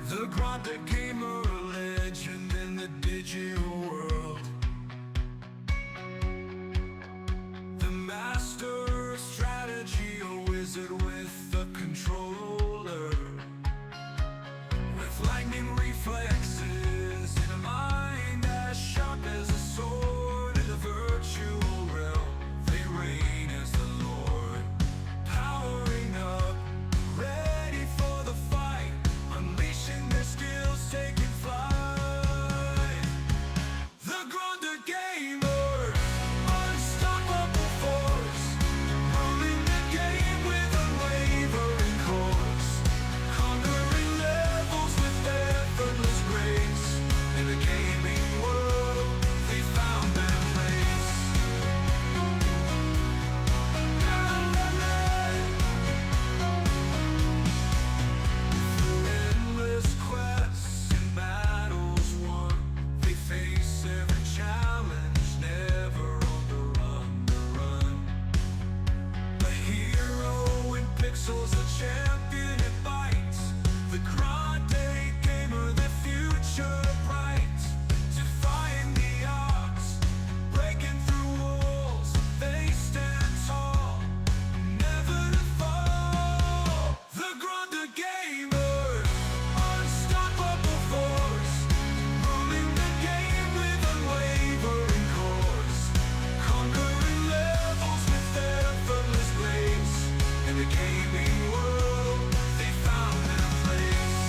The Grande gamer, a legend in the digital world. The master of strategy, a wizard with a controller. With lightning reflexes and a mind as sharp as a sword. In the virtual realm, they reign as the Lord. Powering up, ready for the fight, unleashing their skills, taking flight. The Grande Gamer, unstoppable force, ruling the game with unwavering course, conquering levels with effortless grace. In the gaming world, they found their place. Endless quests and battles won, they face every challenge, never on the run. A hero in pixels, a champion in bites. The Grande Gamer, the future bright. Defying the odds, breaking through walls, they stand tall, never to fall. The Grande Gamer, unstoppable force, ruling the game with unwavering course, conquering levels with effortless grace. In the gaming world, they found their place.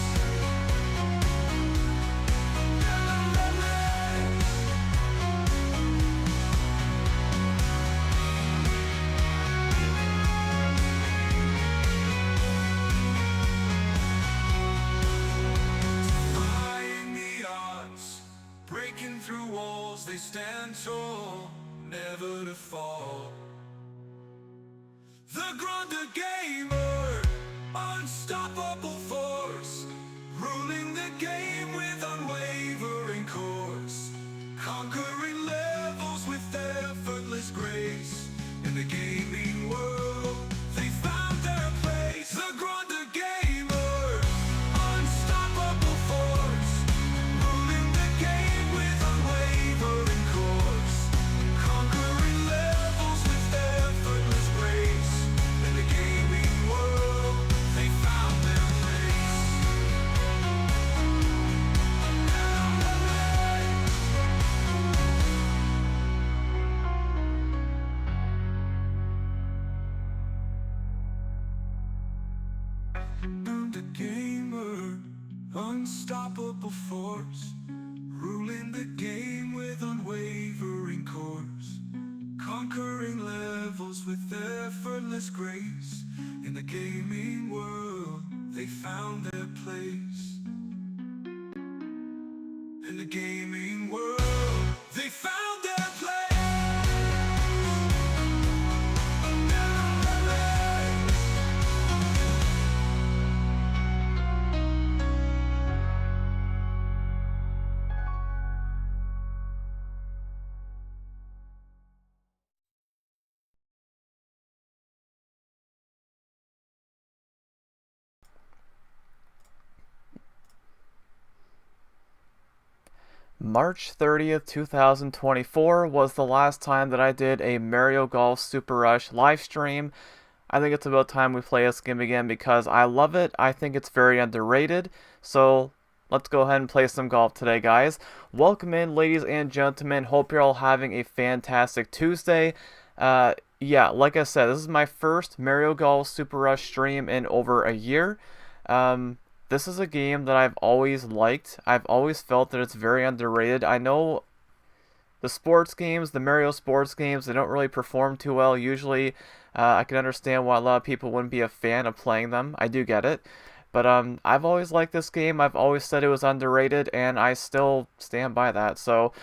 Defying the odds, breaking through walls, they stand tall, never to fall. The Grande Gamer, unstoppable force, ruling the game with unwavering course, conquering levels with effortless grace. In the gaming world, they found their place. The Grande Gamer, unstoppable force, ruling the game with unwavering course, conquering levels with effortless grace. In the gaming world, they found their place. The gamer, unstoppable force, ruling the game with unwavering course, conquering levels with effortless grace. In the gaming world, they found their place. In the gaming world, they found their place. March 30th, 2024 was the last time that I did a Mario Golf Super Rush live stream. I think it's about time we play this game again because I love it. I think it's very underrated. So let's go ahead and play some golf today, guys. Welcome in, ladies and gentlemen. Hope you're all having a fantastic Tuesday. Yeah, like I said, this is my first Mario Golf Super Rush stream in over a year. This is a game that I've always liked. I've always felt that it's very underrated. I know the sports games, the Mario sports games, they don't really perform too well usually. I can understand why a lot of people wouldn't be a fan of playing them. I do get it. But I've always liked this game. I've always said it was underrated, and I still stand by that. So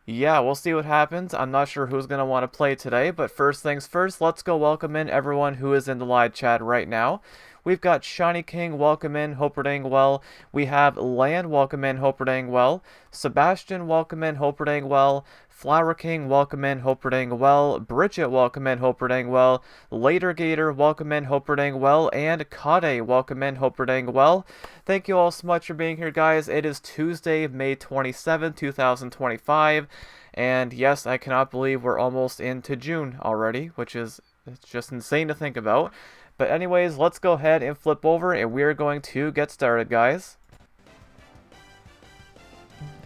yeah, we'll see what happens. I'm not sure who's going to want to play today, but first things first, let's go welcome in everyone who is in the live chat right now. We've got Shiny King, welcome in, hope we're doing well. We have Land, welcome in, hope we're doing well. Sebastian, welcome in, hope we're doing well. Flower King, welcome in, hope we're doing well. Bridget, welcome in, hope we're doing well. Later Gator, welcome in, hope we're doing well. And Kade, welcome in, hope we're doing well. Thank you all so much for being here, guys. It is Tuesday, May 27, 2025. And yes, I cannot believe we're almost into June already, which is it's just insane to think about. But anyways, let's go ahead and flip over and we're going to get started, guys.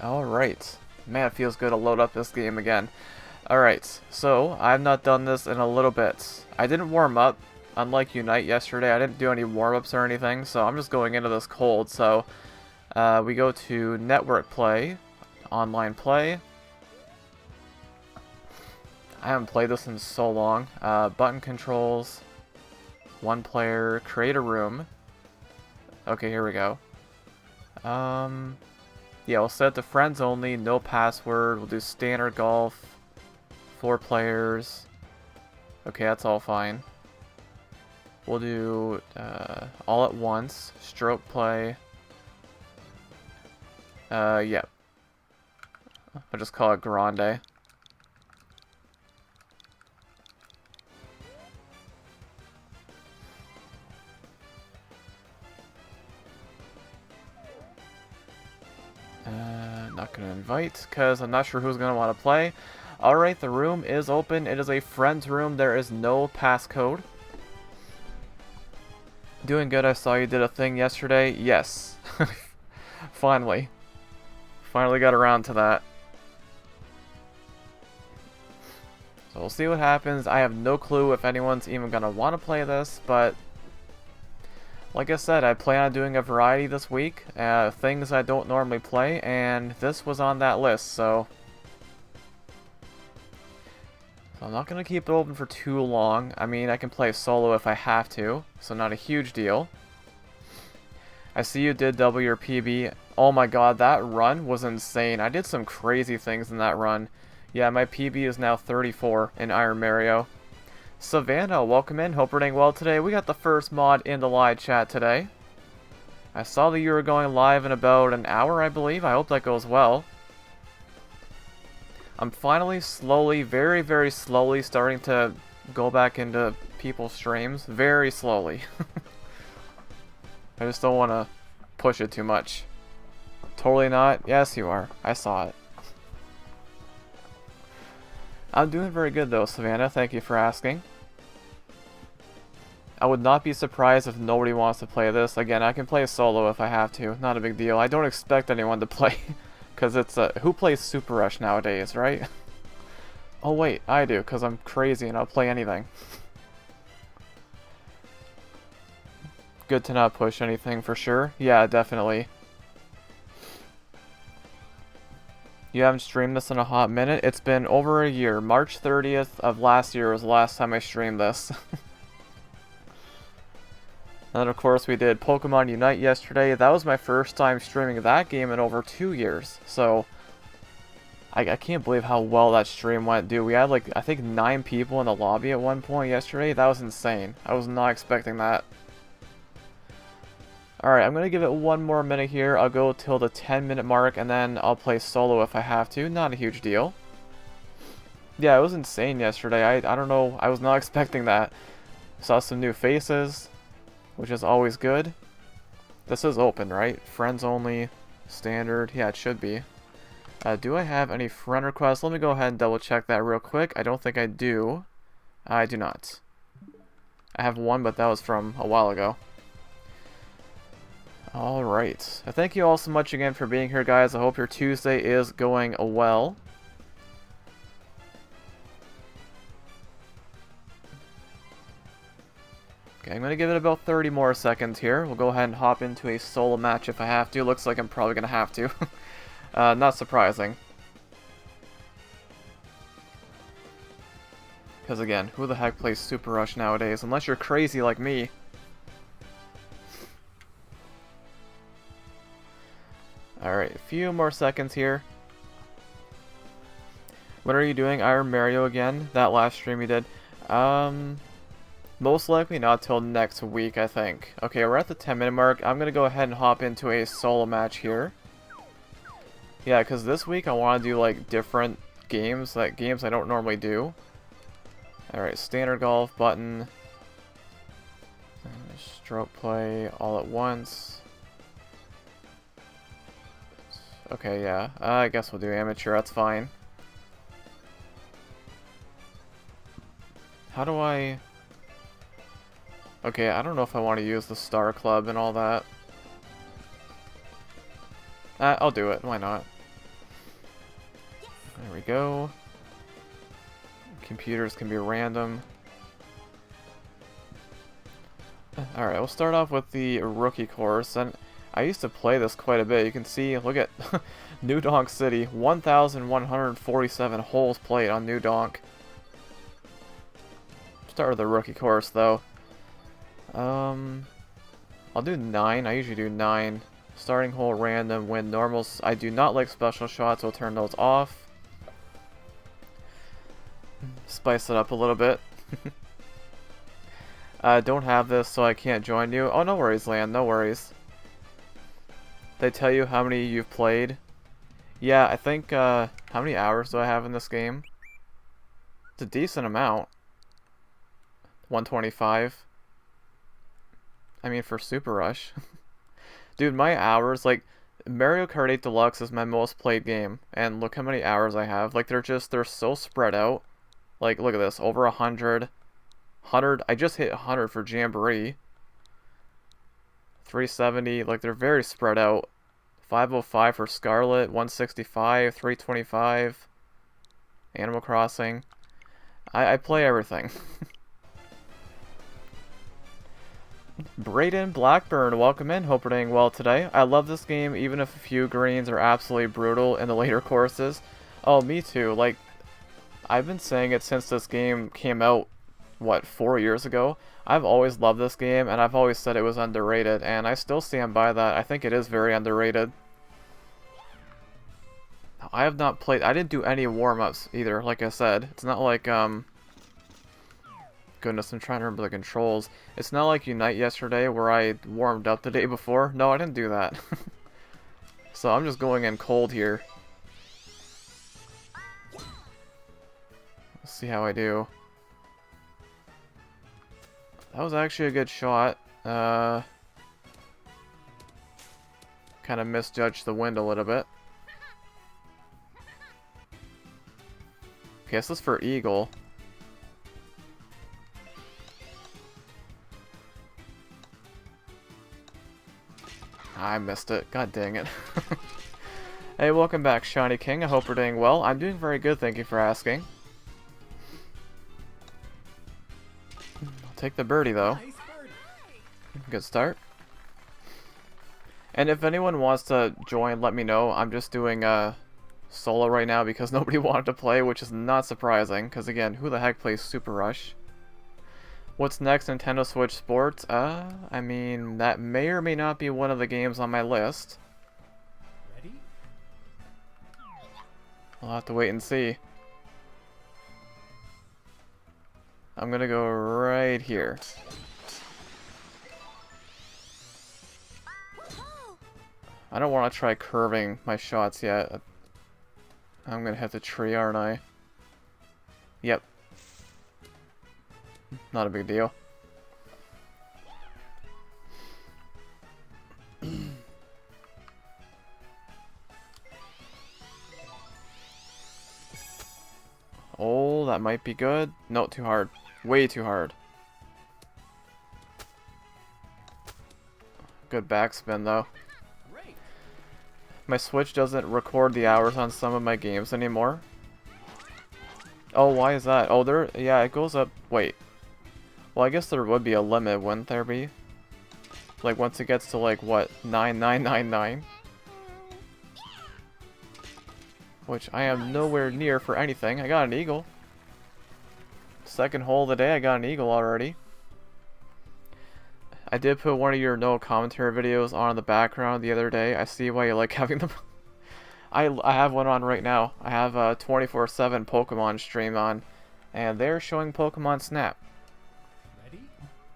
Alright. Man, it feels good to load up this game again. Alright, so I've not done this in a little bit. I didn't warm up. Unlike Unite yesterday, I didn't do any warm-ups or anything, so I'm just going into this cold. So we go to Network Play, Online Play. I haven't played this in so long. Button controls, one player, create a room. Okay, here we go. Yeah, we'll set it to friends only, no password. We'll do standard golf, 4 players. Okay, that's all fine. We'll do all at once, stroke play. Yeah. I'll just call it Grande. Not gonna invite, because I'm not sure who's gonna want to play. Alright, the room is open. It is a friend's room. There is no passcode. Doing good. I saw you did a thing yesterday. Yes. Finally. Finally got around to that. So we'll see what happens. I have no clue if anyone's even gonna want to play this, but like I said, I plan on doing a variety this week, things I don't normally play, and this was on that list, so I'm not going to keep it open for too long. I mean, I can play solo if I have to, so not a huge deal. I see you did double your PB. Oh my god, that run was insane. I did some crazy things in that run. Yeah, my PB is now 34 in Iron Mario. Savannah, welcome in. Hope we're doing well today. We got the first mod in the live chat today. I saw that you were going live in about an hour, I believe. I hope that goes well. I'm finally slowly, very, very slowly starting to go back into people's streams. Very slowly. I just don't want to push it too much. Totally not. Yes, you are. I saw it. I'm doing very good though, Savannah. Thank you for asking. I would not be surprised if nobody wants to play this. Again, I can play solo if I have to. Not a big deal. I don't expect anyone to play. Because it's who plays Super Rush nowadays, right? Oh wait, I do. Because I'm crazy and I'll play anything. Good to not push anything for sure. Yeah, definitely. You haven't streamed this in a hot minute? It's been over a year. March 30th of last year was the last time I streamed this. And then of course we did Pokemon Unite yesterday. That was my first time streaming that game in over 2 years. So, I can't believe how well that stream went, dude. We had like, I think 9 people in the lobby at one point yesterday. That was insane. I was not expecting that. Alright, I'm going to give it one more minute here. I'll go till the 10-minute mark, and then I'll play solo if I have to. Not a huge deal. Yeah, it was insane yesterday. I don't know. I was not expecting that. Saw some new faces, which is always good. This is open, right? Friends only, standard. Yeah, it should be. Do I have any friend requests? Let me go ahead and double check that real quick. I don't think I do. I do not. I have one, but that was from a while ago. Alright. Thank you all so much again for being here, guys. I hope your Tuesday is going well. Okay, I'm going to give it about 30 more seconds here. We'll go ahead and hop into a solo match if I have to. Looks like I'm probably going to have to. Not surprising. Because again, who the heck plays Super Rush nowadays? Unless you're crazy like me. Alright, a few more seconds here. What are you doing? Iron Mario again? That last stream you did. Most likely not till next week, I think. Okay, we're at the 10-minute mark. I'm gonna go ahead and hop into a solo match here. Yeah, because this week I want to do like different games, like games I don't normally do. Alright, standard golf, button. Stroke play all at once. Okay, yeah. I guess we'll do amateur, that's fine. How do I... Okay, I don't know if I want to use the Star Club and all that. I'll do it, why not? There we go. Computers can be random. Alright, we'll start off with the rookie course, and I used to play this quite a bit. You can see, look at New Donk City, 1,147 holes played on New Donk. Start with the rookie course, though. I'll do 9. I usually do 9. Starting hole random, win normals. I do not like special shots, so I'll turn those off. Spice it up a little bit. Don't have this, so I can't join you. Oh, no worries, Lan, no worries. They tell you how many you've played. Yeah, I think, how many hours do I have in this game? It's a decent amount. 125. I mean, for Super Rush. Dude, my hours, like, Mario Kart 8 Deluxe is my most played game. And look how many hours I have. Like, they're so spread out. Like, look at this, over 100. 100, I just hit 100 for Jamboree. 370, like, they're very spread out. 505 for Scarlet, 165, 325. Animal Crossing. I play everything. Brayden Blackburn, welcome in. Hope you're doing well today. I love this game, even if a few greens are absolutely brutal in the later courses. Oh, me too. Like, I've been saying it since this game came out, what, 4 years ago? I've always loved this game, and I've always said it was underrated, and I still stand by that. I think it is very underrated. I have not played... I didn't do any warm-ups either, like I said. It's not like, Goodness, I'm trying to remember the controls. It's not like Unite yesterday where I warmed up the day before. No, I didn't do that. So I'm just going in cold here. Let's see how I do. That was actually a good shot. Kind of misjudged the wind a little bit. Okay, this is for Eagle. I missed it. God dang it. Hey, welcome back, Shiny King. I hope you're doing well. I'm doing very good, thank you for asking. I'll take the birdie, though. Good start. And if anyone wants to join, let me know. I'm just doing solo right now because nobody wanted to play, which is not surprising. Because again, who the heck plays Super Rush? What's next, Nintendo Switch Sports? I mean, that may or may not be one of the games on my list. Ready? I'll have to wait and see. I'm gonna go right here. I don't want to try curving my shots yet. I'm gonna hit the tree, aren't I? Yep. Not a big deal. Oh, that might be good. No, too hard. Way too hard. Good backspin, though. My Switch doesn't record the hours on some of my games anymore. Oh, why is that? Oh, yeah, it goes up. Wait. Well, I guess there would be a limit, wouldn't there be? Like, once it gets to, like, what, 9999? Which I am nowhere near for anything. I got an eagle. Second hole of the day, I got an eagle already. I did put one of your no commentary videos on in the background the other day. I see why you like having them. I have one on right now. I have a 24/7 Pokemon stream on, and they're showing Pokemon Snap. Ready?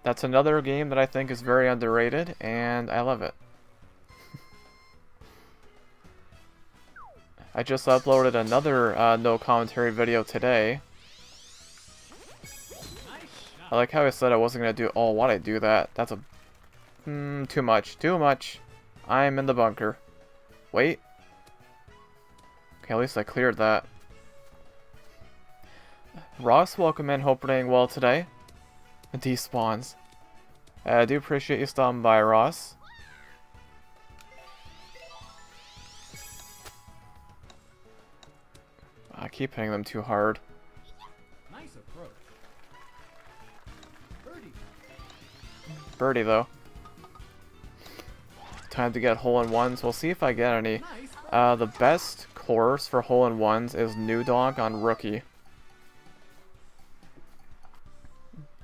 That's another game that I think is very underrated, and I love it. I just uploaded another no commentary video today. I like how I said I wasn't gonna do. Oh, why'd I do that? That's a too much. Too much. I'm in the bunker. Wait. Okay, at least I cleared that. Ross, welcome in. Hope you're doing well today. Despawns. I do appreciate you stopping by, Ross. I keep hitting them too hard. Nice approach. Birdie, though. Time to get hole-in-ones. We'll see if I get any. The best course for hole-in-ones is New Donk on Rookie.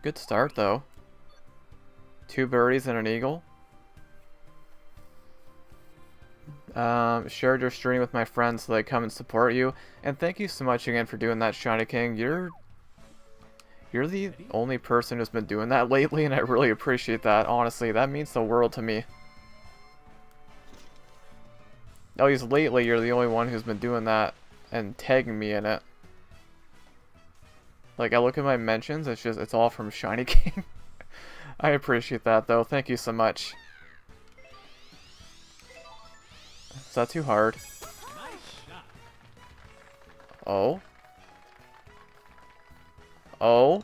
Good start, though. 2 birdies and an eagle. Shared your stream with my friends so they come and support you. And thank you so much again for doing that, Shiny King. You're the only person who's been doing that lately, and I really appreciate that. Honestly, that means the world to me. At least lately, you're the only one who's been doing that and tagging me in it. Like, I look at my mentions, it's all from Shiny King. I appreciate that, though. Thank you so much. Is that too hard? Oh? Oh?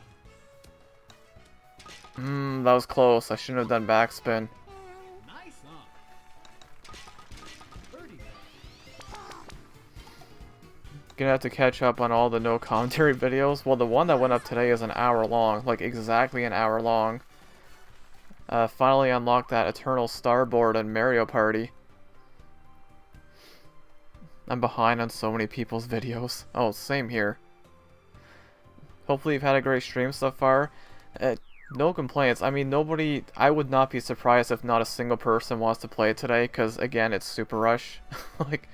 That was close. I shouldn't have done backspin. Gonna have to catch up on all the no commentary videos. Well, the one that went up today is an hour long. Like, exactly an hour long. Finally unlocked that Eternal Starboard in Mario Party. I'm behind on so many people's videos. Oh, same here. Hopefully you've had a great stream so far. No complaints. I mean, I would not be surprised if not a single person wants to play it today, because, again, it's super rush. Like,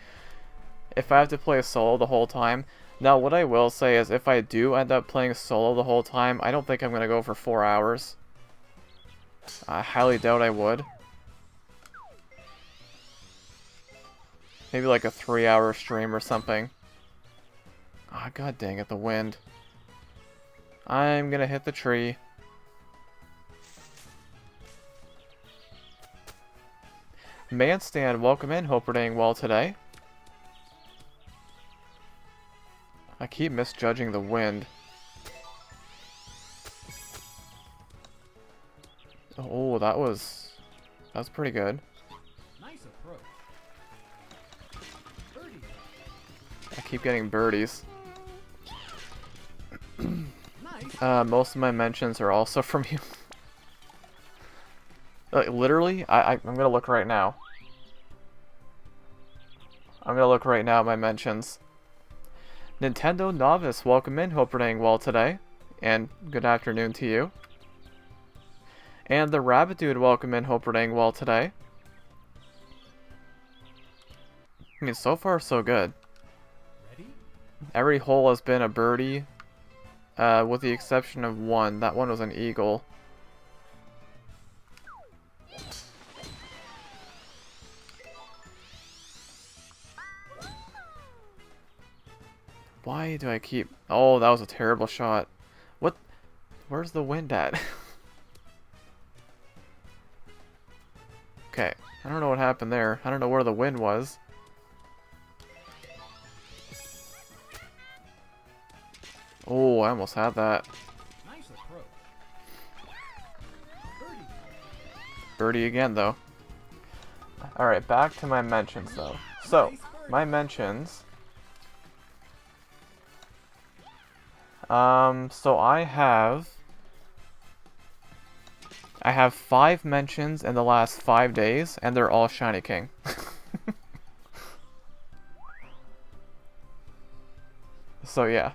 if I have to play solo the whole time. Now, what I will say is, if I do end up playing solo the whole time, I don't think I'm going to go for 4 hours. I highly doubt I would. Maybe like a 3-hour stream or something. Ah, god dang it, the wind. I'm gonna hit the tree. Manstand, welcome in. Hope we're doing well today. I keep misjudging the wind. Oh, that's pretty good. Nice approach. Birdie. I keep getting birdies. Nice. Most of my mentions are also from you. Like, literally, I'm gonna look right now. I'm gonna look right now at my mentions. Nintendo Novice, welcome in. Hope you're doing well today. And good afternoon to you. And the Rabbit Dude, welcome in. Hope you're doing well today. I mean, so far so good. Ready? Every hole has been a birdie, with the exception of one. That one was an eagle. Why do I keep... Oh, that was a terrible shot. What? Where's the wind at? Okay, I don't know what happened there. I don't know where the wind was. Oh, I almost had that. Nice approach. Birdie. Birdie again, though. Alright, back to my mentions, though. So, my mentions... so I have 5 mentions in the last 5 days, and they're all Shiny King. So yeah.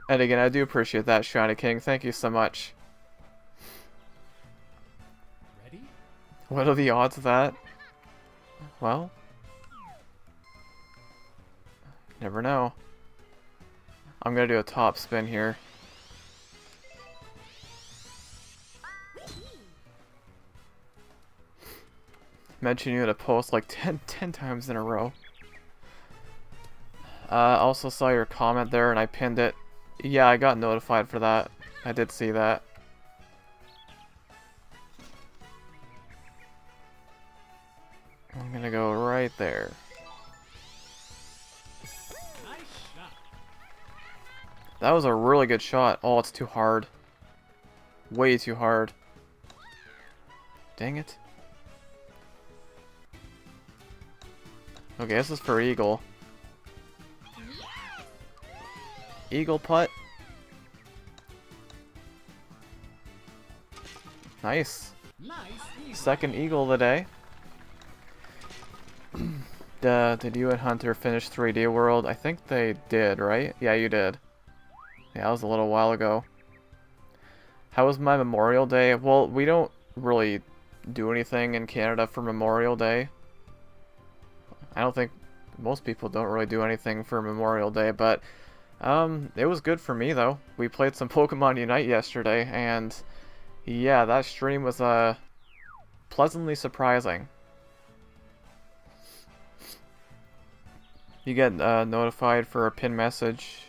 And again, I do appreciate that, Shiny King. Thank you so much. Ready? What are the odds of that? Well, never know. I'm gonna do a top spin here. mention you in a post like 10 times in a row. Also saw your comment there and I pinned it. Yeah, I got notified for that. I did see that. I'm gonna go right there. Nice shot. That was a really good shot. Oh, it's too hard. Way too hard. Dang it. Okay, this is for Eagle. Eagle putt. Nice. Nice eagle. Second Eagle of the day. Did you and Hunter finish 3D World? I think they did, right? Yeah, you did. Yeah, that was a little while ago. How was my Memorial Day? Well, we don't really do anything in Canada for Memorial Day. I don't think most people don't really do anything for Memorial Day, but it was good for me though. We played some Pokemon Unite yesterday, and yeah, that stream was pleasantly surprising. You get notified for a pin message.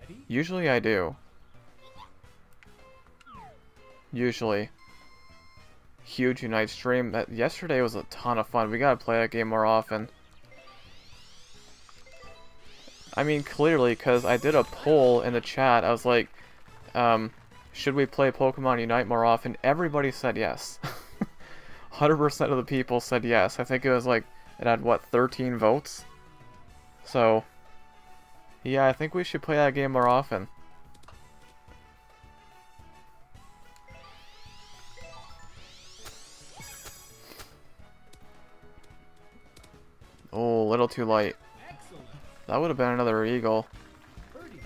Ready? Usually I do. Usually. Huge Unite stream. Yesterday was a ton of fun. We gotta play that game more often. I mean, clearly, because I did a poll in the chat. I was like, should we play Pokemon Unite more often? Everybody said yes. 100% of the people said yes. I think it was like, it had, what, 13 votes? So, yeah, I think we should play that game more often. Oh, a little too light. Excellent. That would have been another Eagle. Birdie.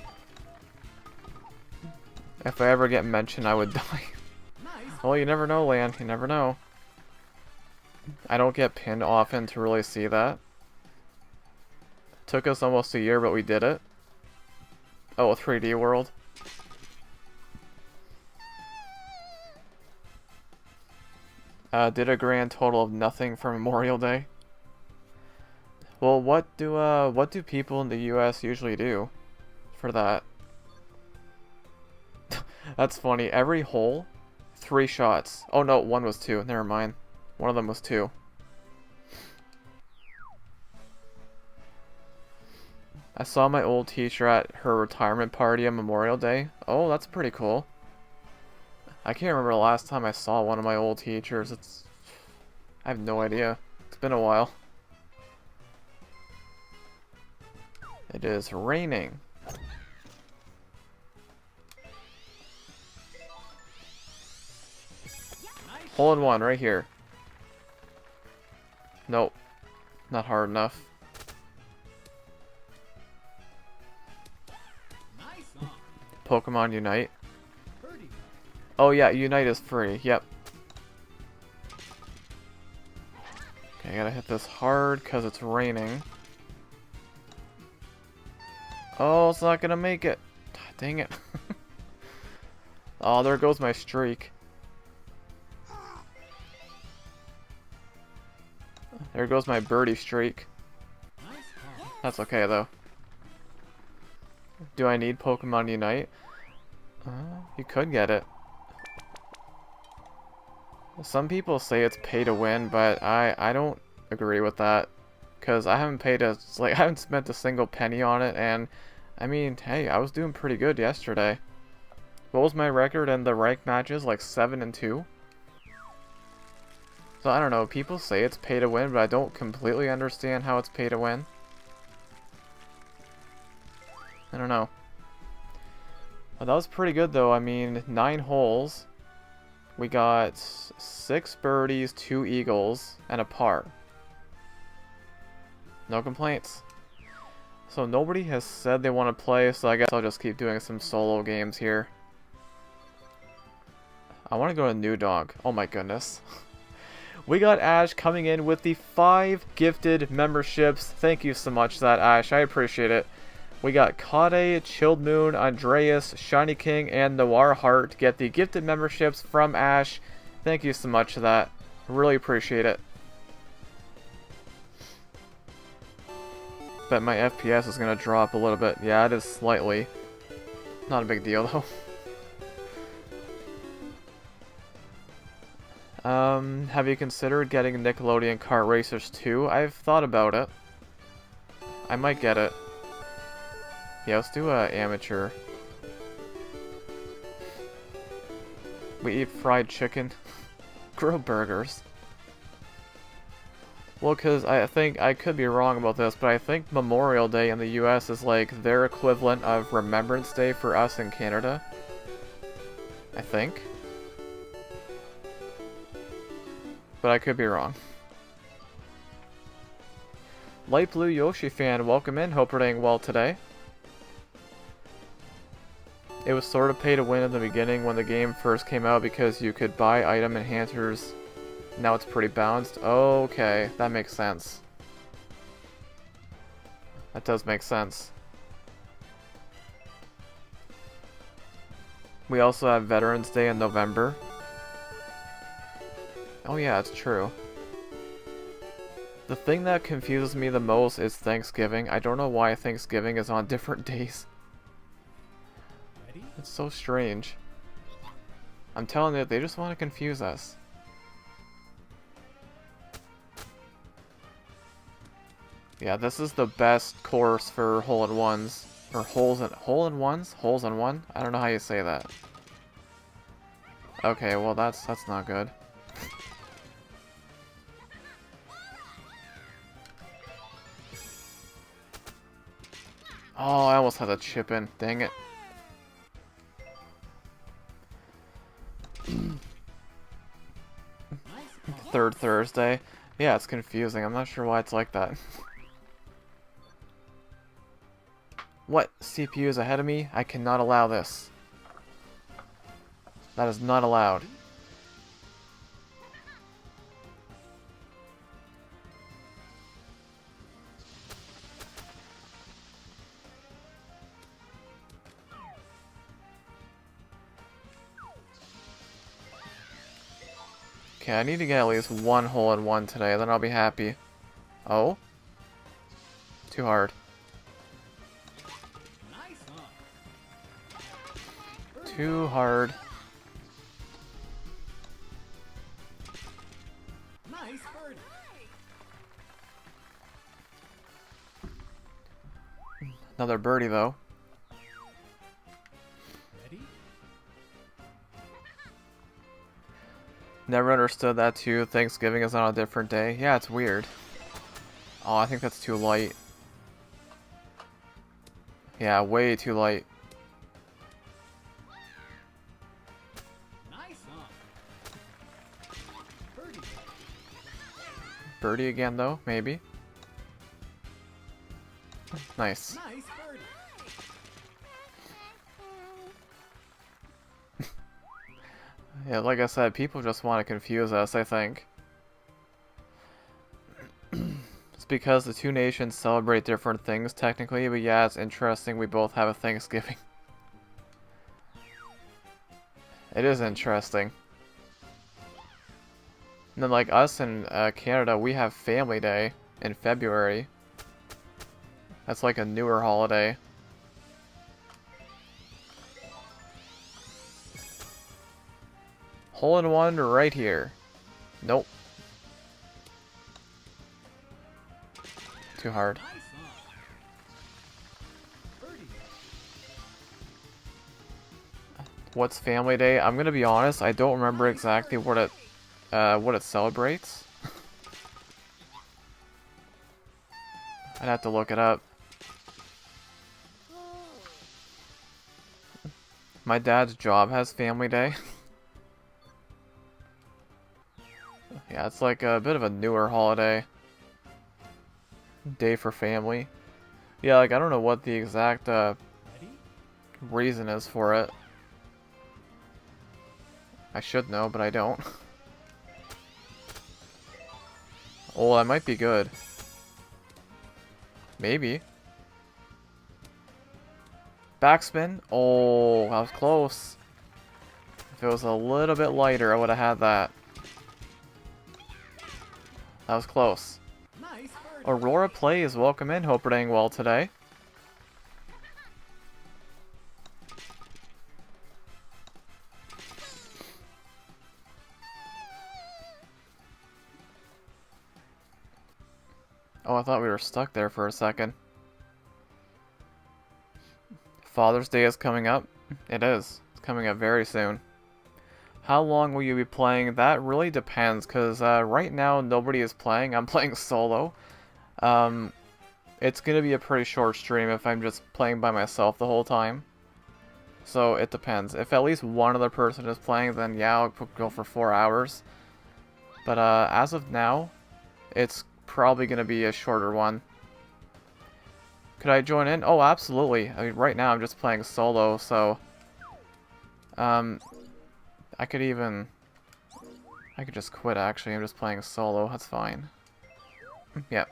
If I ever get mentioned, I would die. Nice. Well, you never know, Lan. You never know. I don't get pinned often to really see that. Took us almost a year, but we did it. Oh, 3D World. Did a grand total of nothing for Memorial Day. Well, what do people in the US usually do for that? That's funny. Every hole, 3 shots. Oh no, one was 2. Never mind. One of them was 2. I saw my old teacher at her retirement party on Memorial Day. Oh, that's pretty cool. I can't remember the last time I saw one of my old teachers. I have no idea. It's been a while. It is raining. Hole in one right here. Nope. Not hard enough. Nice on. Pokemon Unite. Birdie. Oh yeah, Unite is free. Yep. Okay, I gotta hit this hard because it's raining. Oh, it's not gonna make it. Dang it. Oh, there goes my streak. There goes my birdie streak. Nice on. That's okay though. Do I need Pokemon Unite? You could get it. Some people say it's pay to win, but I don't agree with that. Cause I haven't I haven't spent a single penny on it, and I mean, hey, I was doing pretty good yesterday. What was my record in the ranked matches? Like 7-2? So I don't know, people say it's pay to win, but I don't completely understand how it's pay to win. I don't know. Well, that was pretty good though. I mean, 9 holes. We got 6 birdies, 2 eagles, and a par. No complaints. So nobody has said they want to play, so I guess I'll just keep doing some solo games here. I want to go to New Dog. Oh my goodness. We got Ash coming in with the 5 gifted memberships. Thank you so much for that, Ash. I appreciate it. We got Kade, Chilled Moon, Andreas, Shiny King, and Noir Heart get the gifted memberships from Ash. Thank you so much for that. Really appreciate it. Bet my FPS is gonna drop a little bit. Yeah, it is slightly. Not a big deal though. Have you considered getting Nickelodeon Kart Racers 2? I've thought about it. I might get it. Yeah, let's do amateur. We eat fried chicken. Grill burgers. Well, because I think, I could be wrong about this, but I think Memorial Day in the US is like their equivalent of Remembrance Day for us in Canada. I think. But I could be wrong. Light Blue Yoshi fan, welcome in. Hope you're doing well today. It was sort of pay to win in the beginning when the game first came out because you could buy item enhancers. Now it's pretty balanced. Okay, that makes sense. That does make sense. We also have Veterans Day in November. Oh yeah, it's true. The thing that confuses me the most is Thanksgiving. I don't know why Thanksgiving is on different days. Ready? It's so strange. I'm telling you, they just want to confuse us. Yeah, this is the best course for hole-in-ones. Or hole-in-ones? Holes-in-one? I don't know how you say that. Okay, well that's not good. Oh, I almost had a chip in. Dang it. Nice ball. Third Thursday. Yeah, it's confusing. I'm not sure why it's like that. What? CPU is ahead of me? I cannot allow this. That is not allowed. Okay, I need to get at least one hole-in-one today, then I'll be happy. Oh? Too hard. Nice one. Too hard. Nice birdie. Another birdie, though. Ready? Never understood that, too. Thanksgiving is on a different day. Yeah, it's weird. Oh, I think that's too light. Yeah, way too light. Nice one. Birdie. Birdie again, though? Maybe. Nice. Nice birdie. Yeah, like I said, people just want to confuse us, I think. It's because the two nations celebrate different things, technically, but yeah, it's interesting we both have a Thanksgiving. It is interesting. And then, like, us in Canada, we have Family Day in February. That's like a newer holiday. Hole-in-one right here. Nope. Too hard. Nice one. Birdie. What's Family Day? I'm gonna be honest, I don't remember exactly what it celebrates. I'd have to look it up. My dad's job has Family Day. Yeah, it's like a bit of a newer holiday. Day for family. Yeah, like I don't know what the exact Ready? reason is for it. I should know, but I don't. Oh, that might be good. Maybe. Backspin? Oh, that was close. If it was a little bit lighter, I would have had that. That was close. Nice birdie. Aurora Plays, welcome in. Hope you're doing well today. Oh, I thought we were stuck there for a second. Father's Day is coming up. It is. It's coming up very soon. How long will you be playing? That really depends, because right now nobody is playing. I'm playing solo. It's going to be a pretty short stream if I'm just playing by myself the whole time. So it depends. If at least one other person is playing, then yeah, I'll go for 4 hours. But as of now, it's probably going to be a shorter one. Could I join in? Oh, absolutely. I mean, right now I'm just playing solo, so... I could just quit, actually. I'm just playing solo. That's fine. Yep.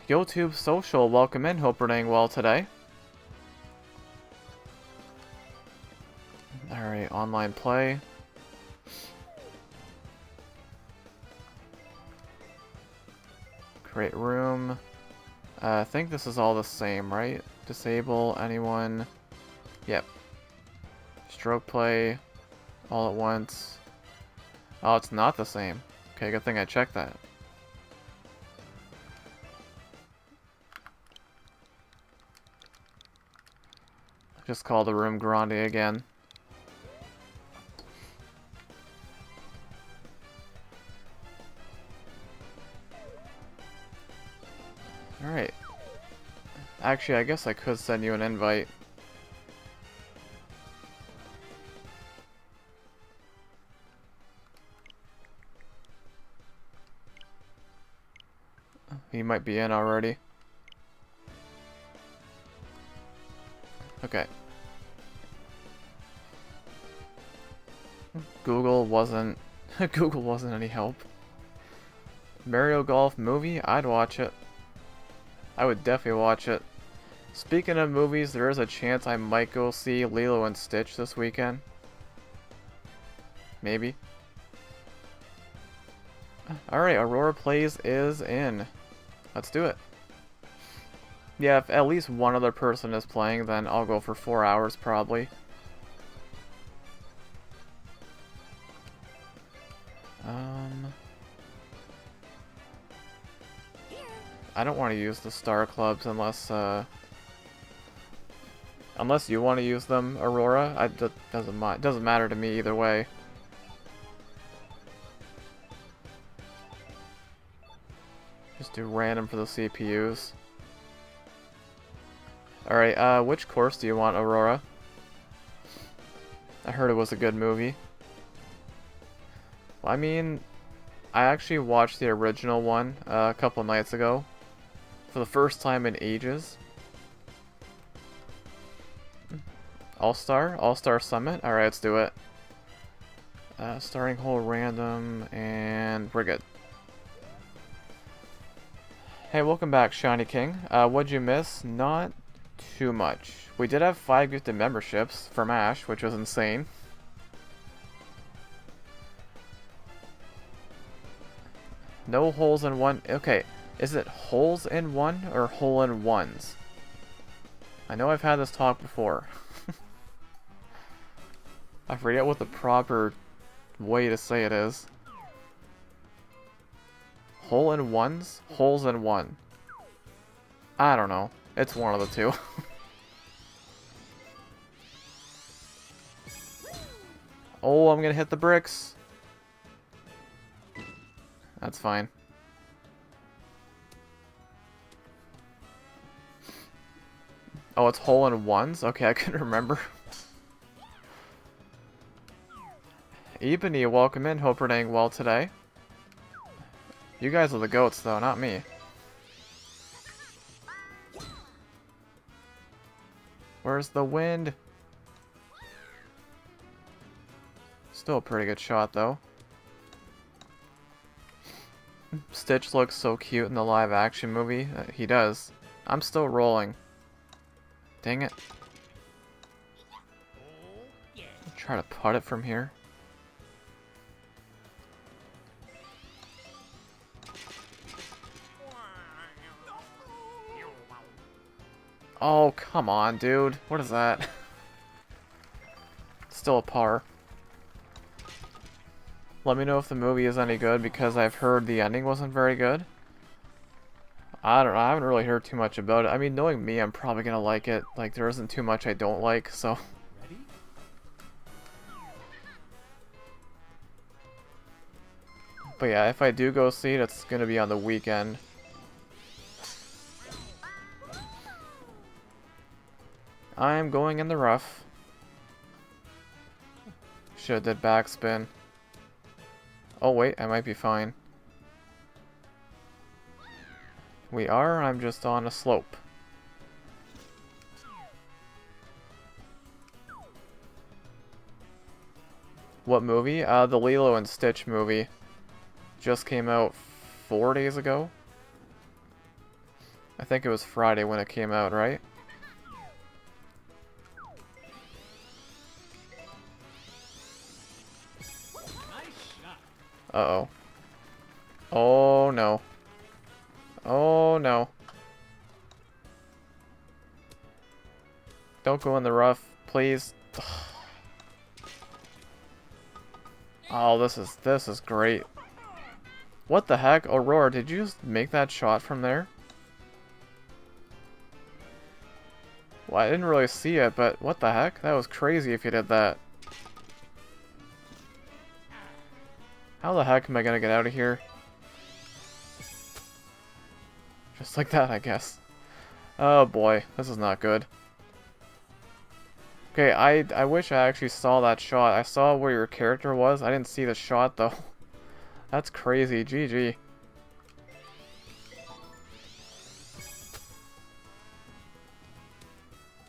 YouTube Social, welcome in. Hope you're doing well today. Alright, online play. Create room. I think this is all the same, right? Disable anyone. Yep. Stroke play. All at once. Oh, it's not the same. Okay, good thing I checked that. Just call the room Grande again. Alright. Actually, I guess I could send you an invite. He might be in already. Okay. Google wasn't Google wasn't any help. Mario Golf movie? I'd watch it. I would definitely watch it. Speaking of movies, there is a chance I might go see Lilo and Stitch this weekend. Maybe. Alright, Aurora Plays is in. Let's do it. Yeah, if at least one other person is playing, then I'll go for 4 hours probably. I don't want to use the star clubs unless unless you want to use them, Aurora. Doesn't matter to me either way. Just do random for the CPUs. Alright, which course do you want, Aurora? I heard it was a good movie. Well, I mean, I actually watched the original one a couple nights ago. For the first time in ages. All-Star? All-Star Summit? Alright, let's do it. Starting hole random, and we're good. Hey, welcome back, Shiny King. What'd you miss? Not too much. We did have 5 gifted memberships from Ash, which was insane. No holes in one. Okay, is it holes in one or hole in ones? I know I've had this talk before. I forget what the proper way to say it is. Hole in ones? Holes in one. I don't know. It's one of the two. Oh, I'm gonna hit the bricks. That's fine. Oh, it's hole in ones? Okay, I couldn't remember. Ebony, welcome in. Hope you're doing well today. You guys are the goats, though, not me. Where's the wind? Still a pretty good shot, though. Stitch looks so cute in the live-action movie. He does. I'm still rolling. Dang it. Try to putt it from here. Oh, come on, dude. What is that? Still a par. Let me know if the movie is any good, because I've heard the ending wasn't very good. I don't know, I haven't really heard too much about it. I mean, knowing me, I'm probably gonna like it. Like, there isn't too much I don't like, so... Ready? But yeah, if I do go see it, it's gonna be on the weekend. I am going in the rough. Should've did backspin. Oh wait, I might be fine. We are, I'm just on a slope. What movie? The Lilo and Stitch movie. Just came out 4 days ago. I think it was Friday when it came out, right? Nice shot. Uh-oh. Oh no. Oh no. Don't go in the rough, please. Oh, this is great. What the heck? Aurora, did you just make that shot from there? Well, I didn't really see it, but what the heck? That was crazy if you did that. How the heck am I gonna get out of here? Just like that, I guess. Oh boy, this is not good. Okay, I wish I actually saw that shot. I saw where your character was. I didn't see the shot, though. That's crazy. GG.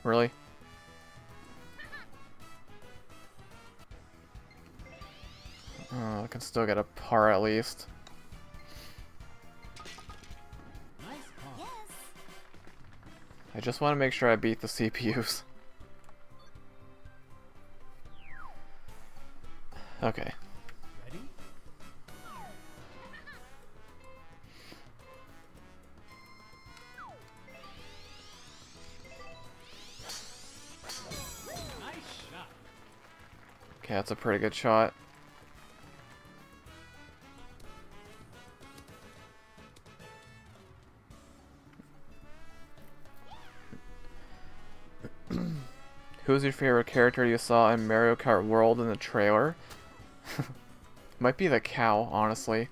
Really? Oh, I can still get a par at least. Nice ball. I just want to make sure I beat the CPUs. Okay. Ready? Nice shot. Okay, that's a pretty good shot. Who's your favorite character you saw in Mario Kart World in the trailer? Might be the cow, honestly.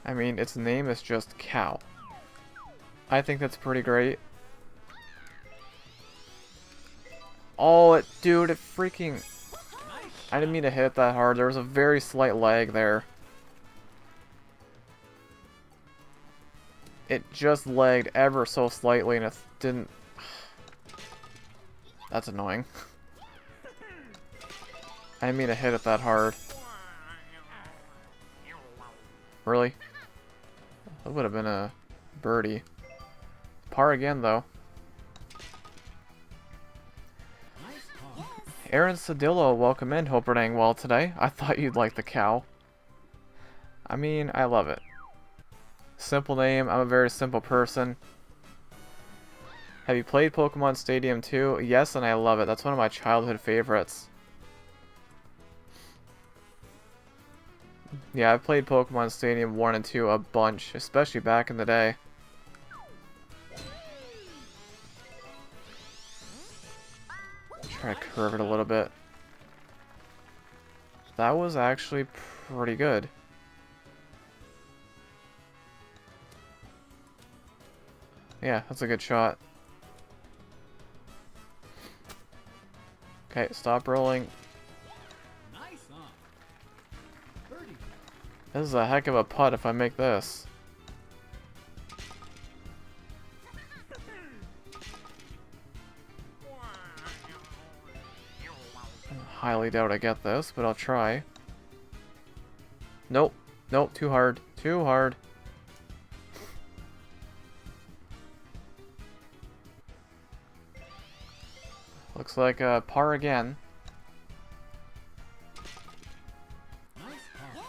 I mean, its name is just Cow. I think that's pretty great. Oh, dude, it freaking... I didn't mean to hit it that hard. There was a very slight lag there. It just lagged ever so slightly and it didn't... That's annoying. I didn't mean to hit it that hard. Really? That would have been a birdie. Par again, though. Nice ball. Aaron Sedillo, welcome in. Hope we're doing well today. I thought you'd like the cow. I mean, I love it. Simple name. I'm a very simple person. Have you played Pokemon Stadium 2? Yes, and I love it. That's one of my childhood favorites. Yeah, I've played Pokemon Stadium 1 and 2 a bunch, especially back in the day. Try to curve it a little bit. That was actually pretty good. Yeah, that's a good shot. Okay, stop rolling. Nice on. Birdie. This is a heck of a putt if I make this. Highly doubt I get this, but I'll try. Nope. Nope, too hard. Too hard. Looks like a par again. Nice ball.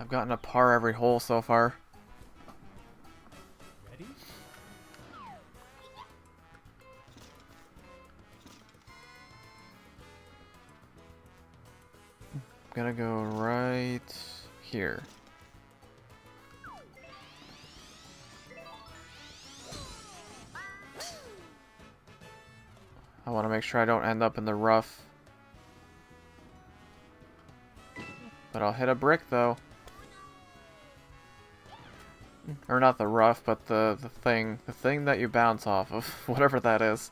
I've gotten a par every hole so far. Ready? Gonna go right here. I want to make sure I don't end up in the rough. But I'll hit a brick though. Or not the rough, but the thing that you bounce off of, whatever that is.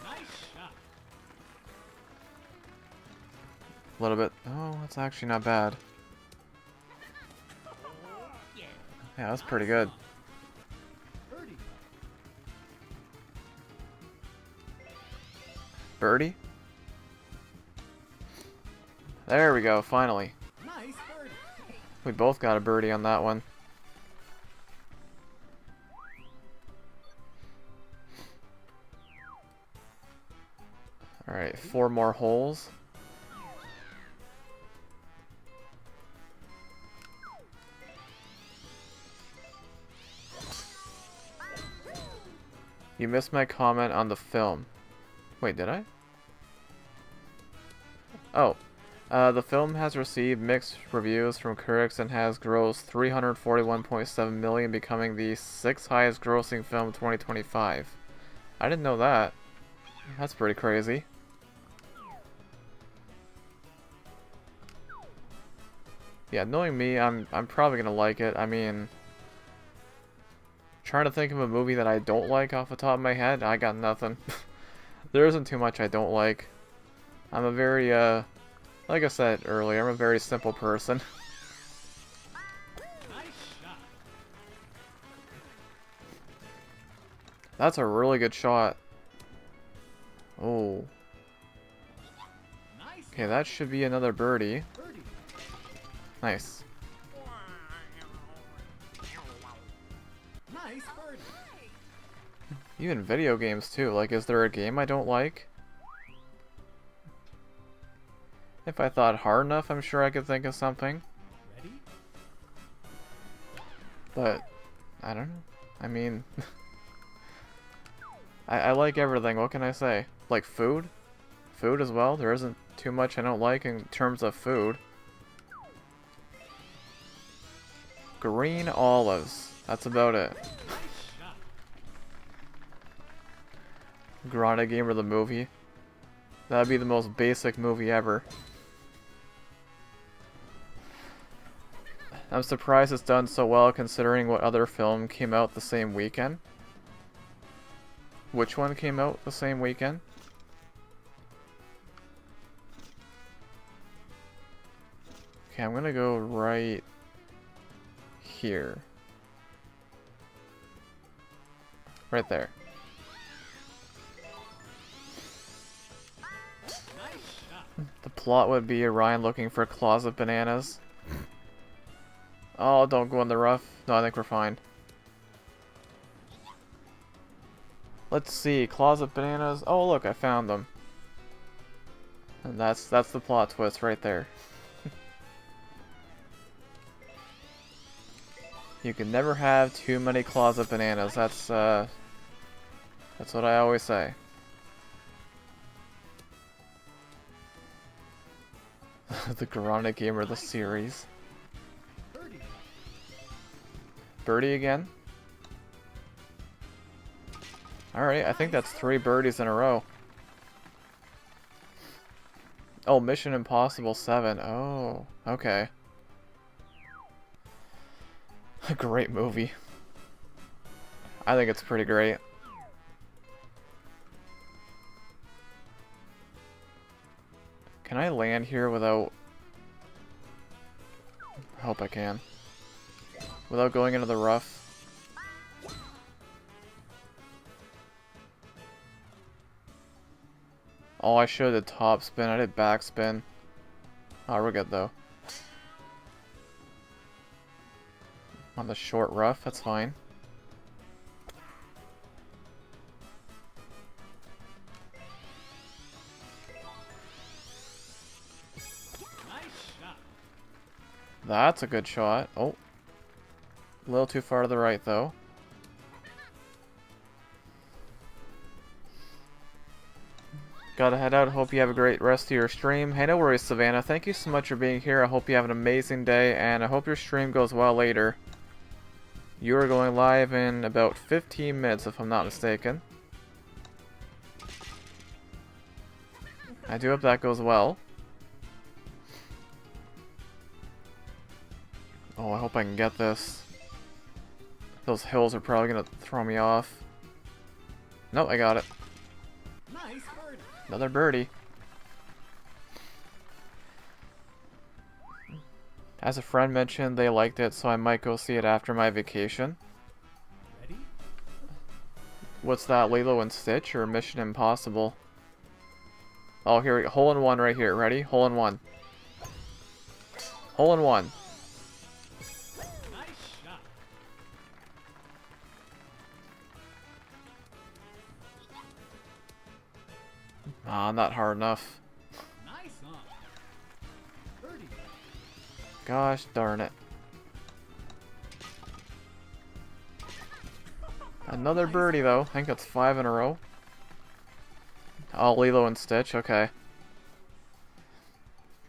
Nice shot. A little bit. Oh, that's actually not bad. Yeah, that's pretty good. Birdie. Birdie? There we go, finally. Nice birdie. We both got a birdie on that one. Alright, 4 more holes. You missed my comment on the film. Wait, did I? Oh. The film has received mixed reviews from critics and has grossed $341.7 million, becoming the 6th highest grossing film of 2025. I didn't know that. That's pretty crazy. Yeah, knowing me, I'm probably gonna like it. I mean, trying to think of a movie that I don't like off the top of my head, I got nothing. There isn't too much I don't like. I'm a very, like I said earlier, I'm a very simple person. Nice shot. That's a really good shot. Oh. Nice. Okay, that should be another birdie. Birdie. Nice. Nice birdie. Even video games too. Like, is there a game I don't like? If I thought hard enough, I'm sure I could think of something. Ready? But, I don't know. I mean, I like everything. What can I say? Like food? Food as well. There isn't too much I don't like in terms of food. Green olives. That's about it. Nice shot. Grande Gamer the movie. That'd be the most basic movie ever. I'm surprised it's done so well considering what other film came out the same weekend. Which one came out the same weekend? Okay, I'm gonna go right here. Right there. Nice shot. The plot would be Orion looking for closet bananas. Oh, don't go in the rough. No, I think we're fine. Let's see, closet bananas. Oh, look, I found them. And that's the plot twist right there. You can never have too many closet bananas. That's what I always say. The Grande Gamer, the series. Birdie. Birdie again? Alright, I think that's 3 birdies in a row. Oh, Mission Impossible 7. Oh, okay. A great movie. I think it's pretty great. Can I land here without... I hope I can. Without going into the rough. Oh, I should have did top spin. I did back spin. Oh, we're good though. On the short rough, that's fine. That's a good shot. Oh. A little too far to the right, though. Gotta head out. Hope you have a great rest of your stream. Hey, no worries, Savannah. Thank you so much for being here. I hope you have an amazing day, and I hope your stream goes well later. You are going live in about 15 minutes, if I'm not mistaken. I do hope that goes well. Oh, I hope I can get this. Those hills are probably gonna throw me off. Nope, I got it. Nice birdie. Another birdie. As a friend mentioned, they liked it, so I might go see it after my vacation. Ready? What's that, Lilo and Stitch or Mission Impossible? Oh, here we go. Hole in one right here. Ready? Hole in one. Hole in one. Nice shot. Ah, not hard enough. Nice on. Birdie. Gosh darn it. Another birdie, though. I think that's 5 in a row. Oh, Lilo and Stitch. Okay.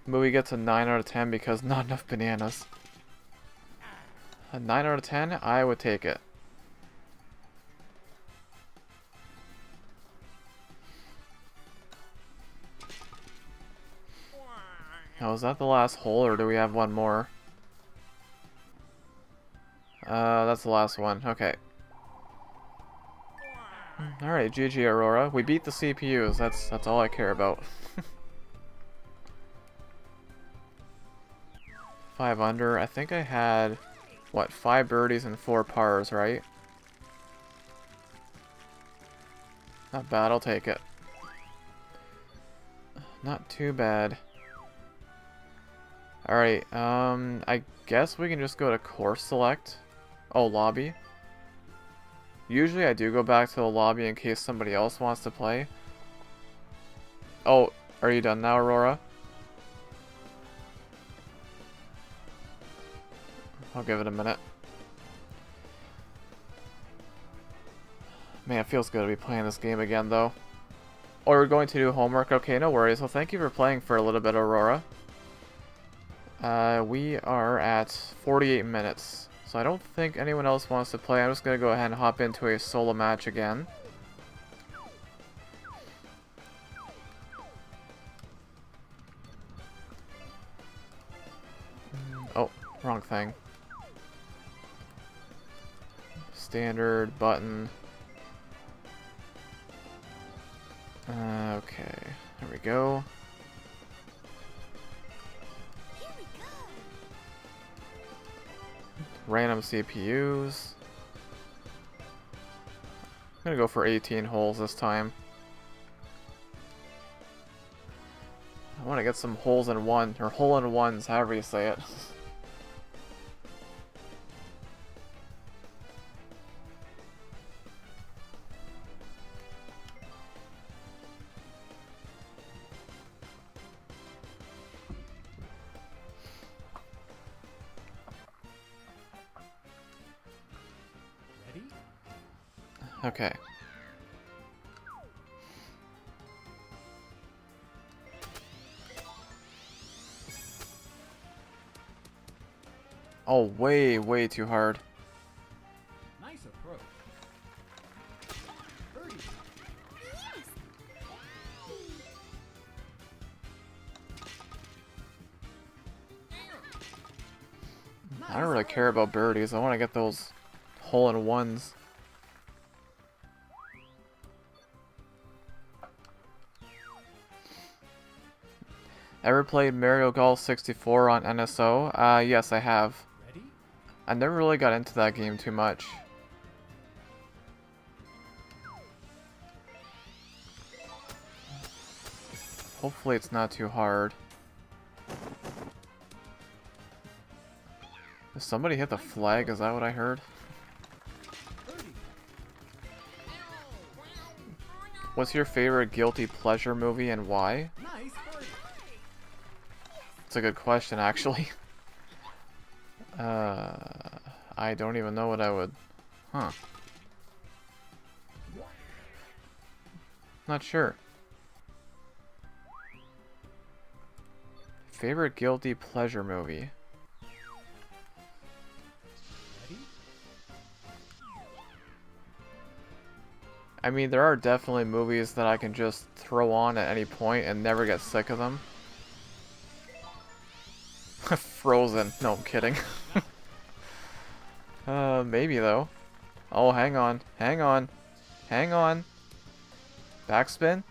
Movie gets a 9 out of 10 because not enough bananas. A 9 out of 10? I would take it. Now, is that the last hole, or do we have one more? That's the last one. Okay. Alright, GG Aurora. We beat the CPUs. That's all I care about. 5 under. I think I had, what, 5 birdies and 4 pars, right? Not bad, I'll take it. Not too bad. Alright, I guess we can just go to course select. Oh, lobby. Usually I do go back to the lobby in case somebody else wants to play. Oh, are you done now, Aurora? I'll give it a minute. Man, it feels good to be playing this game again, though. Oh, we're going to do homework? Okay, no worries. Well, thank you for playing for a little bit, Aurora. We are at 48 minutes. So I don't think anyone else wants to play. I'm just going to go ahead and hop into a solo match again. Oh, wrong thing. Standard button. Okay, there we go. Random CPUs. I'm gonna go for 18 holes this time. I want to get some holes in one, or hole in ones, however you say it. Ready? Okay. Oh, way too hard. Nice approach. Birdie. I don't really care about birdies. I want to get those hole in ones. Ever played Mario Golf 64 on NSO? Yes, I have. Ready? I never really got into that game too much. Hopefully it's not too hard. Did somebody hit the flag? Is that what I heard? Birdie. What's your favorite guilty pleasure movie and why? Nice birdie. It's a good question, actually. I don't even know what I would... Huh. Not sure. Favorite guilty pleasure movie? Ready? I mean, there are definitely movies that I can just throw on at any point and never get sick of them. Frozen. No, I'm kidding. Maybe though. Oh, hang on. Hang on. Hang on. Backspin?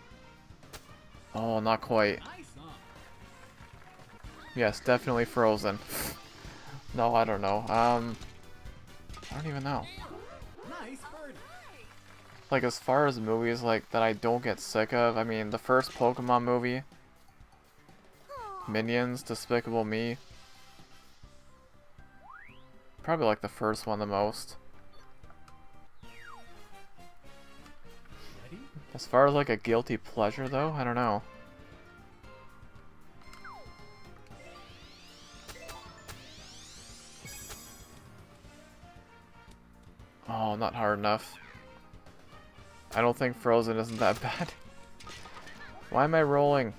Oh, not quite. Nice, huh? Yes, definitely Frozen. No, I don't know. I don't even know. Nice birdie. Like, as far as movies, like, that I don't get sick of, I mean, the first Pokemon movie, Minions, Despicable Me. Probably like the first one the most. Ready? As far as like a guilty pleasure though, I don't know. Oh, not hard enough. I don't think Frozen isn't that bad. Why am I rolling?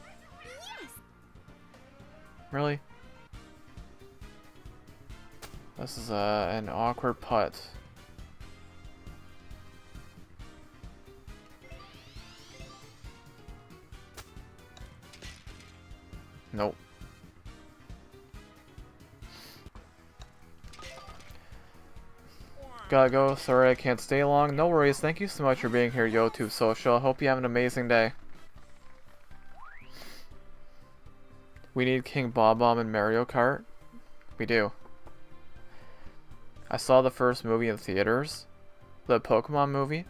Really? This is an awkward putt. Nope. Gotta go. Sorry I can't stay long. No worries. Thank you so much for being here, YouTube Social. Hope you have an amazing day. We need King Bob-omb in Mario Kart. We do. I saw the first movie in theaters. The Pokemon movie.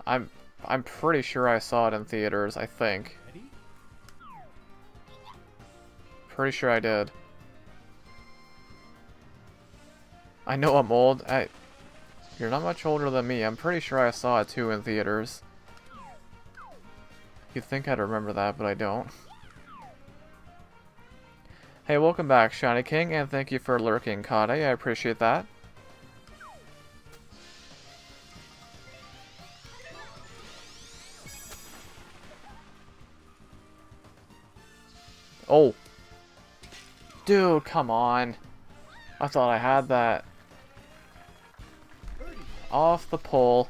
I'm pretty sure I saw it in theaters, I think. Ready? Pretty sure I did. I know I'm old. You're not much older than me. I'm pretty sure I saw it too in theaters. You'd think I'd remember that, but I don't. Hey, welcome back, Shiny King, and thank you for lurking, Kade. I appreciate that. Oh. Dude, come on. I thought I had that. Birdie. Off the pole.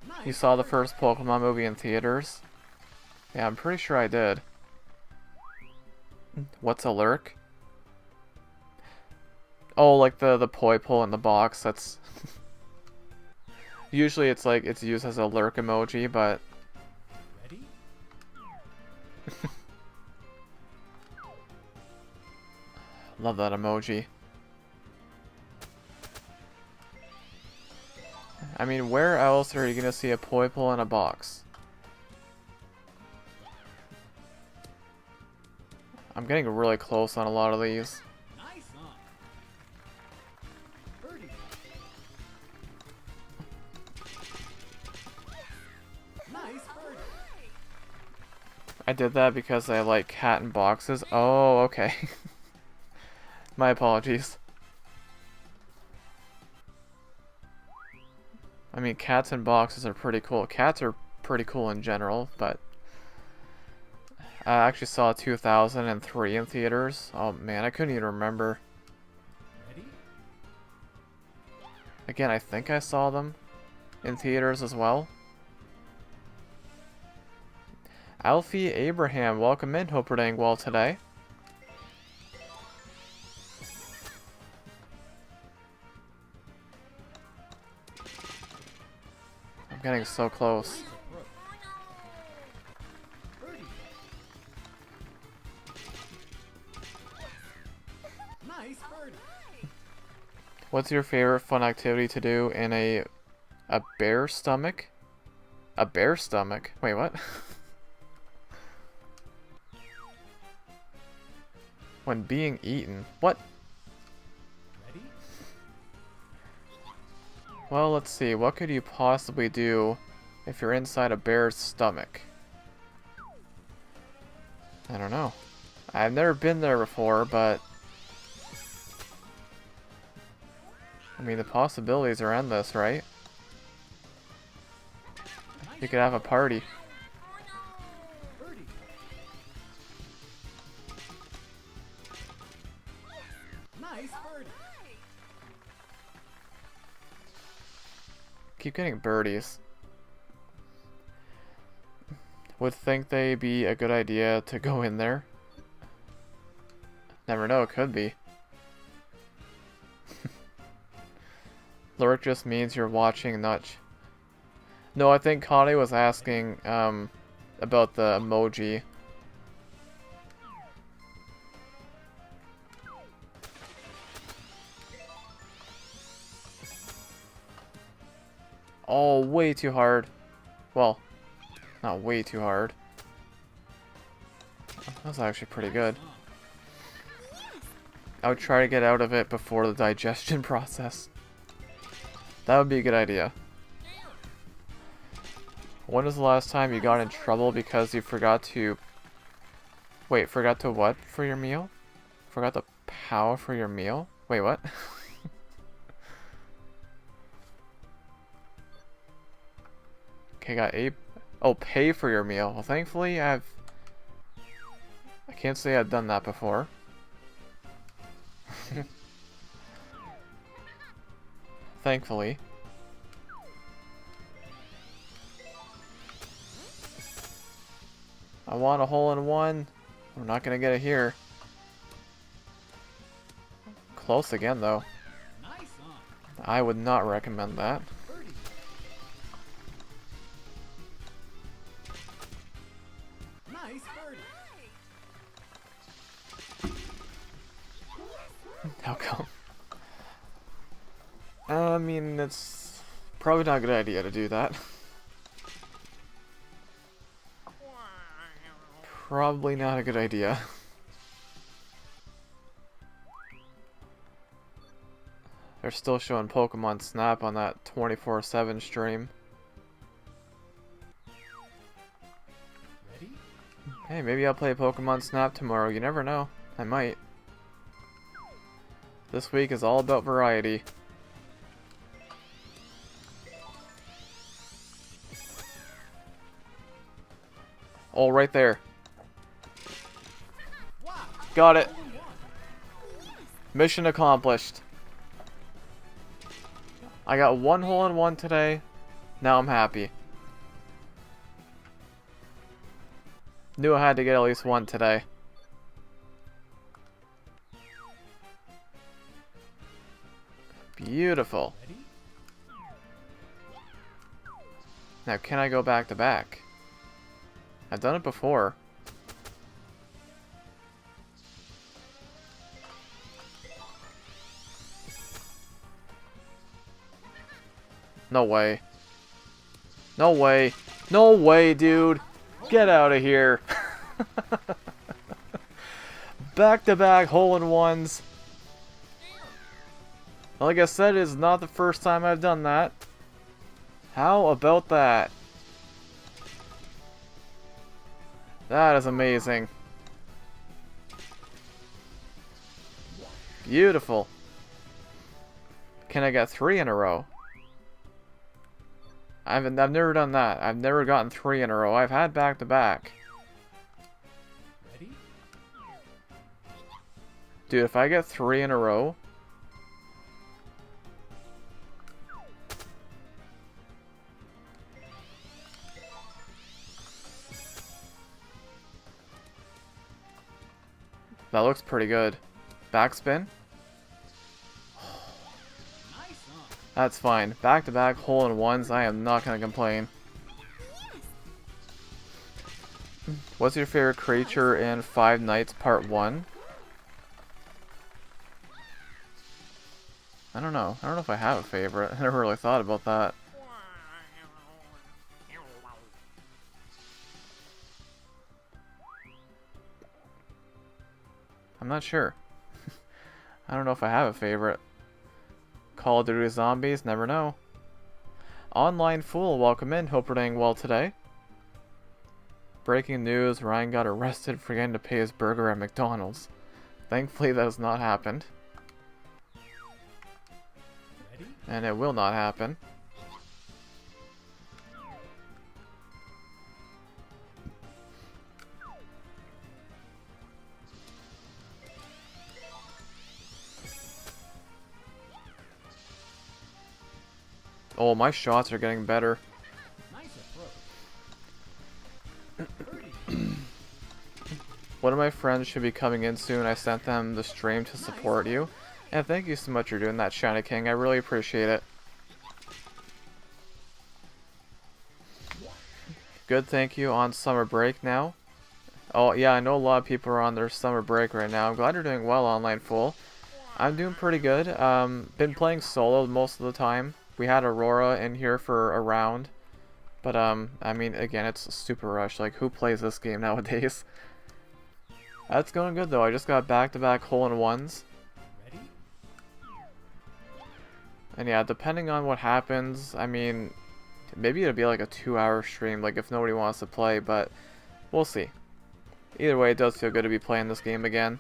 Nice You saw the birdie. first Pokemon movie in theaters? Yeah, I'm pretty sure I did. What's a lurk? Oh, like the poi pull in the box. That's usually it's like it's used as a lurk emoji, but Ready? love that emoji. I mean, where else are you gonna see a poi pull in a box? I'm getting really close on a lot of these. Nice, huh? Birdie. Nice birdie. I did that because I like cat in boxes. Oh, okay. My apologies. I mean, cats in boxes are pretty cool. Cats are pretty cool in general, but I actually saw 2003 in theaters. Oh man, I couldn't even remember. Ready? Again, I think I saw them in theaters as well. Alfie Abraham, welcome in. Hope you're doing well today. I'm getting so close. Nice approach. Birdie. Nice birdie. What's your favorite fun activity to do in a bear stomach? A bear stomach? Wait, what? When being eaten. What? Ready? Well, let's see. What could you possibly do if you're inside a bear's stomach? I don't know. I've never been there before, but I mean, the possibilities are endless, right? You could have a party. Birdie. Nice birdie. Keep getting birdies. Would think they'd be a good idea to go in there. Never know, it could be. Lurk just means you're watching, not... No, I think Connie was asking about the emoji. Oh, way too hard. Well, not way too hard. That was actually pretty good. I would try to get out of it before the digestion process. That would be a good idea. When was the last time you got in trouble because you forgot to... Wait, forgot to what for your meal? Forgot to pow for your meal? Wait, what? Okay, got a... Oh, pay for your meal. Well, thankfully, I can't say I've done that before. Thankfully. I want a hole-in-one. We're not gonna get it here. Close again, though. Nice on. I would not recommend that. Birdie. Nice birdie. How come? I mean, it's probably not a good idea to do that. Probably not a good idea. They're still showing Pokemon Snap on that 24/7 stream. Ready? Hey, maybe I'll play Pokemon Snap tomorrow. You never know. I might. This week is all about variety. Oh, right there. Wow. Got it. Hole-in-one. Mission accomplished. I got one hole-in-one today. Now I'm happy. Knew I had to get at least one today. Beautiful. Ready? Now, can I go back to back? I've done it before. No way. No way. No way, dude. Get out of here. Back-to-back hole-in-ones. Like I said, it's not the first time I've done that. How about that? That is amazing. Beautiful. Can I get 3 in a row? I've never done that. I've never gotten 3 in a row. I've had back-to-back. Ready? Dude, if I get 3 in a row... That looks pretty good. Backspin? Nice on. That's fine. Back-to-back hole-in-ones, I am not gonna complain. What's your favorite creature in Five Nights Part 1? I don't know. I don't know if I have a favorite. I never really thought about that. I'm not sure. I don't know if I have a favorite. Call of Duty Zombies, never know. Online Fool, welcome in. Hope you're doing well today. Breaking news, Ryan got arrested for getting to pay his burger at McDonald's. Thankfully that has not happened. Ready? And it will not happen. Oh, my shots are getting better. Nice approach. One of my friends should be coming in soon. I sent them the stream to support you. And thank you so much for doing that, Shiny King. I really appreciate it. Good, thank you. On summer break now. Oh, yeah, I know a lot of people are on their summer break right now. I'm glad you're doing well, Online Fool. I'm doing pretty good. Been playing solo most of the time. We had Aurora in here for a round. But, I mean, again, it's super rush. Like, who plays this game nowadays? That's going good, though. I just got back-to-back hole-in-ones. Ready? And yeah, depending on what happens, I mean, maybe it'll be like a 2-hour stream, like if nobody wants to play, but we'll see. Either way, it does feel good to be playing this game again.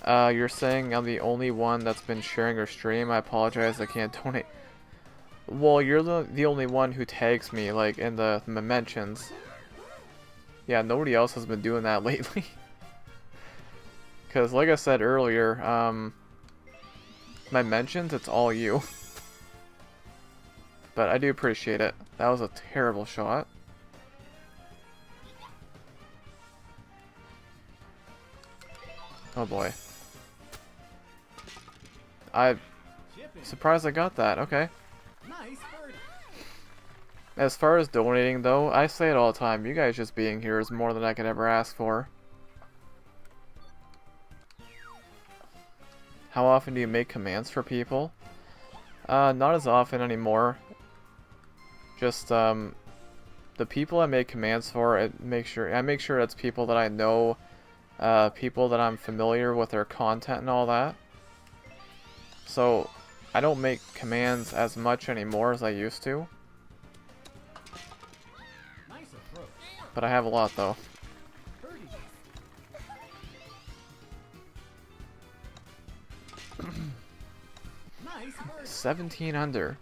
You're saying I'm the only one that's been sharing your stream. I apologize, I can't donate. Well, you're the only one who tags me, like, in the mentions. Yeah, nobody else has been doing that lately. Because, like I said earlier, my mentions, it's all you. But I do appreciate it. That was a terrible shot. Oh boy. I'm Chipping. surprised I got that. Okay. Nice birdie. As far as donating, though, I say it all the time. You guys just being here is more than I could ever ask for. How often do you make commands for people? Not as often anymore. Just, the people I make commands for, I make sure it's people that I know, people that I'm familiar with their content and all that. So, I don't make commands as much anymore as I used to. Nice approach. But I have a lot, though. Birdie. Nice birdie. 17 under.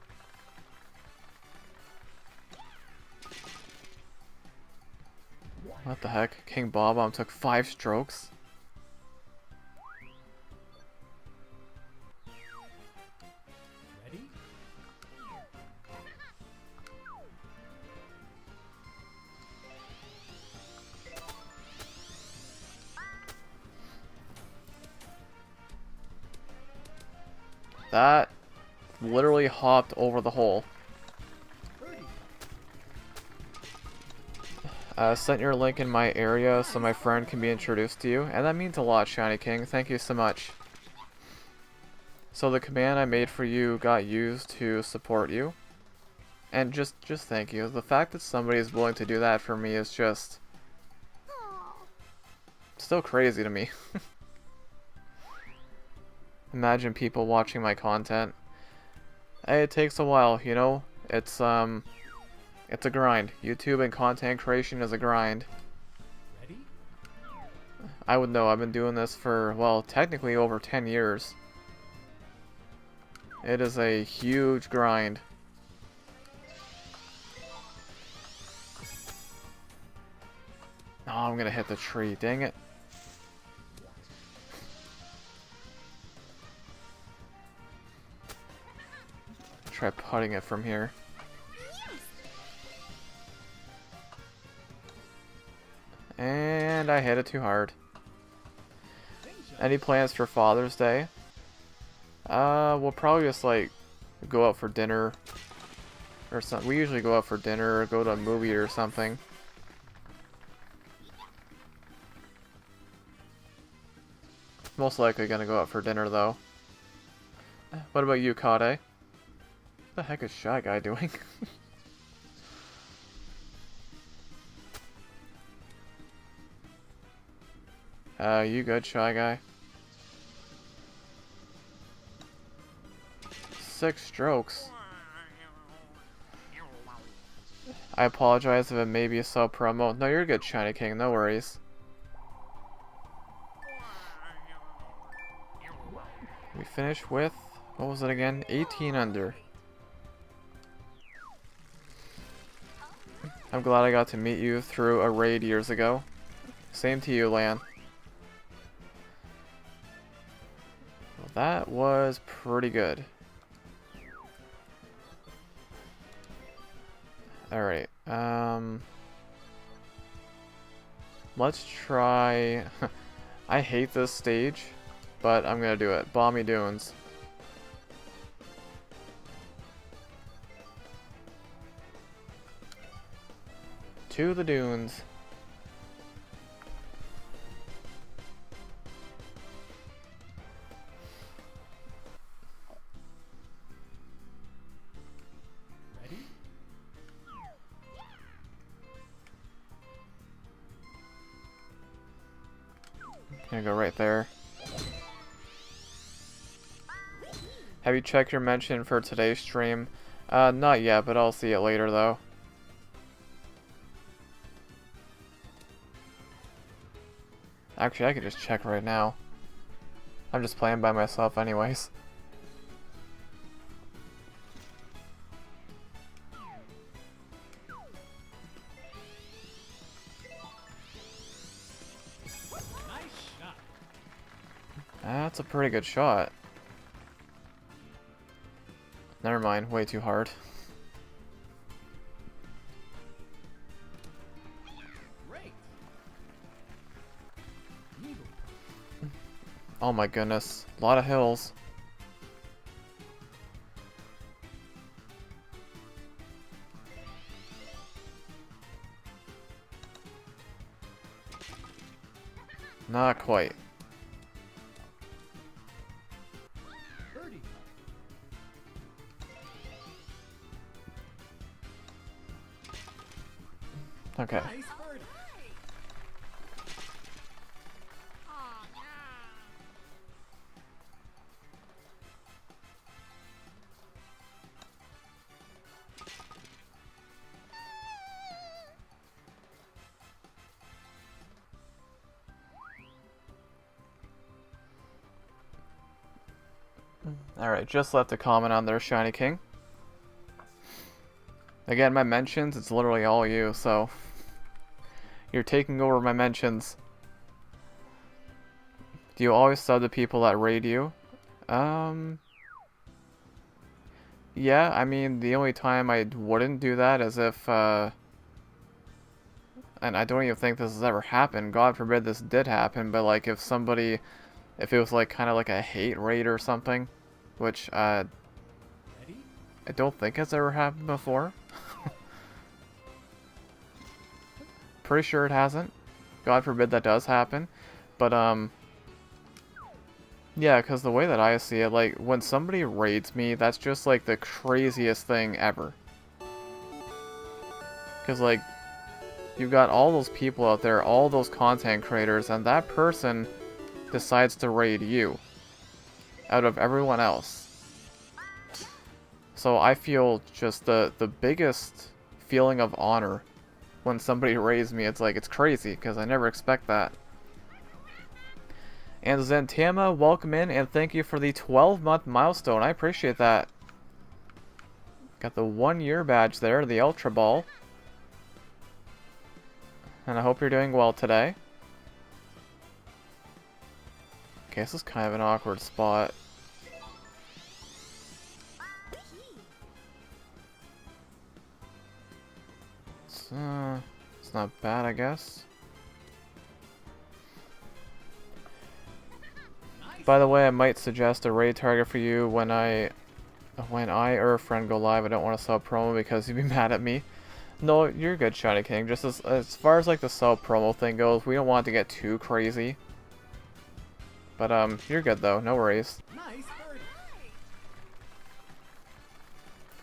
What the heck? King Bob-omb took 5 strokes. Ready? That literally hopped over the hole. Birdie. Sent your link in my area so my friend can be introduced to you, and that means a lot, Shiny King. Thank you so much. So the command I made for you got used to support you, and just thank you. The fact that somebody is willing to do that for me is just still crazy to me. Imagine people watching my content. Hey, it takes a while, you know? It's a grind. YouTube and content creation is a grind. Ready? I would know. I've been doing this for, well, technically over 10 years. It is a huge grind. Oh, I'm gonna hit the tree. Dang it. Try putting it from here. And I hit it too hard. Any plans for Father's Day? We'll probably just like go out for dinner or something. We usually go out for dinner or go to a movie or something. Most likely gonna go out for dinner though. What about you, Kade? What the heck is Shy Guy doing? You good, Shy Guy? 6 strokes. I apologize if it may be a sub promo. No, you're good, Shiny King. No worries. We finished with, what was it again? 18 under. I'm glad I got to meet you through a raid years ago. Same to you, Lan. Well, that was pretty good. Alright, let's try... I hate this stage, but I'm gonna do it. Balmy Dunes. To the dunes. Ready? Gonna go right there. Have you checked your mention for today's stream? Not yet, but I'll see it later though. Actually, I could just check right now. I'm just playing by myself anyways. Nice shot. That's a pretty good shot. Never mind, way too hard. Great. Eagle. Oh my goodness, a lot of hills. Not quite. Birdie. Okay. Nice birdie. Alright, just left a comment on there, Shiny King. Again, my mentions, it's literally all you, so... You're taking over my mentions. Do you always sub to people that raid you? Yeah, I mean, the only time I wouldn't do that is if, and I don't even think this has ever happened. God forbid this did happen, but like if somebody, if it was like kind of like a hate raid or something, which Ready? I don't think has ever happened before. Pretty sure it hasn't. God forbid that does happen. But, yeah, because the way that I see it, like, when somebody raids me, that's just, like, the craziest thing ever. Because, like, you've got all those people out there, all those content creators, and that person decides to raid you out of everyone else. So I feel just the biggest feeling of honor when somebody raids me. It's like, it's crazy, because I never expect that. And Zentama, welcome in, and thank you for the 12-month milestone. I appreciate that. Got the 1-year badge there, the Ultra Ball. And I hope you're doing well today. Okay, this is kind of an awkward spot. It's not bad, I guess. By the way, I might suggest a raid target for you when I or a friend go live. I don't want to sub promo because you'd be mad at me. No, you're good, Shiny King. Just as far as like the sub promo thing goes, we don't want it to get too crazy. But you're good though. No worries. Nice birdie.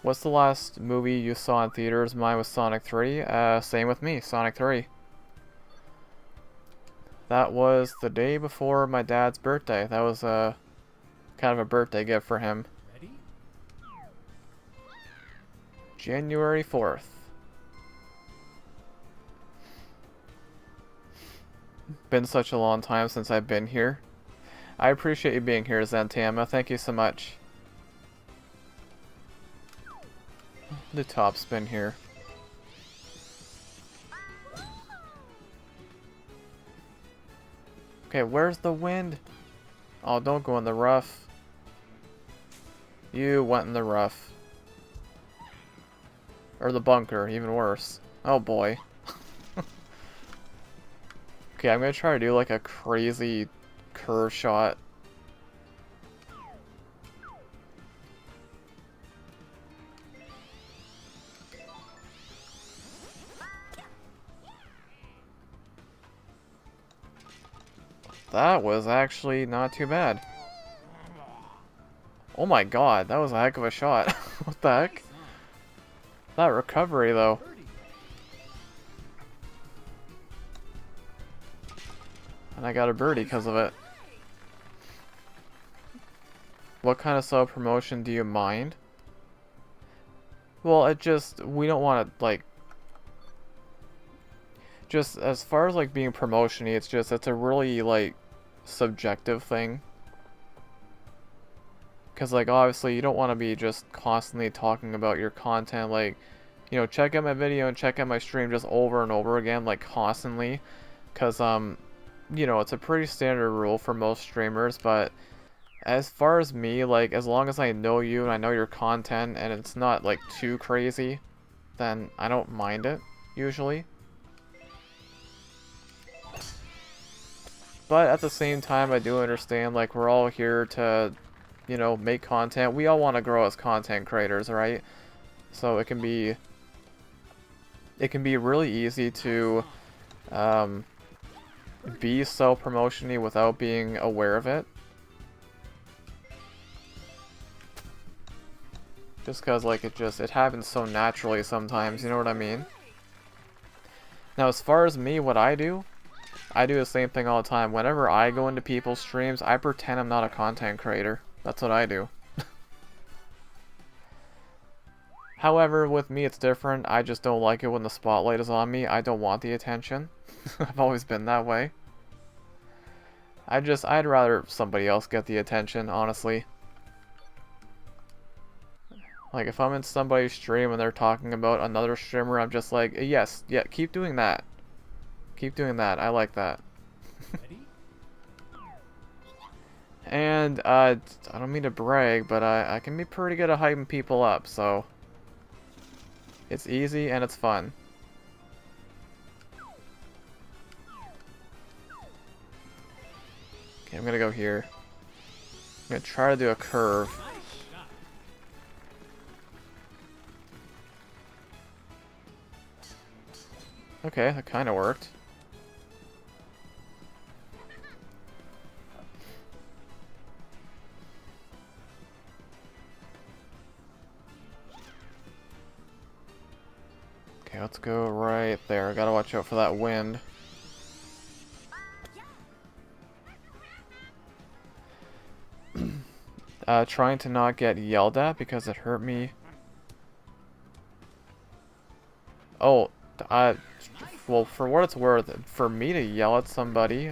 What's the last movie you saw in theaters? Mine was Sonic 3. Same with me, Sonic 3. That was the day before my dad's birthday. That was kind of a birthday gift for him. Ready? January 4th. Been such a long time since I've been here. I appreciate you being here, Zantama. Thank you so much. The top spin here. Okay, where's the wind? Oh, don't go in the rough. You went in the rough. Or the bunker, even worse. Oh boy. Okay, I'm gonna try to do like a crazy curve shot. That was actually not too bad. Oh my god, that was a heck of a shot. What the heck? That recovery though. Birdie. And I got a birdie because of it. What kind of sub promotion do you mind? Well, we don't want to, like, just as far as like being promotion-y, it's a really like subjective thing. Because like obviously you don't want to be just constantly talking about your content, like, you know, check out my video and check out my stream just over and over again, like constantly. Because you know, it's a pretty standard rule for most streamers, but as far as me, like, as long as I know you and I know your content and it's not like too crazy, then I don't mind it usually. But at the same time, I do understand, like, we're all here to, you know, make content. We all want to grow as content creators, right? So it can be really easy to be self-promotion-y without being aware of it. Just because, like, it happens so naturally sometimes, you know what I mean? Now, as far as me, what I do the same thing all the time. Whenever I go into people's streams, I pretend I'm not a content creator. That's what I do. However, with me it's different. I just don't like it when the spotlight is on me. I don't want the attention. I've always been that way. I'd rather somebody else get the attention, honestly. Like, if I'm in somebody's stream and they're talking about another streamer, I'm just like, yes, yeah, keep doing that. Keep doing that. I like that. Ready? And, I don't mean to brag, but I can be pretty good at hyping people up, so it's easy and it's fun. Okay, I'm gonna go here. I'm gonna try to do a curve. Nice shot. Okay, that kind of worked. Okay, let's go right there. I gotta watch out for that wind. Trying to not get yelled at because it hurt me. Oh, well, for what it's worth, for me to yell at somebody,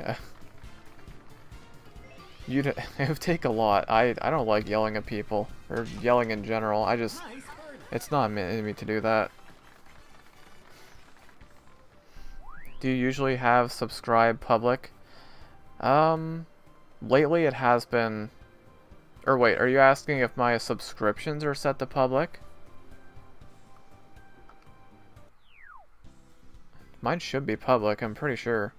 it would take a lot. I don't like yelling at people, or yelling in general. Nice birdie. It's not meant in me to do that. Do you usually have subscribe public? Lately it has been... Or wait, are you asking if my subscriptions are set to public? Mine should be public, I'm pretty sure.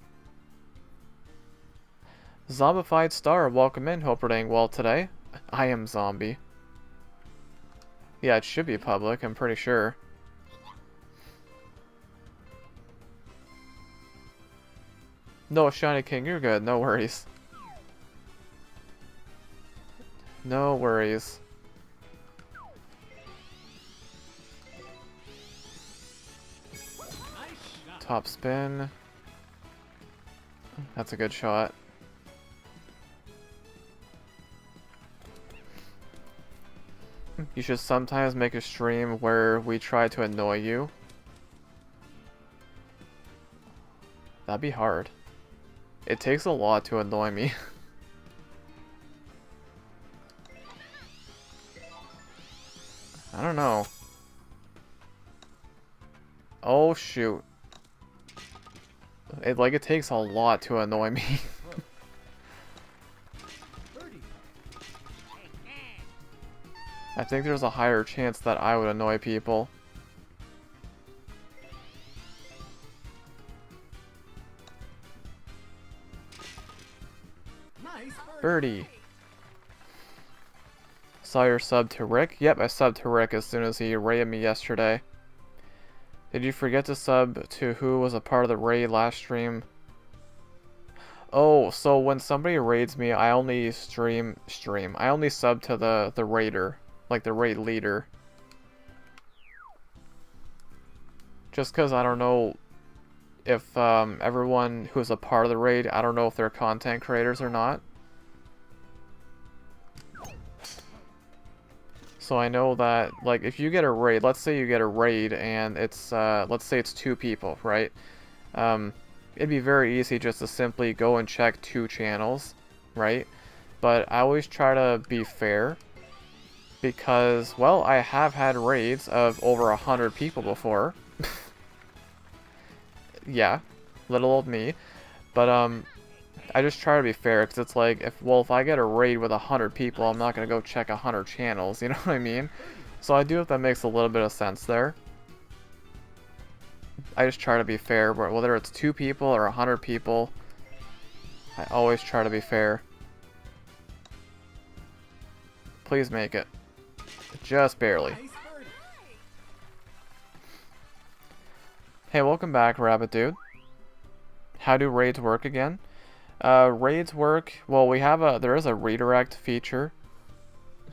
Zombified Star, welcome in. Hope we're doing well today. I am zombie. Yeah, it should be public, I'm pretty sure. No, Shiny King, you're good. No worries. No worries. Nice shot. Top spin. That's a good shot. You should sometimes make a stream where we try to annoy you. That'd be hard. It takes a lot to annoy me. I don't know. Oh shoot. It takes a lot to annoy me. Birdie. I think there's a higher chance that I would annoy people. Nice birdie. Birdie. Saw your sub to Rick? Yep, I subbed to Rick as soon as he raided me yesterday. Did you forget to sub to who was a part of the raid last stream? Oh, so when somebody raids me, I only I only sub to the raider, like the raid leader. Just because I don't know if everyone who's a part of the raid, I don't know if they're content creators or not. So I know that, like, if you get a raid, let's say you get a raid and it's, let's say it's 2 people, right? It'd be very easy just to simply go and check 2 channels, right? But I always try to be fair because, well, I have had raids of over 100 people before. Yeah, little old me. But, I just try to be fair, because it's like, if I get a raid with 100 people, I'm not going to go check 100 channels, you know what I mean? So I do if that makes a little bit of sense there. I just try to be fair, but whether it's 2 people or 100 people, I always try to be fair. Please make it. Just barely. Nice birdie. Hey, welcome back, Rabbit Dude. How do raids work again? Raids work, well, there is a redirect feature,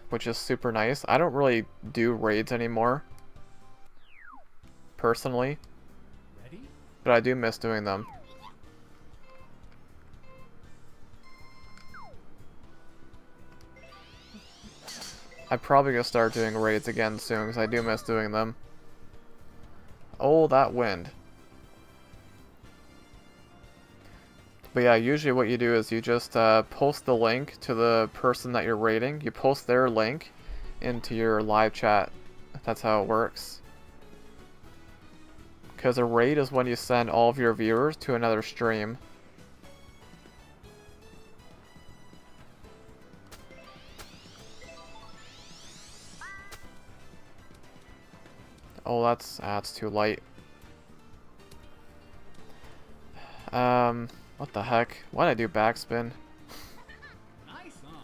which is super nice. I don't really do raids anymore, personally, Ready? but I do miss doing them. I'm probably gonna start doing raids again soon, because I do miss doing them. Oh, that wind. But yeah, usually what you do is you just post the link to the person that you're raiding. You post their link into your live chat. That's how it works. Because a raid is when you send all of your viewers to another stream. Oh, that's too light. What the heck? Why'd I do backspin? Nice on.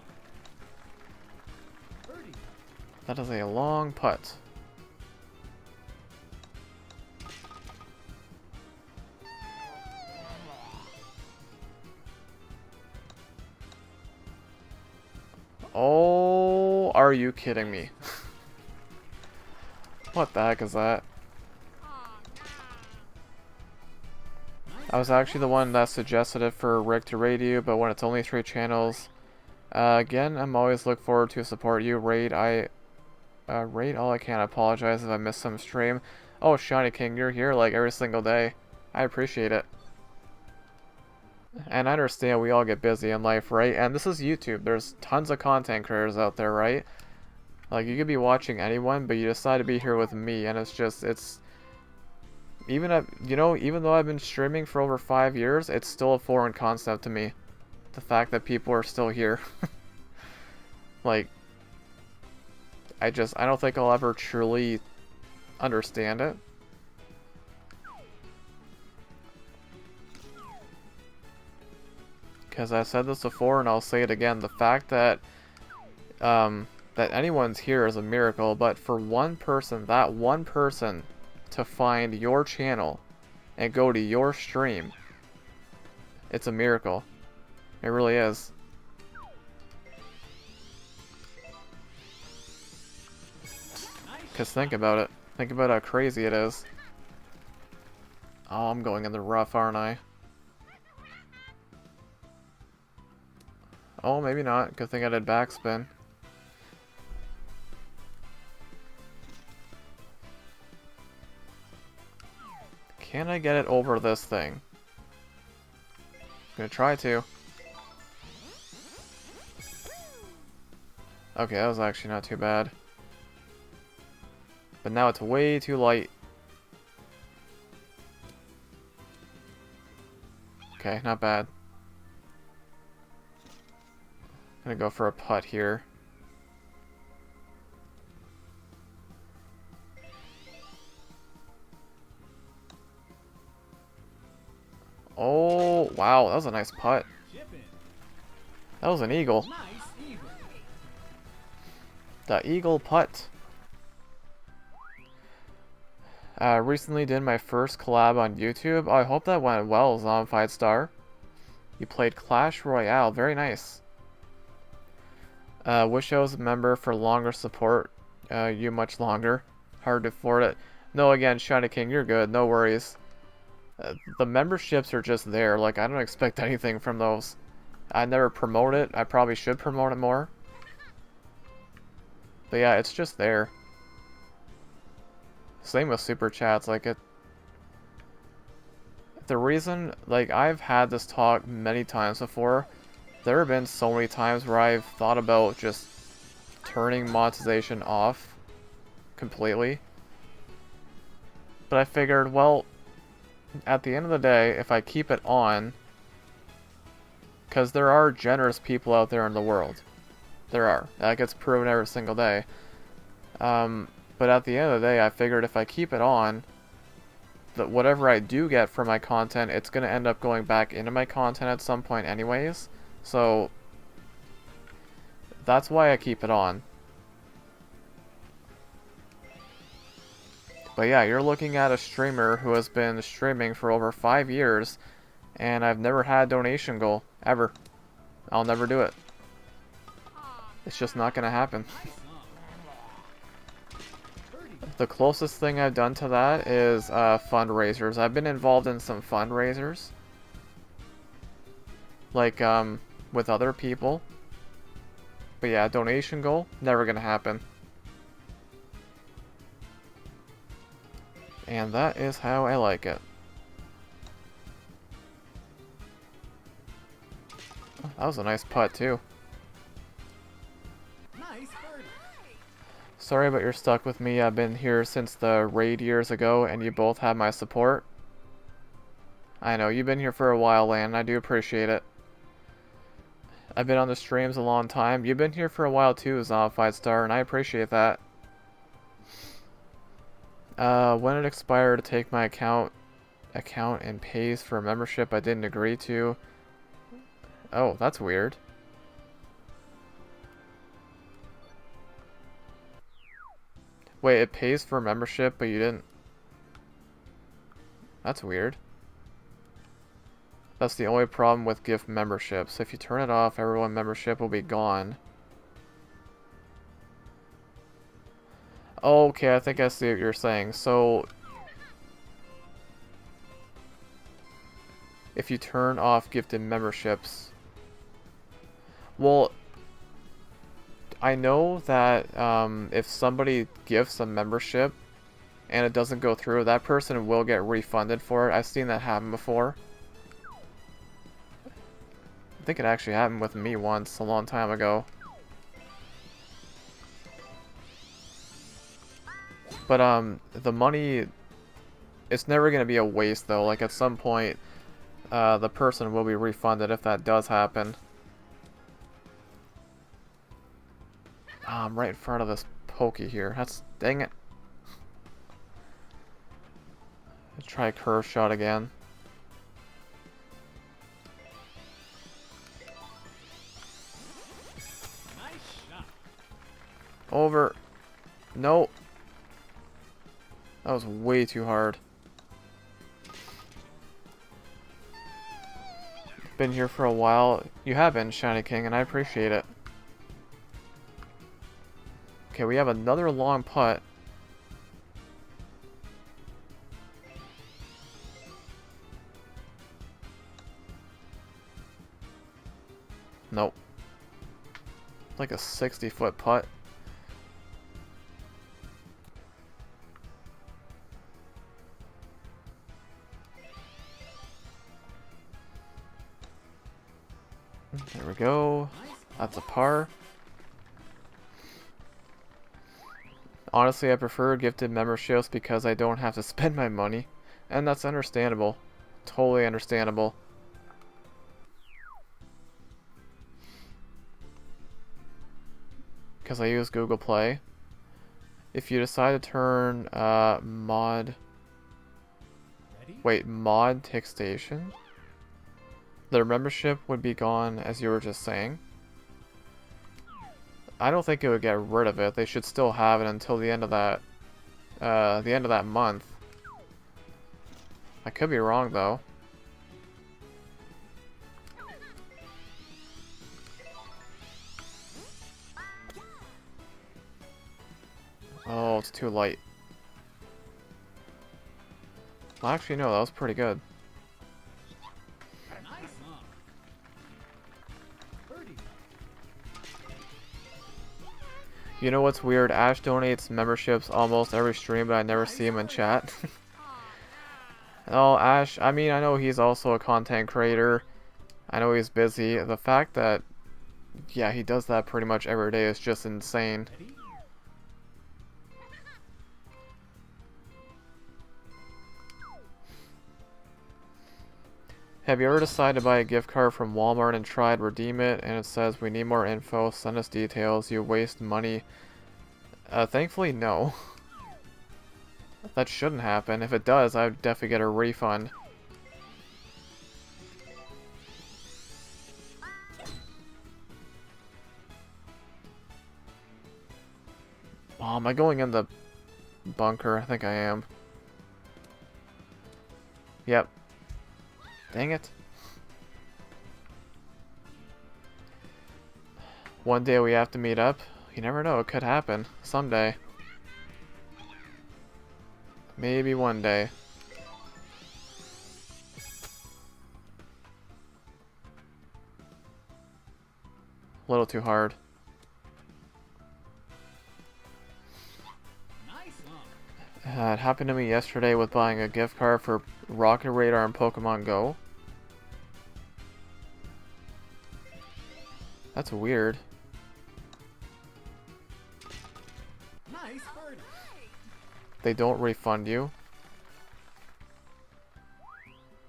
Birdie. That is a long putt. Oh, are you kidding me? What the heck is that? I was actually the one that suggested it for Rick to raid you, but when it's only 3 channels, again, I'm always look forward to support you. Raid all I can. I apologize if I missed some stream. Oh, Shiny King, you're here like every single day. I appreciate it. And I understand we all get busy in life, right? And this is YouTube. There's tons of content creators out there, right? Like, you could be watching anyone, but you decide to be here with me, and even though I've been streaming for over 5 years, it's still a foreign concept to me. The fact that people are still here. Like, I don't think I'll ever truly understand it. Because I said this before and I'll say it again, the fact that that anyone's here is a miracle, but for that one person to find your channel and go to your stream, it's a miracle. It really is. Because think about it. Think about how crazy it is. Oh, I'm going in the rough, aren't I? Oh, maybe not. Good thing I did backspin. Can I get it over this thing? Gonna try to. Okay, that was actually not too bad. But now it's way too light. Okay, not bad. Gonna go for a putt here. Oh, wow, that was a nice putt. Chip in. That was an eagle. Nice eagle. The eagle putt. Recently did my first collab on YouTube. Oh, I hope that went well, Zombified Star. You played Clash Royale. Very nice. Wish I was a member for longer support. You much longer. Hard to afford it. No, again, Shiny King, you're good. No worries. The memberships are just there. Like, I don't expect anything from those. I never promote it. I probably should promote it more. But yeah, it's just there. Same with super chats. Like, the reason, like, I've had this talk many times before. There have been so many times where I've thought about just turning monetization off completely. But I figured, well, at the end of the day, if I keep it on, because there are generous people out there in the world. There are. That gets proven every single day. But at the end of the day, I figured if I keep it on, that whatever I do get from my content, it's going to end up going back into my content at some point anyways. So, that's why I keep it on. But yeah, you're looking at a streamer who has been streaming for over 5 years, and I've never had a donation goal, ever. I'll never do it. It's just not gonna happen. Nice birdie. The closest thing I've done to that is fundraisers. I've been involved in some fundraisers. Like, with other people. But yeah, donation goal, never gonna happen. And that is how I like it. Oh, that was a nice putt too. Nice birdie. Sorry, but you're stuck with me. I've been here since the raid years ago, and you both have my support. I know, you've been here for a while, Lan. I do appreciate it. I've been on the streams a long time. You've been here for a while too, Zombified Star, and I appreciate that. When it expired to take my account and pays for a membership I didn't agree to. Oh, that's weird. Wait, it pays for membership, but you didn't... That's weird. That's the only problem with gift memberships. If you turn it off, everyone membership will be gone. Okay, I think I see what you're saying. So, if you turn off gifted memberships... Well, I know that if somebody gifts a membership and it doesn't go through, that person will get refunded for it. I've seen that happen before. I think it actually happened with me once, a long time ago. But the money, it's never going to be a waste though. Like at some point, the person will be refunded if that does happen. I'm right in front of this pokey here. That's, dang it. Let's try a curve shot again. Nice shot. Over. No. That was way too hard. Been here for a while. You have been, Shiny King, and I appreciate it. Okay, we have another long putt. Nope. Like a 60-foot putt. There we go. That's a par. Honestly, I prefer gifted memberships because I don't have to spend my money. And that's understandable. Totally understandable. Because I use Google Play. If you decide to turn mod tick station, their membership would be gone, as you were just saying. I don't think it would get rid of it. They should still have it until the end of that month. I could be wrong though. Oh, it's too light. Well, actually, no, that was pretty good. Nice. Birdie. You know what's weird? Ash donates memberships almost every stream, but I never see him in chat. Oh, Ash, I mean, I know he's also a content creator. I know he's busy. The fact that, yeah, he does that pretty much every day is just insane. Ready? Have you ever decided to buy a gift card from Walmart and tried redeem it, and it says we need more info, send us details, you waste money? Thankfully, no. That shouldn't happen. If it does, I would definitely get a refund. Oh, am I going in the bunker? I think I am. Yep. Dang it. One day we have to meet up. You never know, it could happen. Someday. Maybe one day. A little too hard. Nice. It happened to me yesterday with buying a gift card for Rocket Radar and Pokemon Go. That's weird. Nice birdie. They don't refund you.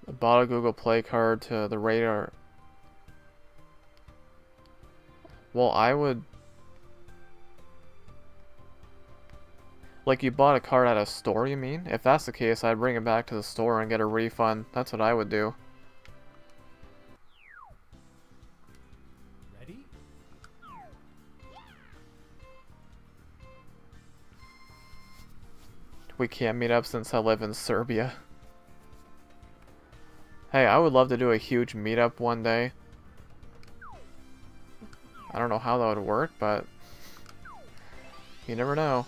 I bought a Google Play card to the Radar. Well, I would... Like, you bought a card at a store, you mean? If that's the case, I'd bring it back to the store and get a refund. That's what I would do. Ready? We can't meet up since I live in Serbia. Hey, I would love to do a huge meetup one day. I don't know how that would work, but you never know.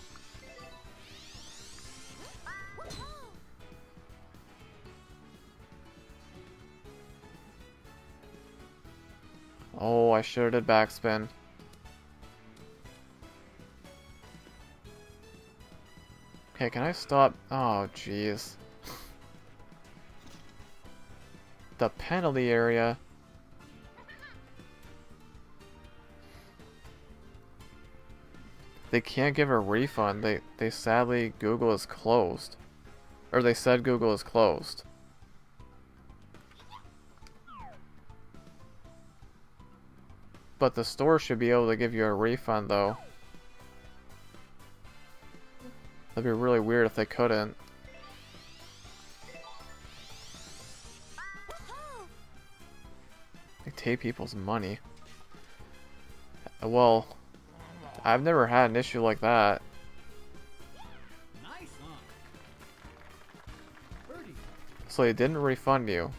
Oh, I should have did backspin. Okay, can I stop? Oh, jeez. The penalty area. They can't give a refund. They sadly, Google is closed. Or they said Google is closed. But the store should be able to give you a refund though. That'd be really weird if they couldn't. They take people's money. Well, I've never had an issue like that. Nice. Birdie. So they didn't refund you.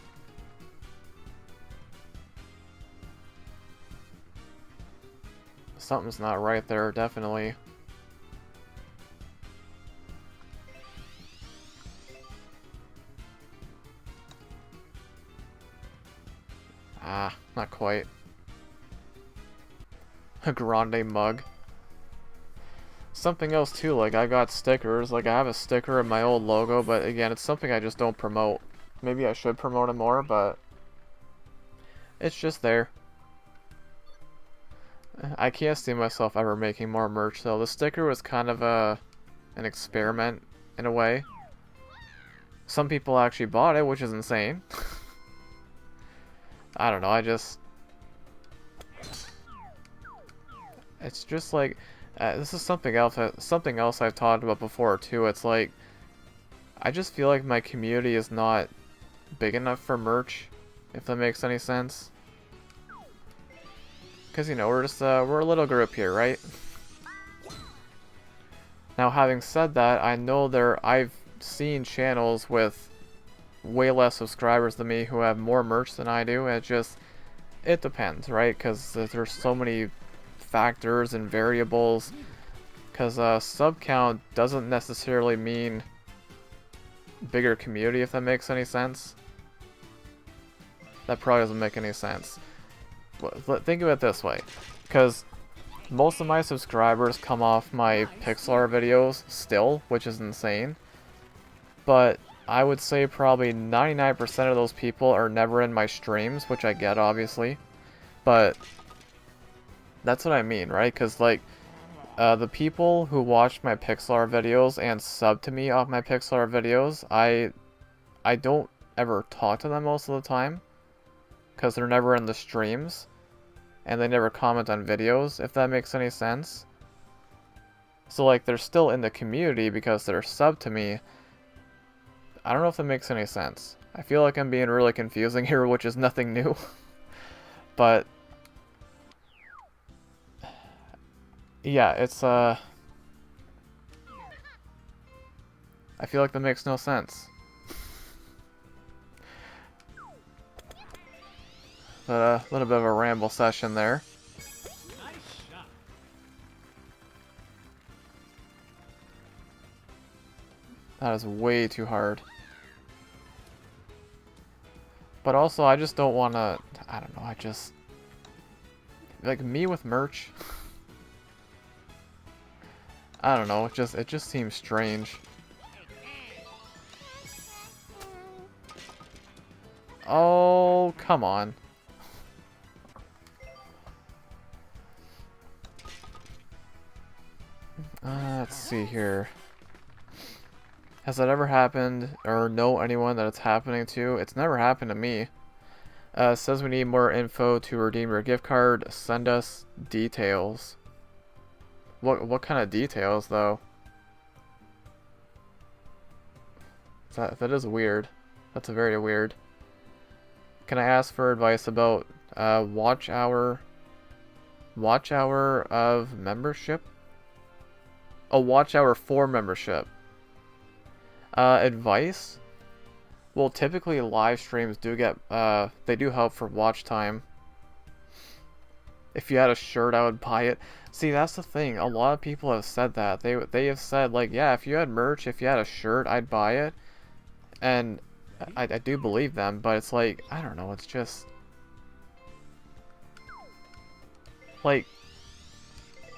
Something's not right there, definitely. Ah, not quite. A grande mug. Something else too, like I got stickers, like I have a sticker of my old logo, but again, it's something I just don't promote. Maybe I should promote it more, but it's just there. I can't see myself ever making more merch though. The sticker was kind of an experiment in a way. Some people actually bought it, which is insane. I don't know, it's just like, this is something else I've talked about before too. It's like, I just feel like my community is not big enough for merch, if that makes any sense. Because, you know, we're a little group here, right? Now, having said that, I know I've seen channels with way less subscribers than me who have more merch than I do. It depends, right? Because there's so many factors and variables. Because sub count doesn't necessarily mean bigger community, if that makes any sense. That probably doesn't make any sense. Think of it this way, because most of my subscribers come off my pixel art videos still, which is insane. But I would say probably 99% of those people are never in my streams, which I get, obviously. But that's what I mean, right? Because, like, the people who watch my pixel art videos and sub to me off my pixel art videos, I don't ever talk to them most of the time, because they're never in the streams, and they never comment on videos, if that makes any sense. So, like, they're still in the community because they're sub to me. I don't know if that makes any sense. I feel like I'm being really confusing here, which is nothing new. But yeah, it's I feel like that makes no sense. But a little bit of a ramble session there. Nice shot. That is way too hard. But also, I just don't want to, I don't know, like, me with merch. I don't know, it just seems strange. Oh, come on. Let's see here. Has that ever happened, or know anyone that it's happening to? It's never happened to me. Says we need more info to redeem your gift card. Send us details. What kind of details, though? That is weird. That's very weird. Can I ask for advice about watch hour of membership? A watch hour for membership. Advice? Well, typically live streams do get, they do help for watch time. If you had a shirt, I would buy it. See, that's the thing. A lot of people have said that. They have said, like, yeah, if you had merch, if you had a shirt, I'd buy it. And I do believe them, but it's like, I don't know, it's just... like,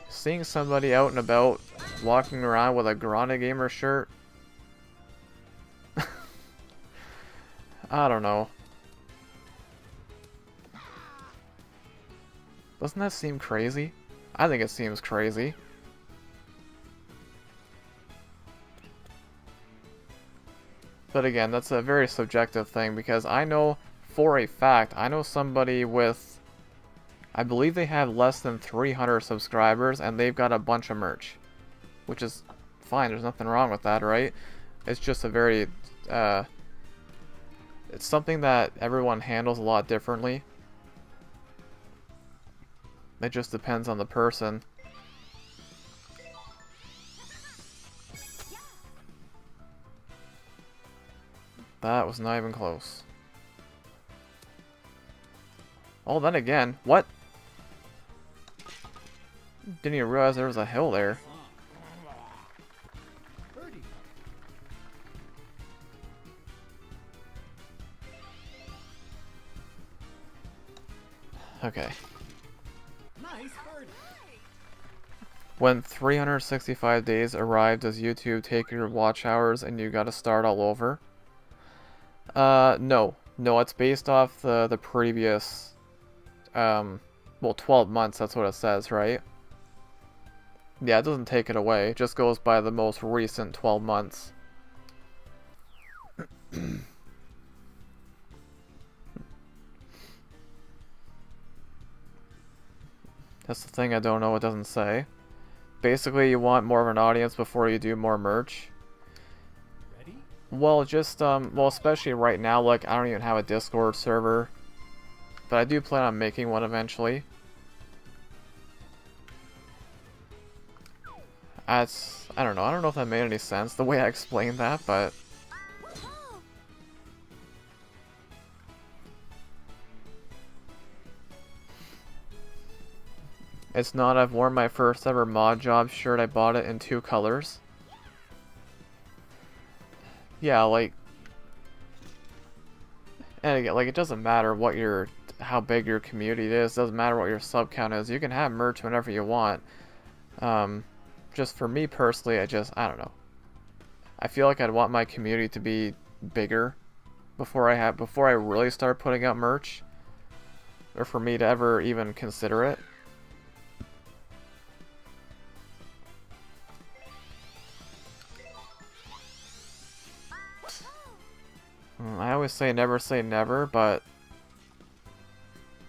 seeing somebody out and about walking around with a Grana Gamer shirt, I don't know. Doesn't that seem crazy? I think it seems crazy. But again, that's a very subjective thing, because I know for a fact, I know somebody with, I believe they have less than 300 subscribers and they've got a bunch of merch. Which is fine, there's nothing wrong with that, right? It's just a very, it's something that everyone handles a lot differently. It just depends on the person. That was not even close. Oh, then again, what? Didn't even realize there was a hill there. Birdie. Okay. Nice birdie. When 365 days arrive, does YouTube take your watch hours and you gotta start all over? No. No, it's based off the previous, well, Well, 12 months, that's what it says, right? Yeah, it doesn't take it away. It just goes by the most recent 12 months. That's the thing I don't know, it doesn't say. Basically, you want more of an audience before you do more merch. Ready? Well, just, well, especially right now, like, I don't even have a Discord server. But I do plan on making one eventually. I don't know if that made any sense, the way I explained that, but... It's not, I've worn my first ever mod job shirt, I bought it in 2 colors. Yeah, like... And again, like, it doesn't matter what your... how big your community is, it doesn't matter what your sub count is, you can have merch whenever you want. Just for me personally, I don't know. I feel like I'd want my community to be bigger before I really start putting out merch. Or for me to ever even consider it. I always say never, but...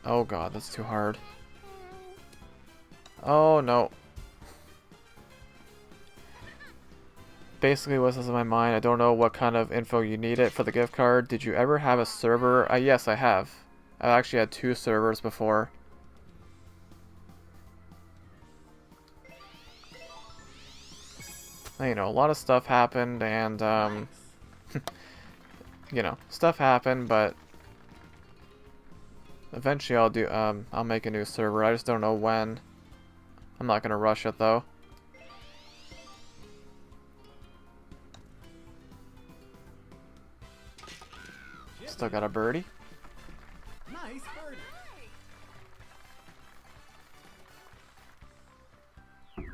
Oh god, that's too hard. Oh no. Basically what's in my mind, I don't know what kind of info you need it for the gift card. Did you ever have a server? Yes, I have. I've actually had 2 servers before. You know, a lot of stuff happened and, you know, stuff happened, but eventually I'll make a new server. I just don't know when. I'm not gonna rush it though. Still got a birdie. Nice birdie.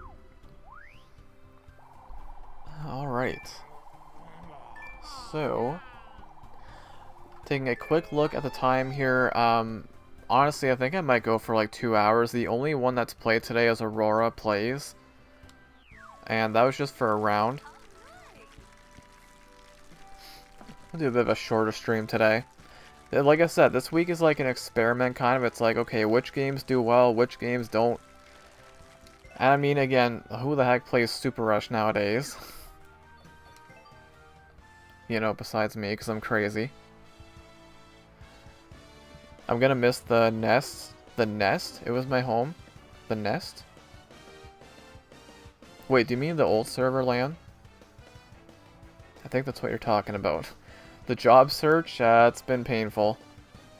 Alright. So, taking a quick look at the time here, honestly I think I might go for like 2 hours. The only one that's played today is Aurora Plays. And that was just for a round. I'll do a bit of a shorter stream today. Like I said, this week is like an experiment kind of. It's like, okay, which games do well, which games don't. And I mean, again, who the heck plays Super Rush nowadays? You know, besides me, because I'm crazy. I'm gonna miss the nest. The nest? It was my home? The nest? Wait, do you mean the old server LAN? I think that's what you're talking about. The job search, it's been painful.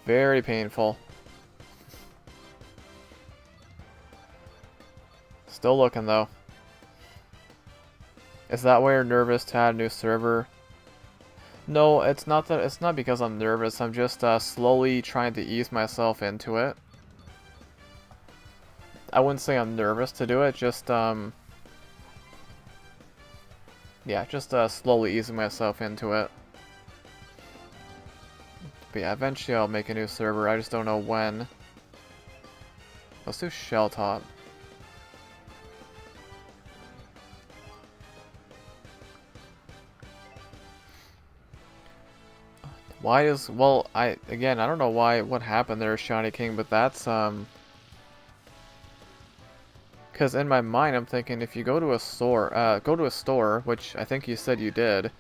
Very painful. Still looking though. Is that why you're nervous to add a new server? No, it's not that. It's not because I'm nervous. I'm just slowly trying to ease myself into it. I wouldn't say I'm nervous to do it. Just yeah, just slowly easing myself into it. But yeah, eventually I'll make a new server. I just don't know when. Let's do Shelltop. Why is, well, again, I don't know what happened there, Shiny King, but that's, because in my mind I'm thinking if you go to a store, which I think you said you did,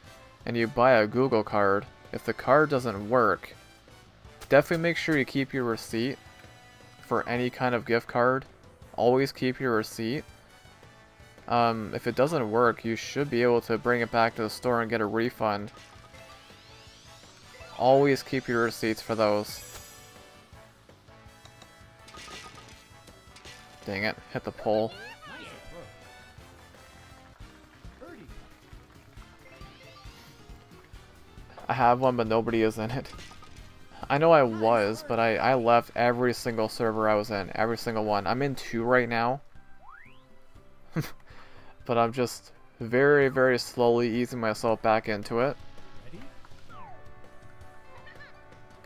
and you buy a Google card, if the card doesn't work, definitely make sure you keep your receipt for any kind of gift card. Always keep your receipt. If it doesn't work, you should be able to bring it back to the store and get a refund. Always keep your receipts for those. Dang it, hit the pole. Nice birdie. I have one, but nobody is in it. I know I was, but I left every single server I was in. Every single one. I'm in 2 right now. But I'm just very, very slowly easing myself back into it. Ready?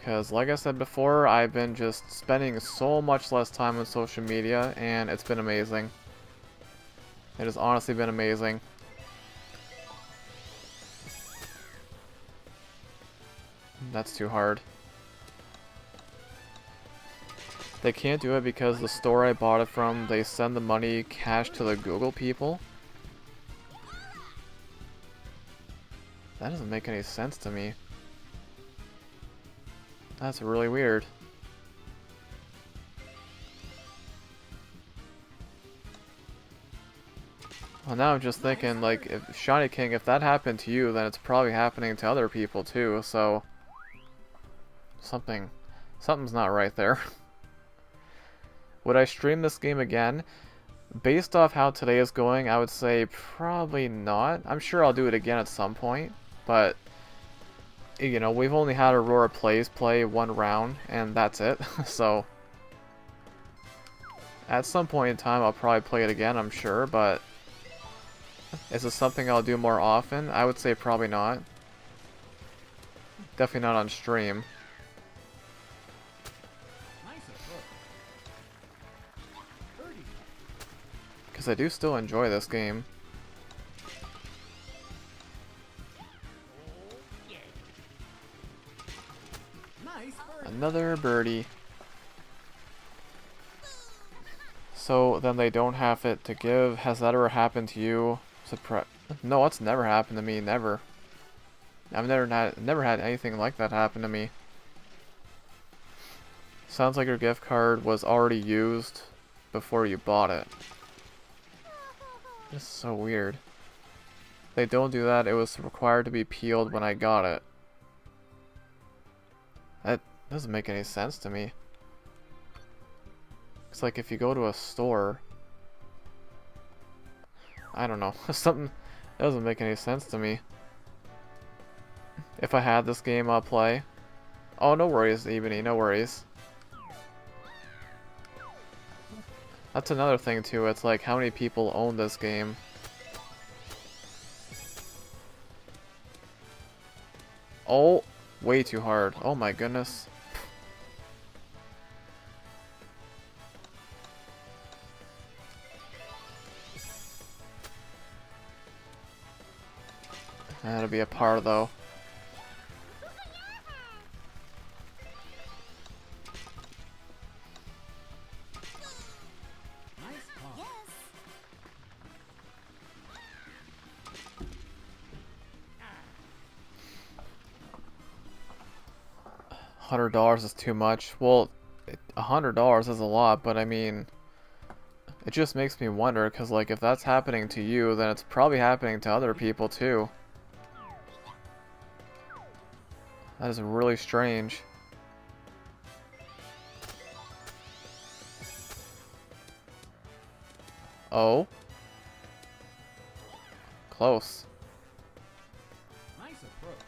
Because, like I said before, I've been just spending so much less time on social media, and it's been amazing. It has honestly been amazing. That's too hard. They can't do it because the store I bought it from, they send the money cash to the Google people. That doesn't make any sense to me. That's really weird. Well, now I'm just thinking, like, if Shiny King, if that happened to you, then it's probably happening to other people too, so... Something's not right there. Would I stream this game again? Based off how today is going, I would say probably not. I'm sure I'll do it again at some point, but... You know, we've only had Aurora Plays play one round, and that's it, so... At some point in time, I'll probably play it again, I'm sure, but... Is this something I'll do more often? I would say probably not. Definitely not on stream. Because I do still enjoy this game. Another birdie. So then they don't have it to give. Has that ever happened to you? No, it's never happened to me. Never. I've never had anything like that happen to me. Sounds like your gift card was already used before you bought it. It's so weird. They don't do that. It was required to be peeled when I got it. That doesn't make any sense to me. It's like if you go to a store... I don't know. Something doesn't make any sense to me. If I had this game, I'll play. Oh, no worries, Ebony. No worries. That's another thing, too. It's like, how many people own this game? Oh, way too hard. Oh my goodness. That'll be a par, though. $100 is too much. Well, $100 is a lot, but I mean, it just makes me wonder, because like if that's happening to you, then it's probably happening to other people too. That is really strange. Oh. Close. Nice approach.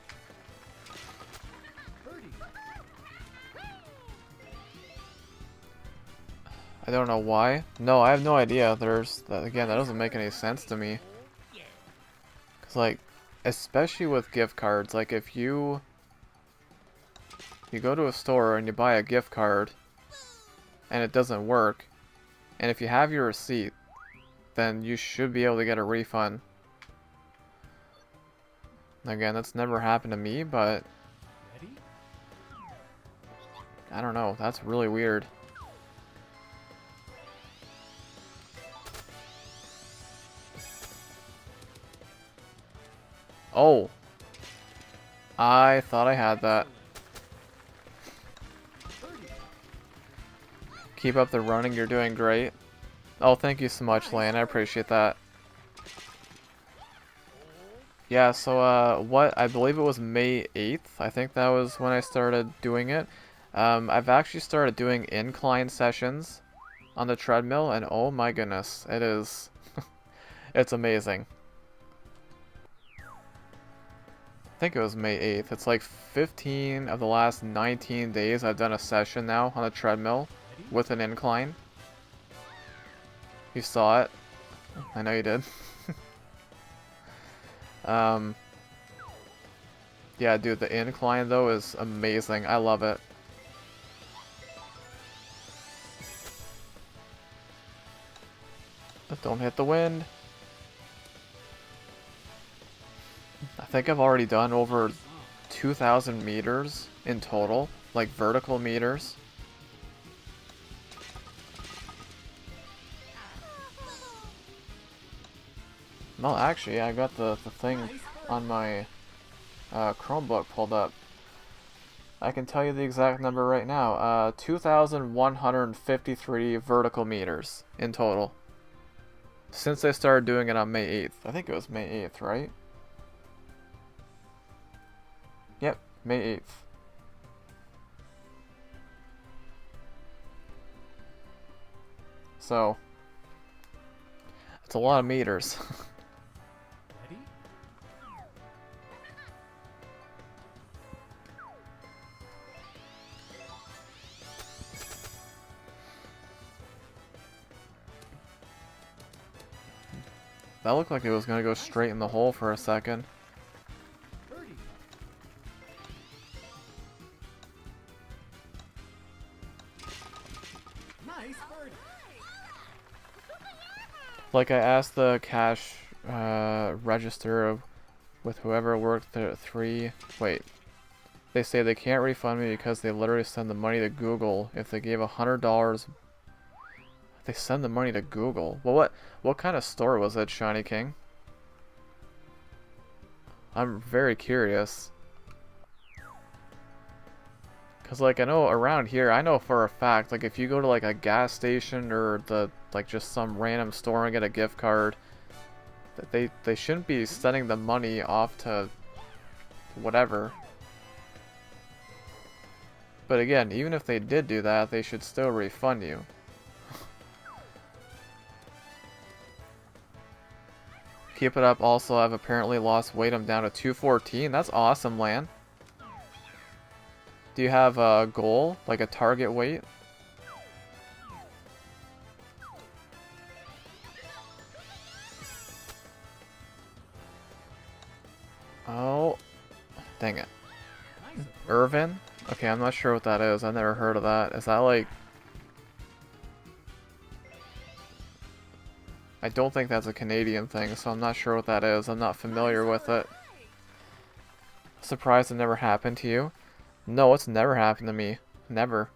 Birdie. I don't know why. No, I have no idea. Again, that doesn't make any sense to me. Cause like, especially with gift cards, like if you go to a store and you buy a gift card and it doesn't work, and if you have your receipt, then you should be able to get a refund. Again, that's never happened to me, but Ready? I don't know. That's really weird. Oh. I thought I had that. Keep up the running, you're doing great. Oh, thank you so much, Lane. I appreciate that. Yeah, so, I believe it was May 8th. I think that was when I started doing it. I've actually started doing incline sessions on the treadmill, and oh my goodness, it is... it's amazing. I think it was May 8th. It's like 15 of the last 19 days I've done a session now on a treadmill with an incline. You saw it. I know you did. Yeah, dude, the incline though is amazing. I love it. But don't hit the wind. I think I've already done over 2,000 meters in total, like vertical meters. No, actually, I got the thing on my Chromebook pulled up. I can tell you the exact number right now. 2,153 vertical meters in total. Since I started doing it on May 8th. I think it was May 8th, right? Yep, May 8th. So, it's a lot of meters. Ready? That looked like it was gonna go straight in the hole for a second. Birdie. Nice birdie. Like I asked the cash register with whoever worked there at 3. Wait. They say they can't refund me because they literally send the money to Google. If they gave $100, they send the money to Google. Well, what kind of store was it, Shiny King? I'm very curious. Cause like I know around here, I know for a fact, like if you go to like a gas station or like just some random store and get a gift card, that they shouldn't be sending the money off to whatever. But again, even if they did do that, they should still refund you. Keep it up. Also, I've apparently lost weight. I'm down to 214. That's awesome, Lan. Do you have a goal, like a target weight? Oh, dang it. Nice. Irvin? Okay, I'm not sure what that is. I've never heard of that. Is that like... I don't think that's a Canadian thing, so I'm not sure what that is. I'm not familiar with it. Surprised it never happened to you? No, it's never happened to me. Never.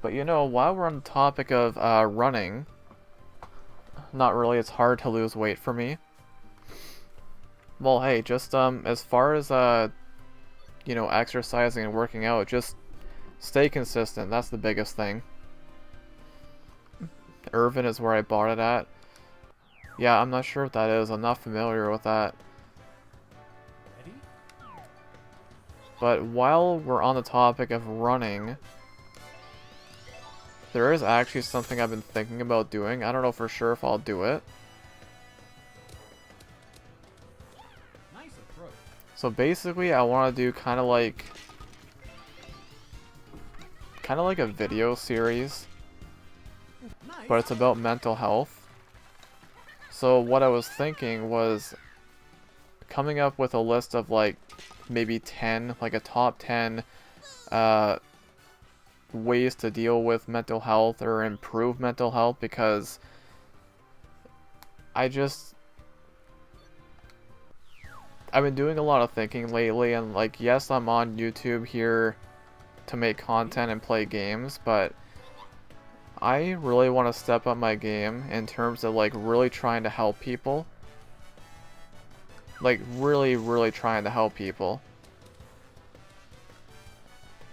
But you know, while we're on the topic of running, not really, it's hard to lose weight for me. Well, hey, just as far as you know, exercising and working out, just stay consistent. That's the biggest thing. Irvin is where I bought it at. Yeah, I'm not sure what that is. I'm not familiar with that. Ready? But while we're on the topic of running, there is actually something I've been thinking about doing. I don't know for sure if I'll do it. Nice approach. So basically, I want to do kind of like a video series, Nice. but it's about mental health. So what I was thinking was coming up with a list of like maybe 10, like a top 10 ways to deal with mental health or improve mental health, because I've been doing a lot of thinking lately, and like, yes, I'm on YouTube here to make content and play games, but I really want to step up my game in terms of like really trying to help people. Like really, really trying to help people.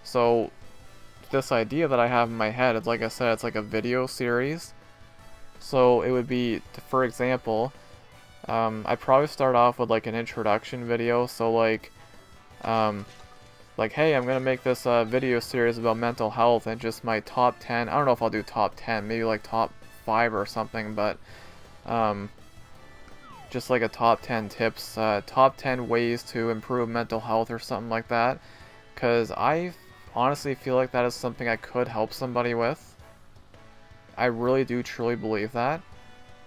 So this idea that I have in my head is, like I said, it's like a video series. So it would be, for example, I'd probably start off with like an introduction video. So like, hey, I'm gonna make this video series about mental health and just my top 10. I don't know if I'll do top 10, maybe like top 5 or something, but just like a top 10 tips, top 10 ways to improve mental health or something like that. Because I honestly feel like that is something I could help somebody with. I really do truly believe that.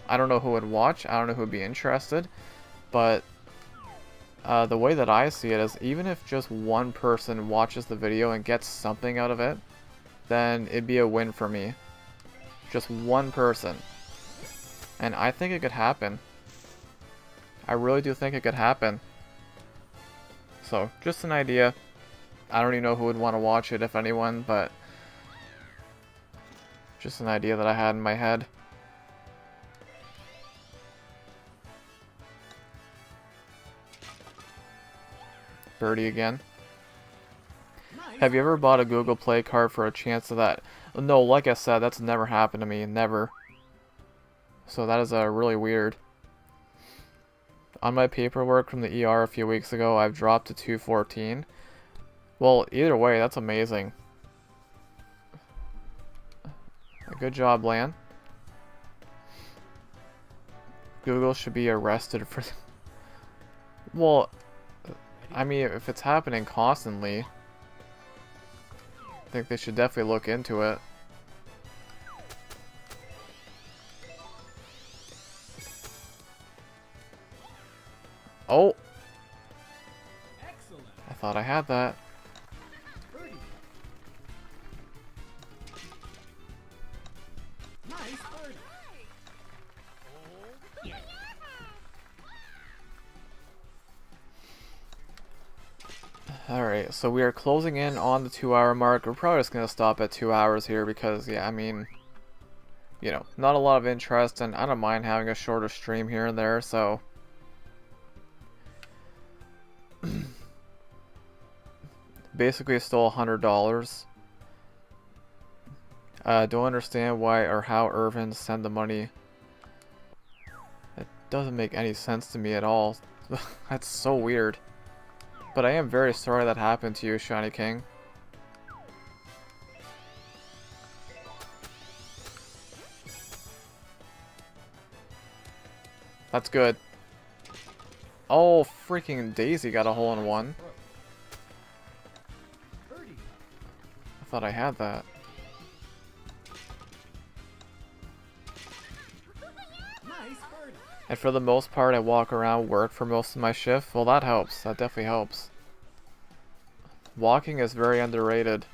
I don't know who would watch. I don't know who would be interested. But the way that I see it is, even if just one person watches the video and gets something out of it, then it'd be a win for me. Just one person. And I think it could happen. I really do think it could happen. So, just an idea. I don't even know who would want to watch it, if anyone, but just an idea that I had in my head. Birdie again. Nice. Have you ever bought a Google Play card for a chance of that? No, like I said, that's never happened to me. Never. So that is really weird. On my paperwork from the ER a few weeks ago, I've dropped to 214. Well, either way, that's amazing. Good job, Lan. Google should be arrested for... Well, I mean, if it's happening constantly, I think they should definitely look into it. Oh! Excellent. I thought I had that. Birdie. Nice birdie. Alright, so we are closing in on the 2-hour mark. We're probably just going to stop at 2 hours here because, yeah, I mean, you know, not a lot of interest, and I don't mind having a shorter stream here and there, so... Basically stole $100. Don't understand why or how Irvin sent the money. It doesn't make any sense to me at all. That's so weird. But I am very sorry that happened to you, Shiny King. That's good. Oh, freaking Daisy got a hole in one. Birdie. I thought I had that. Nice birdie. And for the most part, I walk around work for most of my shift. Well, that helps. That definitely helps. Walking is very underrated.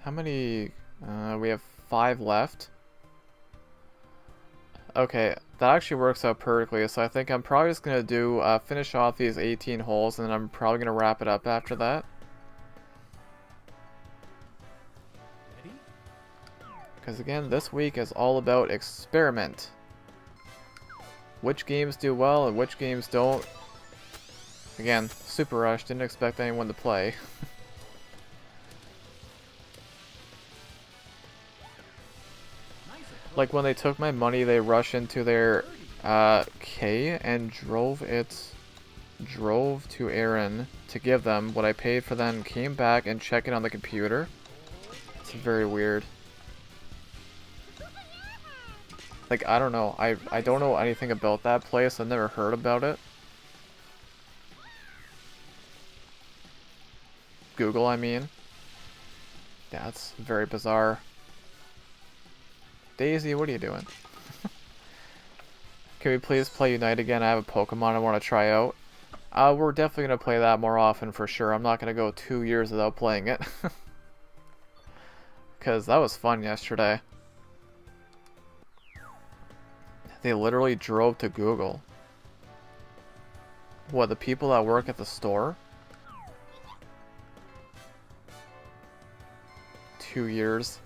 How many? We have 5 left. Okay, that actually works out perfectly. So I think I'm probably just gonna do finish off these 18 holes, and then I'm probably gonna wrap it up after that. Ready? Because again, this week is all about experiment. Which games do well and which games don't. Again, Super Rush, didn't expect anyone to play. Nice approach. Like when they took my money, they rushed into their K and drove to Aaron to give them what I paid for them, came back and checked it on the computer. It's very weird. Like, I don't know. I don't know anything about that place. I've never heard about it. Google, I mean. Yeah, it's very bizarre. Daisy, what are you doing? Can we please play Unite again? I have a Pokemon I want to try out. We're definitely going to play that more often for sure. I'm not going to go 2 years without playing it. Because that was fun yesterday. They literally drove to Google. What, the people that work at the store? 2 years.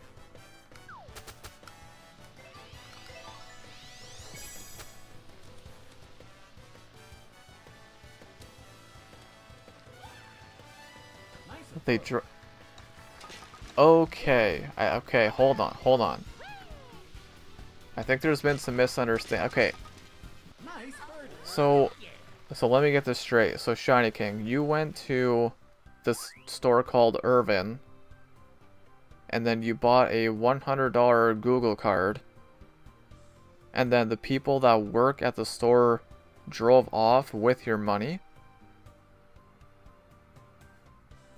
Nice They approach. Okay. Okay, hold on. I think there's been some misunderstanding. Okay, Nice birdie. so let me get this straight. So Shiny King, you went to this store called Irvin, and then you bought a $100 Google card, and then the people that work at the store drove off with your money?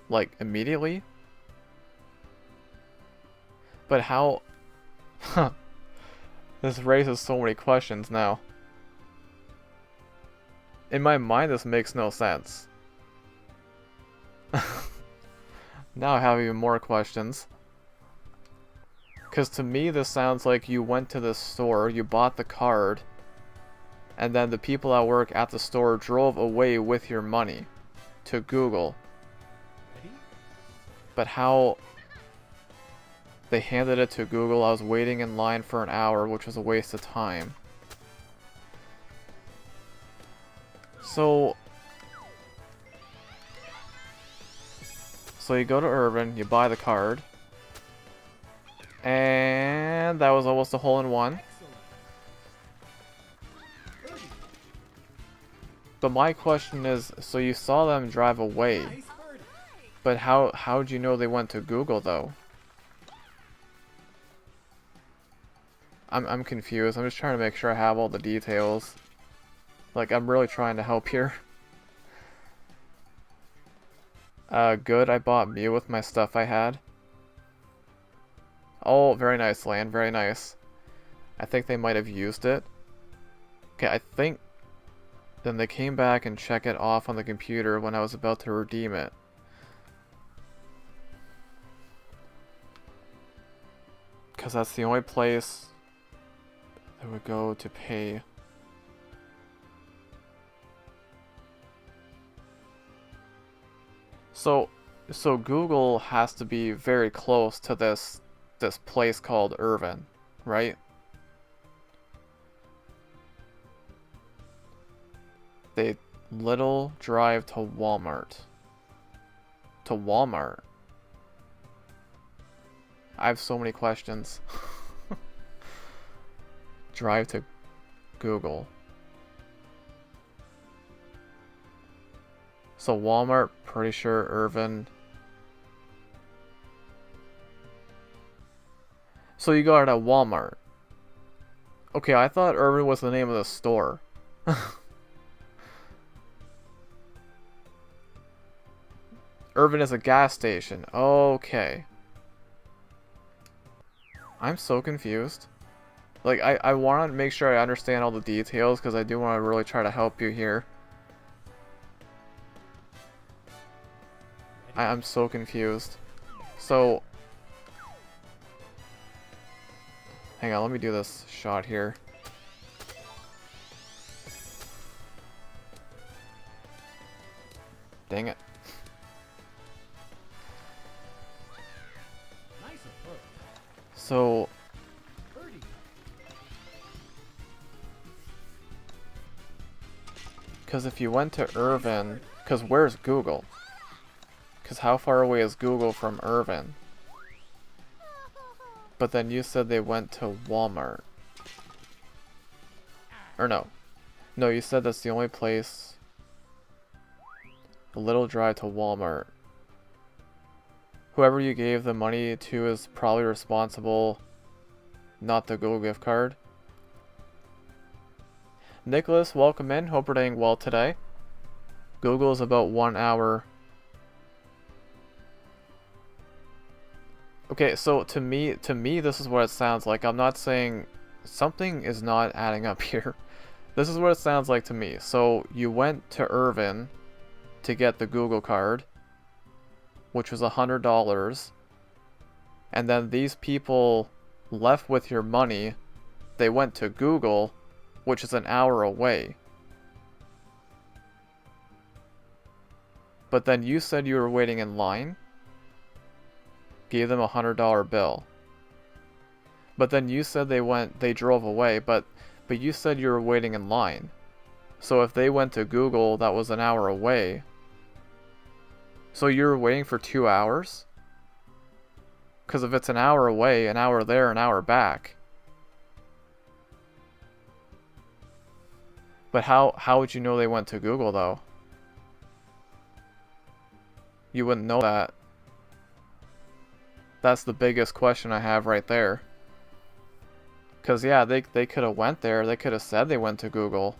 Like, immediately? But how... This raises so many questions now. In my mind, this makes no sense. Now I have even more questions. Because to me, this sounds like you went to this store, you bought the card, and then the people that work at the store drove away with your money to Google. Ready? But how... They handed it to Google, I was waiting in line for an hour, which was a waste of time. So you go to Irvin, you buy the card, and that was almost a hole-in-one. Excellent. Birdie. But my question is, so you saw them drive away, Nice birdie. but how'd you know they went to Google though? I'm confused. I'm just trying to make sure I have all the details. Like, I'm really trying to help here. Good, I bought Mew with my stuff I had. Oh, very nice, Land, very nice. I think they might have used it. Okay, I think... Then they came back and checked it off on the computer when I was about to redeem it. Because that's the only place that would go to pay. So Google has to be very close to this place called Irvin, right? They little drive to Walmart. To Walmart. I have so many questions. Drive to Google. So Walmart, pretty sure Irvin. So you got it at Walmart. Okay, I thought Irvin was the name of the store. Irvin is a gas station. Okay. I'm so confused. Like, I want to make sure I understand all the details, because I do want to really try to help you here. I'm so confused. So... Hang on, let me do this shot here. Dang it. Nice approach. So... Birdie. Because if you went to Irvin... Because where's Google? Because how far away is Google from Irvin? But then you said they went to Walmart. Or no. No, you said that's the only place. A little drive to Walmart. Whoever you gave the money to is probably responsible, not the Google gift card. Nicholas, welcome in. Hope you're doing well today. Google is about 1 hour. Okay, so to me, this is what it sounds like. I'm not saying something is not adding up here. This is what it sounds like to me. So you went to Irvin to get the Google card, which was $100, and then these people left with your money. They went to Google, which is an hour away. But then you said you were waiting in line. Gave them a $100 bill. But then you said they drove away, but you said you were waiting in line. So if they went to Google, that was an hour away. So you were waiting for 2 hours? Because if it's an hour away, an hour there, an hour back. But how would you know they went to Google though? You wouldn't know that. That's the biggest question I have right there. Because yeah, they could have went there. They could have said they went to Google.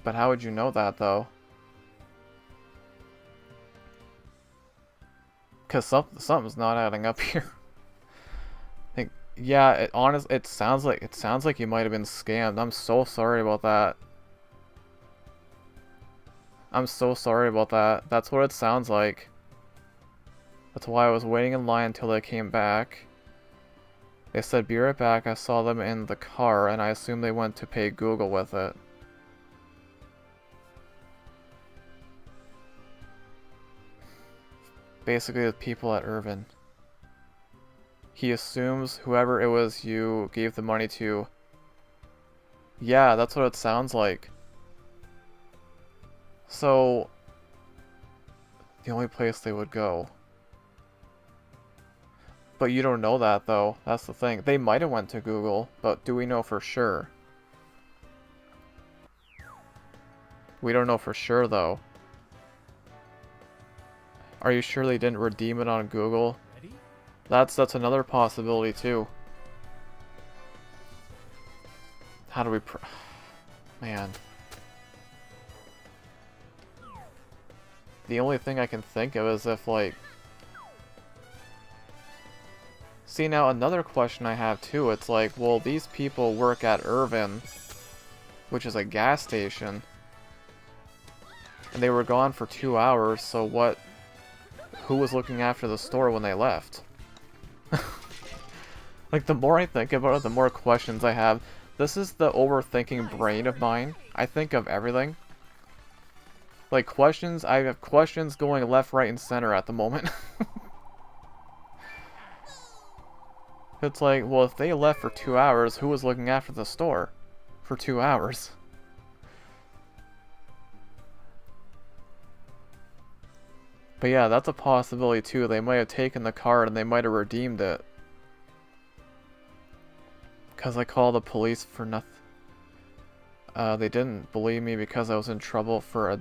But how would you know that though? Cause something's not adding up here. Like, yeah, it sounds like you might have been scammed. I'm so sorry about that. I'm so sorry about that. That's what it sounds like. That's why I was waiting in line until they came back. They said, "Be right back." I saw them in the car, and I assumed they went to pay Google with it. Basically, the people at Irvin. He assumes whoever it was you gave the money to. Yeah, that's what it sounds like. So, the only place they would go. But you don't know that, though. That's the thing. They might have went to Google, but do we know for sure? We don't know for sure, though. Are you sure they didn't redeem it on Google? Ready? That's another possibility, too. How do we Man. The only thing I can think of is if, like... See, now, another question I have, too, it's like, well, these people work at Irvin, which is a gas station, and they were gone for 2 hours, so what... Who was looking after the store when they left? Like, the more I think about it, the more questions I have. This is the overthinking brain of mine. I think of everything. Like, questions, I have questions going left, right, and center at the moment. It's like, well, if they left for 2 hours, who was looking after the store for 2 hours? But yeah, that's a possibility too. They might have taken the card and they might have redeemed it. Because I called the police for nothing. They didn't believe me because I was in trouble for a...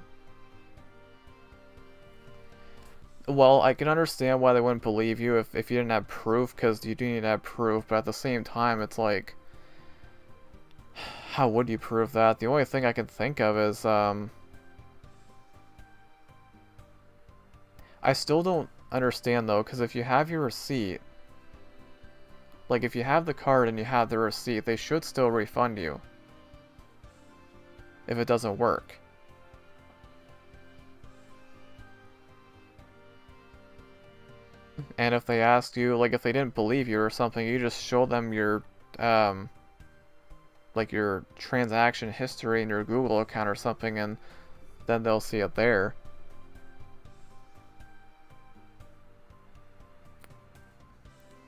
Well, I can understand why they wouldn't believe you if you didn't have proof, because you do need to have proof, but at the same time, it's like... How would you prove that? The only thing I can think of is, I still don't understand, though, because if you have your receipt... Like, if you have the card and you have the receipt, they should still refund you. If it doesn't work. And if they asked you, like, if they didn't believe you or something, you just show them your, like, your transaction history in your Google account or something, and then they'll see it there.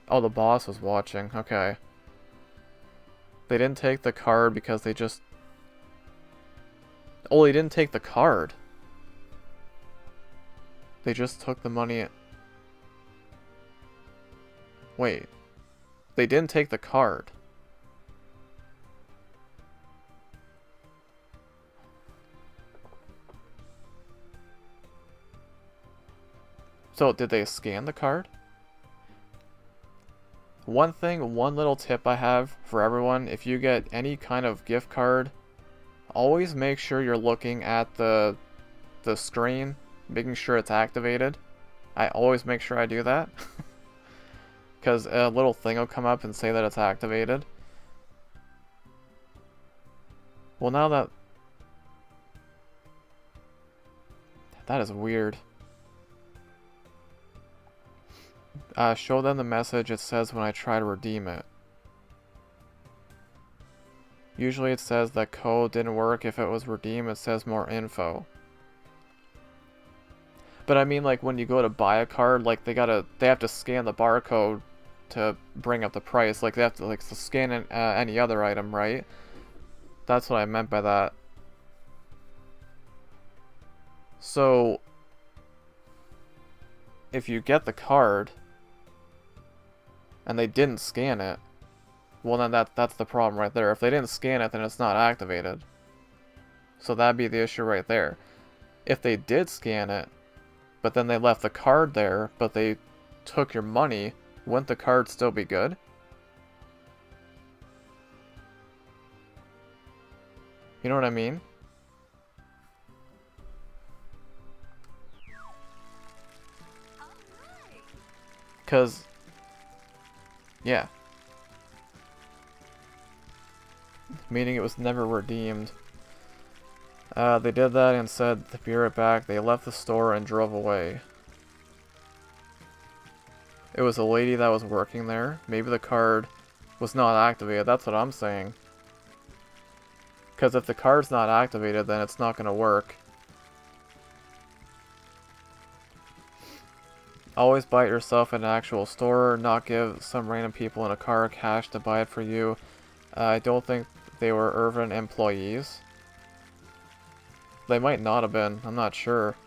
Oh, the boss was watching. Okay. They didn't take the card because they just... Oh, they didn't take the card. They just took the money... Wait. They didn't take the card. So, did they scan the card? One little tip I have for everyone, if you get any kind of gift card, always make sure you're looking at the screen, making sure it's activated. I always make sure I do that. Because a little thing will come up and say that it's activated. Well, now that... That is weird. Show them the message it says when I try to redeem it. Usually it says that code didn't work. If it was redeemed, it says more info. But I mean, like, when you go to buy a card, like, they have to scan the barcode to bring up the price. Like, they have to, like, scan any other item, right? That's what I meant by that. So, if you get the card and they didn't scan it, well, then that's the problem right there. If they didn't scan it, then it's not activated. So that'd be the issue right there. If they did scan it, but then they left the card there, but they took your money, wouldn't the card still be good? You know what I mean? Because, yeah. Meaning it was never redeemed. They did that and said to be right back. They left the store and drove away. It was a lady that was working there. Maybe the card was not activated. That's what I'm saying. Because if the card's not activated, then it's not going to work. Always buy it yourself in an actual store, not give some random people in a car cash to buy it for you. I don't think they were Irvin employees. They might not have been, I'm not sure.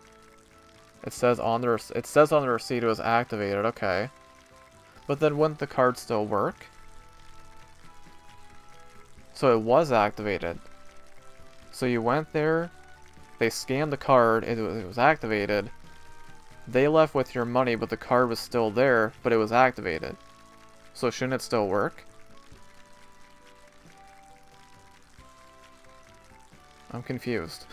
It says on the receipt it was activated, okay. But then wouldn't the card still work? So it was activated. So you went there, they scanned the card, it was activated. They left with your money, but the card was still there, but it was activated. So shouldn't it still work? I'm confused.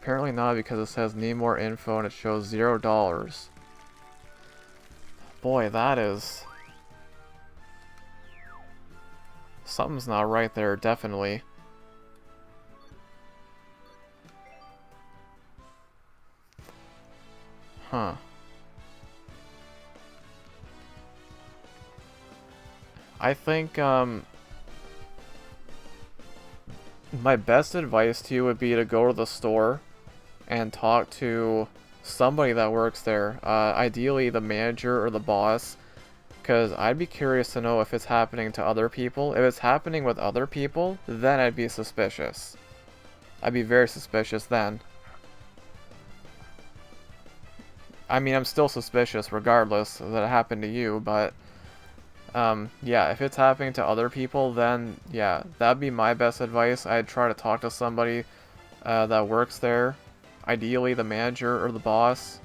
Apparently not, because it says need more info and it shows $0. Boy, that is... something's not right there, definitely. Huh. I think, my best advice to you would be to go to the store and talk to somebody that works there. Ideally the manager or the boss. Because I'd be curious to know if it's happening to other people. If it's happening with other people, then I'd be suspicious. I'd be very suspicious then. I mean, I'm still suspicious regardless that it happened to you, but... yeah, if it's happening to other people, then, yeah, that'd be my best advice. I'd try to talk to somebody that works there. Ideally, the manager or the boss.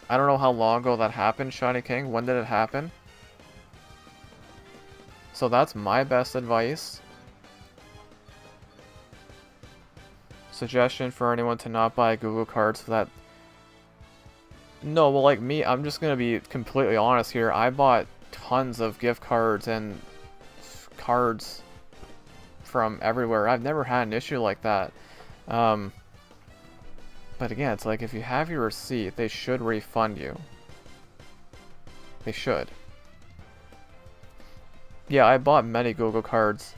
I don't know how long ago that happened, Shiny King. When did it happen? So that's my best advice. Suggestion for anyone to not buy Google cards for that. No, well, like me, I'm just gonna be completely honest here. I bought tons of gift cards and cards from everywhere. I've never had an issue like that. But again, it's like if you have your receipt, they should refund you. They should. Yeah, I bought many Google cards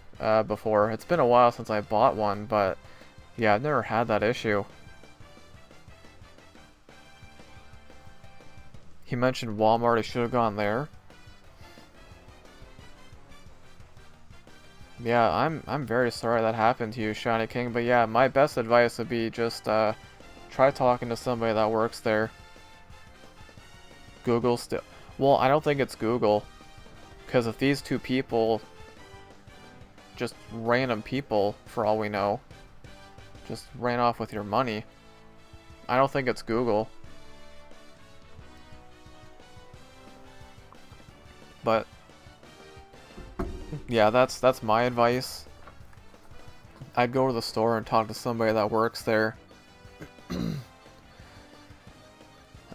before. It's been a while since I bought one, but yeah, I've never had that issue. He mentioned Walmart. I should have gone there. Yeah, I'm very sorry that happened to you, Shiny King. But yeah, my best advice would be just try talking to somebody that works there. Google still... Well, I don't think it's Google. Because if these two people... just random people, for all we know... just ran off with your money... I don't think it's Google. But... yeah, that's my advice. I'd go to the store and talk to somebody that works there.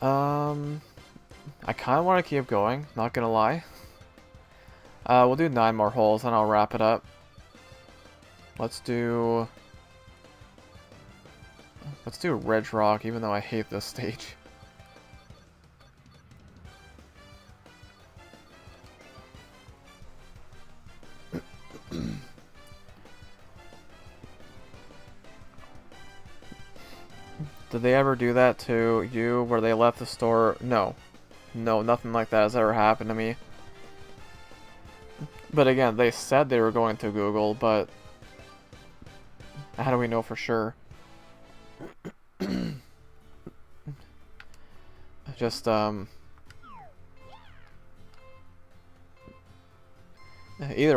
I kind of want to keep going, not gonna lie. We'll do 9 more holes and I'll wrap it up. Let's do Ridge Rock, even though I hate this stage. Did they ever do that to you, where they left the store? No. No, nothing like that has ever happened to me. But again, they said they were going to Google, but... how do we know for sure? Just, either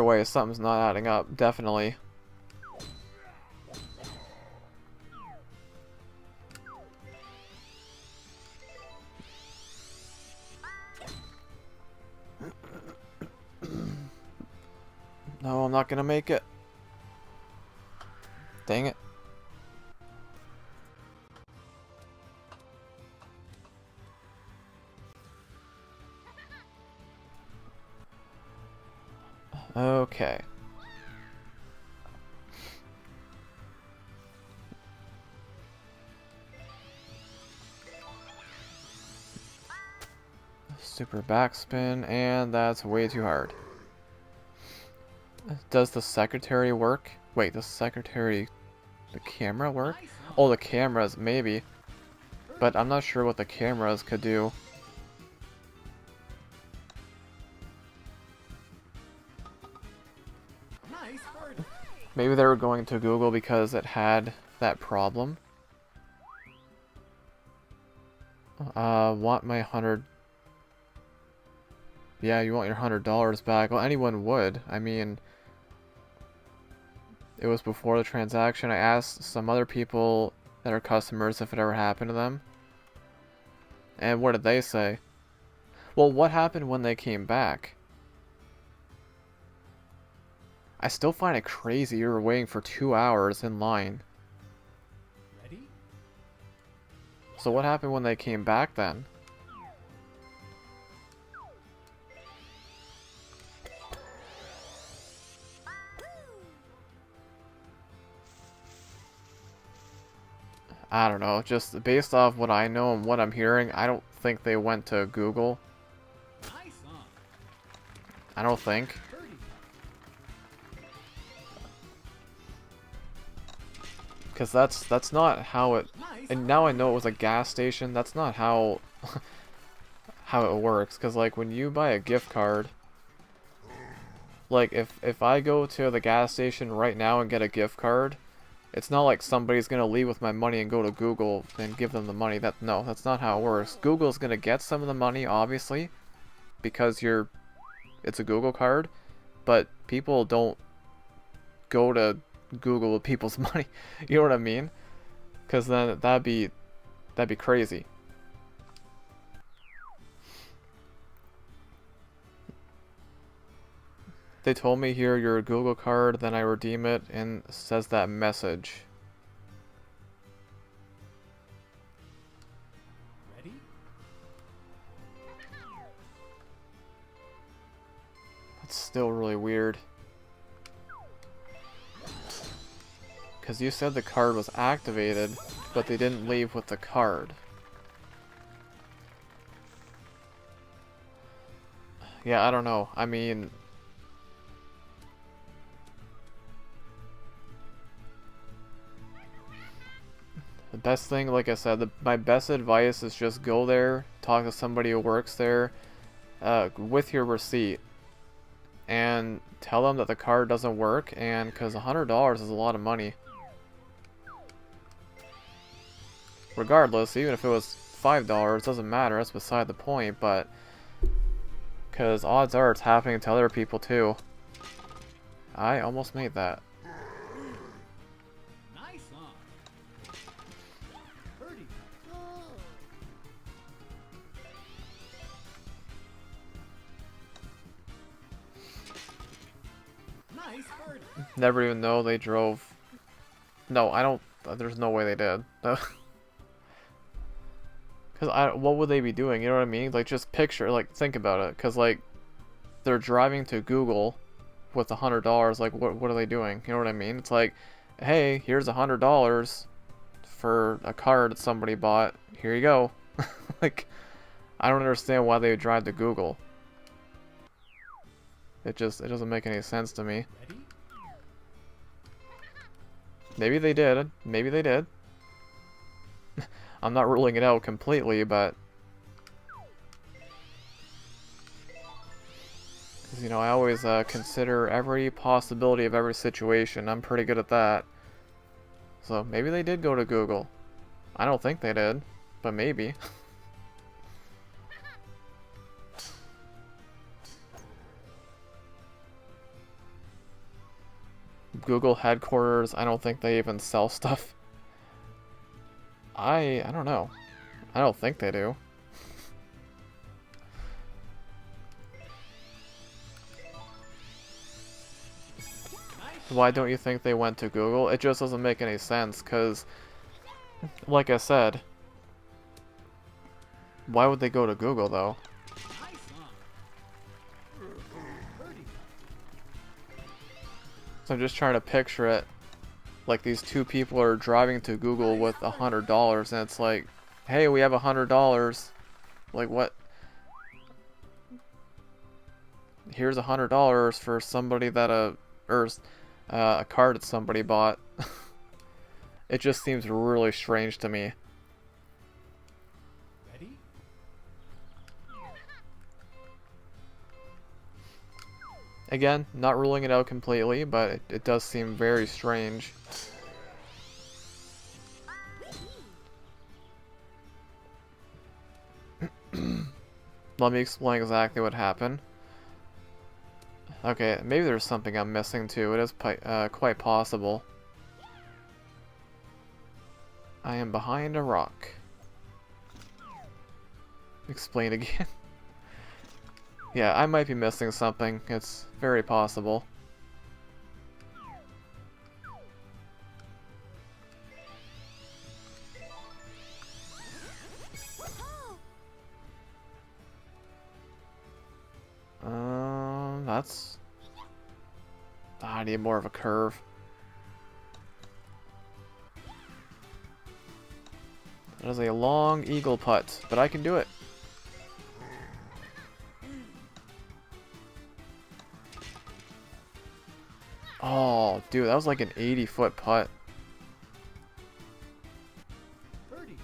way, something's not adding up, definitely. No, I'm not gonna make it. Dang it. Okay. Super backspin, and that's way too hard. Does the secretary work? Wait, the camera work? Oh, the cameras, maybe. But I'm not sure what the cameras could do. Nice birdie. Maybe they were going to Google because it had that problem. Want my 100... Yeah, you want your $100 back. Well, anyone would. I mean, it was before the transaction. I asked some other people that are customers if it ever happened to them. And what did they say? Well, what happened when they came back? I still find it crazy you were waiting for 2 hours in line. Ready? So what happened when they came back then? I don't know, just based off what I know and what I'm hearing, I don't think they went to Google. Nice on. I don't think. Birdie. Because that's not how it... Nice. And now I know it was a gas station, that's not how... how it works. Because, like, when you buy a gift card... Like, if I go to the gas station right now and get a gift card... It's not like somebody's gonna leave with my money and go to Google and give them the money. No, that's not how it works. Google's gonna get some of the money, obviously, because it's a Google card, but people don't go to Google with people's money. You know what I mean? Because then that'd be crazy. They told me here your Google card, then I redeem it, and it says that message. Ready? That's still really weird. Because you said the card was activated, but they didn't leave with the card. Yeah, I don't know. I mean... The best thing, like I said, my best advice is just go there, talk to somebody who works there, with your receipt, and tell them that the card doesn't work, and because $100 is a lot of money. Regardless, even if it was $5, it doesn't matter, that's beside the point, but because odds are it's happening to other people too. I almost made that. Nice on. Birdie. Nice birdie. Never even know they drove. No, I don't. There's no way they did. Because what would they be doing? You know what I mean? Like, just picture, like, think about it. Because, like, they're driving to Google with $100. Like, what are they doing? You know what I mean? It's like, hey, here's $100 for a card that somebody bought. Here you go. Like, I don't understand why they would drive to Google. It doesn't make any sense to me. Ready? Maybe they did. Maybe they did. I'm not ruling it out completely, but... Because, you know, I always consider every possibility of every situation. I'm pretty good at that. So, maybe they did go to Google. I don't think they did, but maybe. Google headquarters, I don't think they even sell stuff. I don't know. I don't think they do. Why don't you think they went to Google? It just doesn't make any sense, because, like I said, why would they go to Google, though? Nice on. Birdie. So I'm just trying to picture it. Like these two people are driving to Google with $100, and it's like, hey, we have $100. Like what? Here's $100 for somebody that a card that somebody bought. It just seems really strange to me. Ready? Again, not ruling it out completely, but it does seem very strange. Let me explain exactly what happened. Okay, maybe there's something I'm missing too. It is quite possible. I am behind a rock. Explain again. Yeah, I might be missing something. It's very possible. That's... I need more of a curve. That is a long eagle putt, but I can do it. Oh, dude, that was like an 80-foot putt. Birdie.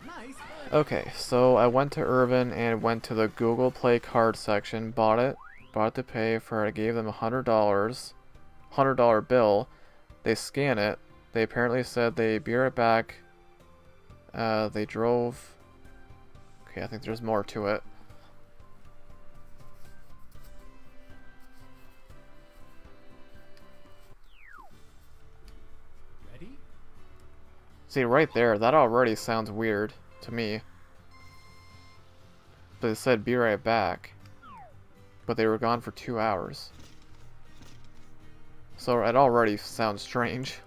Nice birdie. Okay, so I went to Irvin and went to the Google Play card section, bought it to pay for it. I gave them $100, $100 bill. They scan it. They apparently said they'd be right back. They drove. Okay, I think there's more to it. Ready? See, right there, that already sounds weird to me. But it said be right back. But they were gone for 2 hours. So it already sounds strange.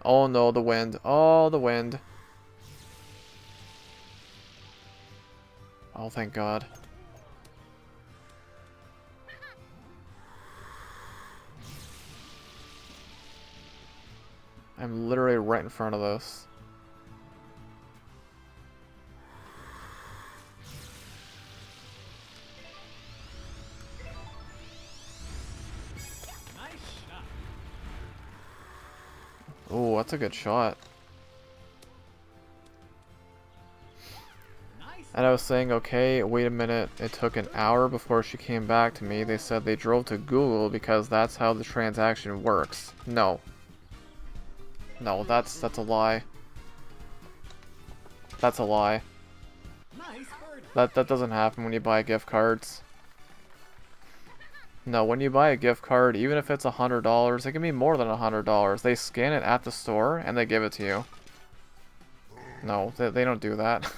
Oh no, the wind. Oh, the wind. Oh, thank God. I'm literally right in front of this. Nice shot. Oh, that's a good shot. Nice. And I was saying, okay, wait a minute. It took an hour before she came back to me. They said they drove to Google because that's how the transaction works. No. No, that's a lie. That's a lie. Nice birdie. That doesn't happen when you buy gift cards. No, when you buy a gift card, even if it's $100, it can be more than $100. They scan it at the store and they give it to you. No, they don't do that.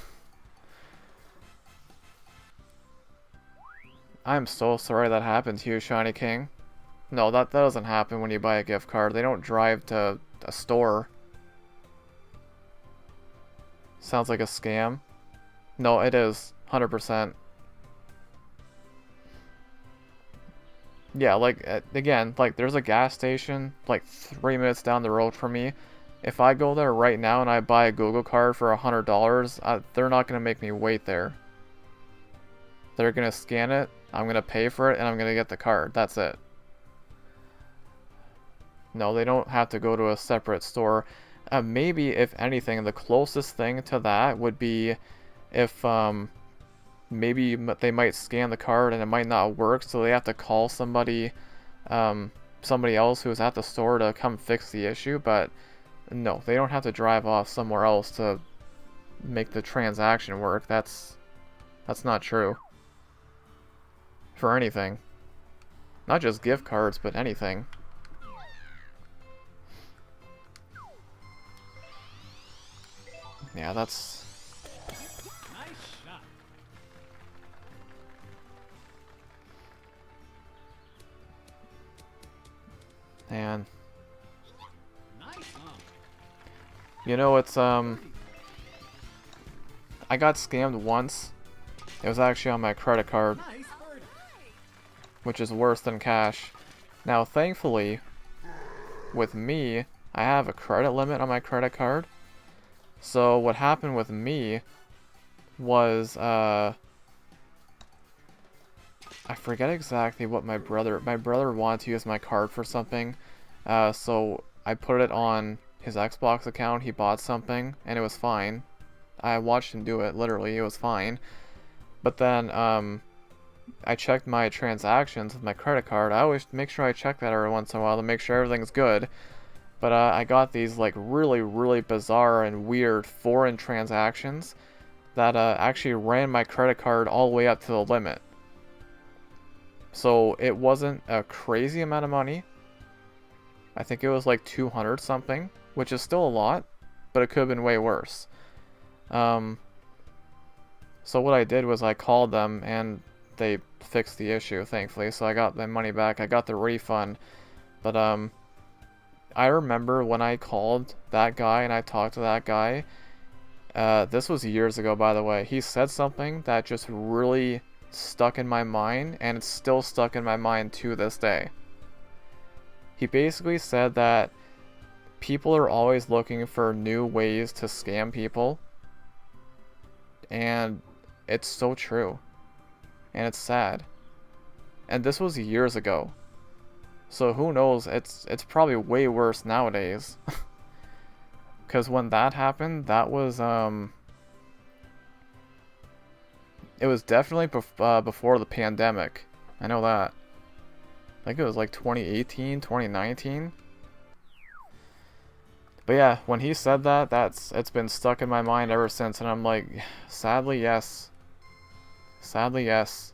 I'm so sorry that happened to you, Shiny King. No, that doesn't happen when you buy a gift card. They don't drive to a store. Sounds like a scam. No, it is. 100%. Yeah, like, again, like, there's a gas station, like, 3 minutes down the road from me. If I go there right now and I buy a Google card for $100, they're not going to make me wait there. They're going to scan it, I'm going to pay for it, and I'm going to get the card. That's it. No, they don't have to go to a separate store. Maybe, if anything, the closest thing to that would be if, maybe they might scan the card and it might not work, so they have to call somebody, somebody else who's at the store to come fix the issue, but no, they don't have to drive off somewhere else to make the transaction work. That's not true. For anything. Not just gift cards, but anything. Yeah, that's... Nice shot. Man. Nice You know, it's, I got scammed once. It was actually on my credit card, Nice birdie. which is worse than cash. Now, thankfully, with me, I have a credit limit on my credit card. So what happened with me was, I forget exactly what my brother wanted to use my card for something. So I put it on his Xbox account, he bought something, and it was fine. I watched him do it, literally, it was fine. But then, I checked my transactions with my credit card. I always make sure I check that every once in a while to make sure everything's good. But I got these like really, really bizarre and weird foreign transactions that actually ran my credit card all the way up to the limit. So it wasn't a crazy amount of money. I think it was like 200 something, which is still a lot, but it could have been way worse. So what I did was I called them and they fixed the issue, thankfully. So I got my money back. I got the refund. But I remember when I called that guy and I talked to that guy. This was years ago, by the way. He said something that just really stuck in my mind, and it's still stuck in my mind to this day. He basically said that people are always looking for new ways to scam people. And it's so true. And it's sad. And this was years ago. So who knows, it's probably way worse nowadays. Because when that happened, that was, it was definitely before the pandemic. I know that. I think it was like 2018, 2019. But yeah, when he said that, it's been stuck in my mind ever since, and I'm like, sadly, yes. Sadly, yes.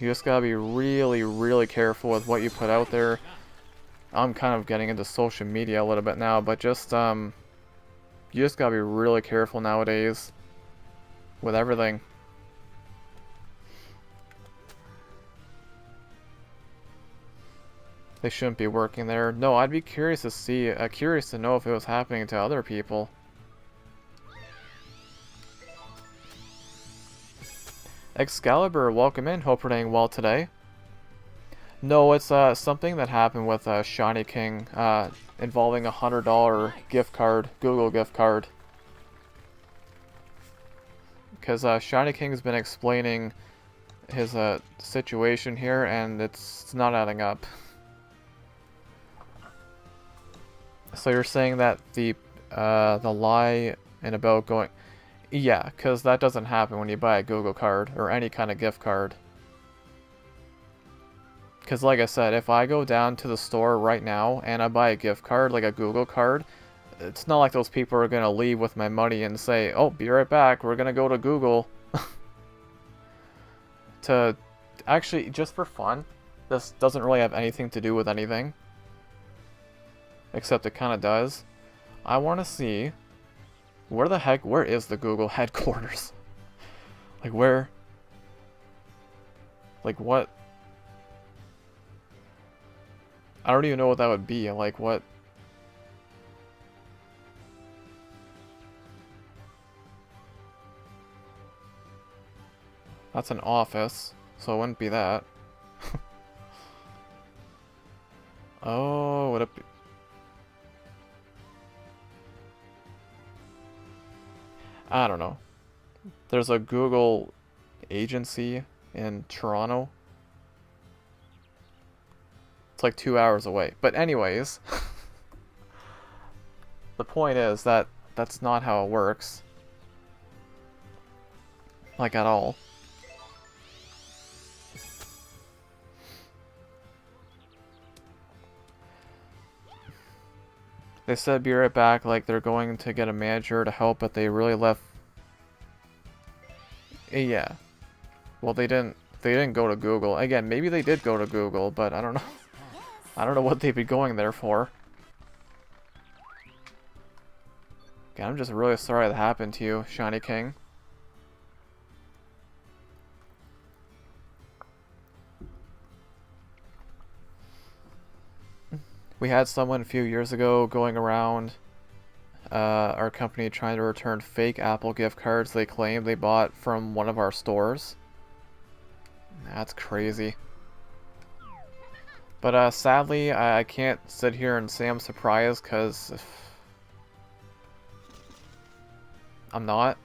You just gotta be really, really careful with what you put out there. I'm kind of getting into social media a little bit now, but just, you just gotta be really careful nowadays with everything. They shouldn't be working there. No, I'd be curious to see, curious to know if it was happening to other people. Excalibur, welcome in. Hope you're doing well today. No, it's something that happened with Shiny King, involving a $100 gift card, Google gift card. Because Shiny King's been explaining his situation here, and it's not adding up. So you're saying that the lie and about going... Yeah, because that doesn't happen when you buy a Google card or any kind of gift card. Because like I said, if I go down to the store right now and I buy a gift card, like a Google card, it's not like those people are going to leave with my money and say, oh, be right back, we're going to go to Google. To actually, just for fun, this doesn't really have anything to do with anything. Except it kind of does. I want to see... where is the Google headquarters? Like, where? Like, what? I don't even know what that would be. Like, what? That's an office, so it wouldn't be that. Oh, would it be? I don't know. There's a Google agency in Toronto. It's like 2 hours away. But anyways, the point is that that's not how it works. Like, at all. They said be right back, like they're going to get a manager to help, but they really left... Yeah. Well, they didn't go to Google. Again, maybe they did go to Google, but I don't know. I don't know what they'd be going there for. Okay, I'm just really sorry that happened to you, Shiny King. We had someone a few years ago going around our company trying to return fake Apple gift cards they claimed they bought from one of our stores. That's crazy. But sadly, I can't sit here and say I'm surprised, because I'm not.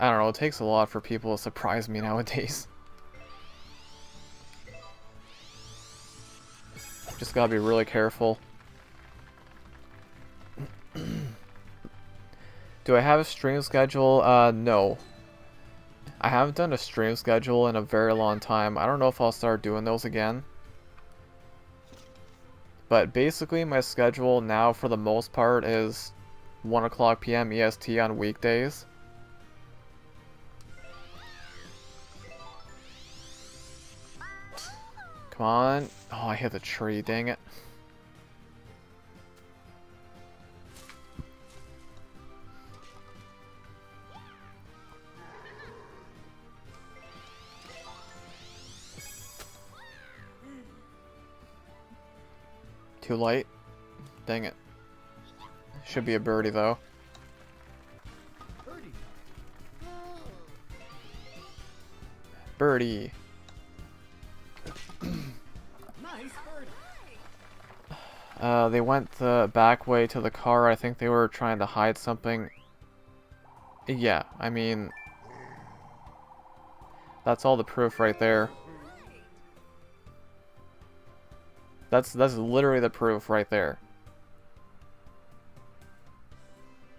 I don't know, it takes a lot for people to surprise me nowadays. Just gotta be really careful. Do I have a stream schedule? No. I haven't done a stream schedule in a very long time. I don't know if I'll start doing those again. But basically my schedule now for the most part is 1 o'clock p.m. EST on weekdays. Come on. Oh, I hit the tree, dang it. Too light? Dang it. Should be a birdie though. Birdie. Birdie. Nice birdie. They went the back way to the car. I think they were trying to hide something. Yeah, I mean, that's all the proof right there. That's literally the proof right there.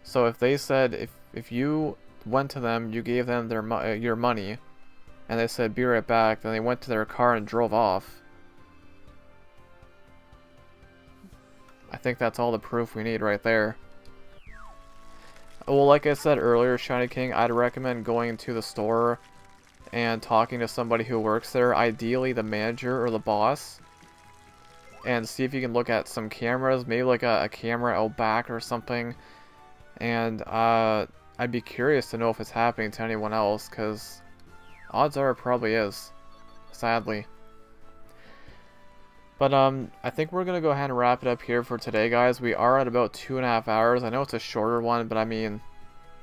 So if they said, if you went to them, you gave them their your money, and they said be right back, then they went to their car and drove off. I think that's all the proof we need right there. Well, like I said earlier, Shiny King, I'd recommend going to the store and talking to somebody who works there, ideally the manager or the boss, and see if you can look at some cameras, maybe like a camera out back or something. And I'd be curious to know if it's happening to anyone else, because odds are it probably is, sadly. But I think we're going to go ahead and wrap it up here for today, guys. We are at about 2.5 hours. I know it's a shorter one, but I mean,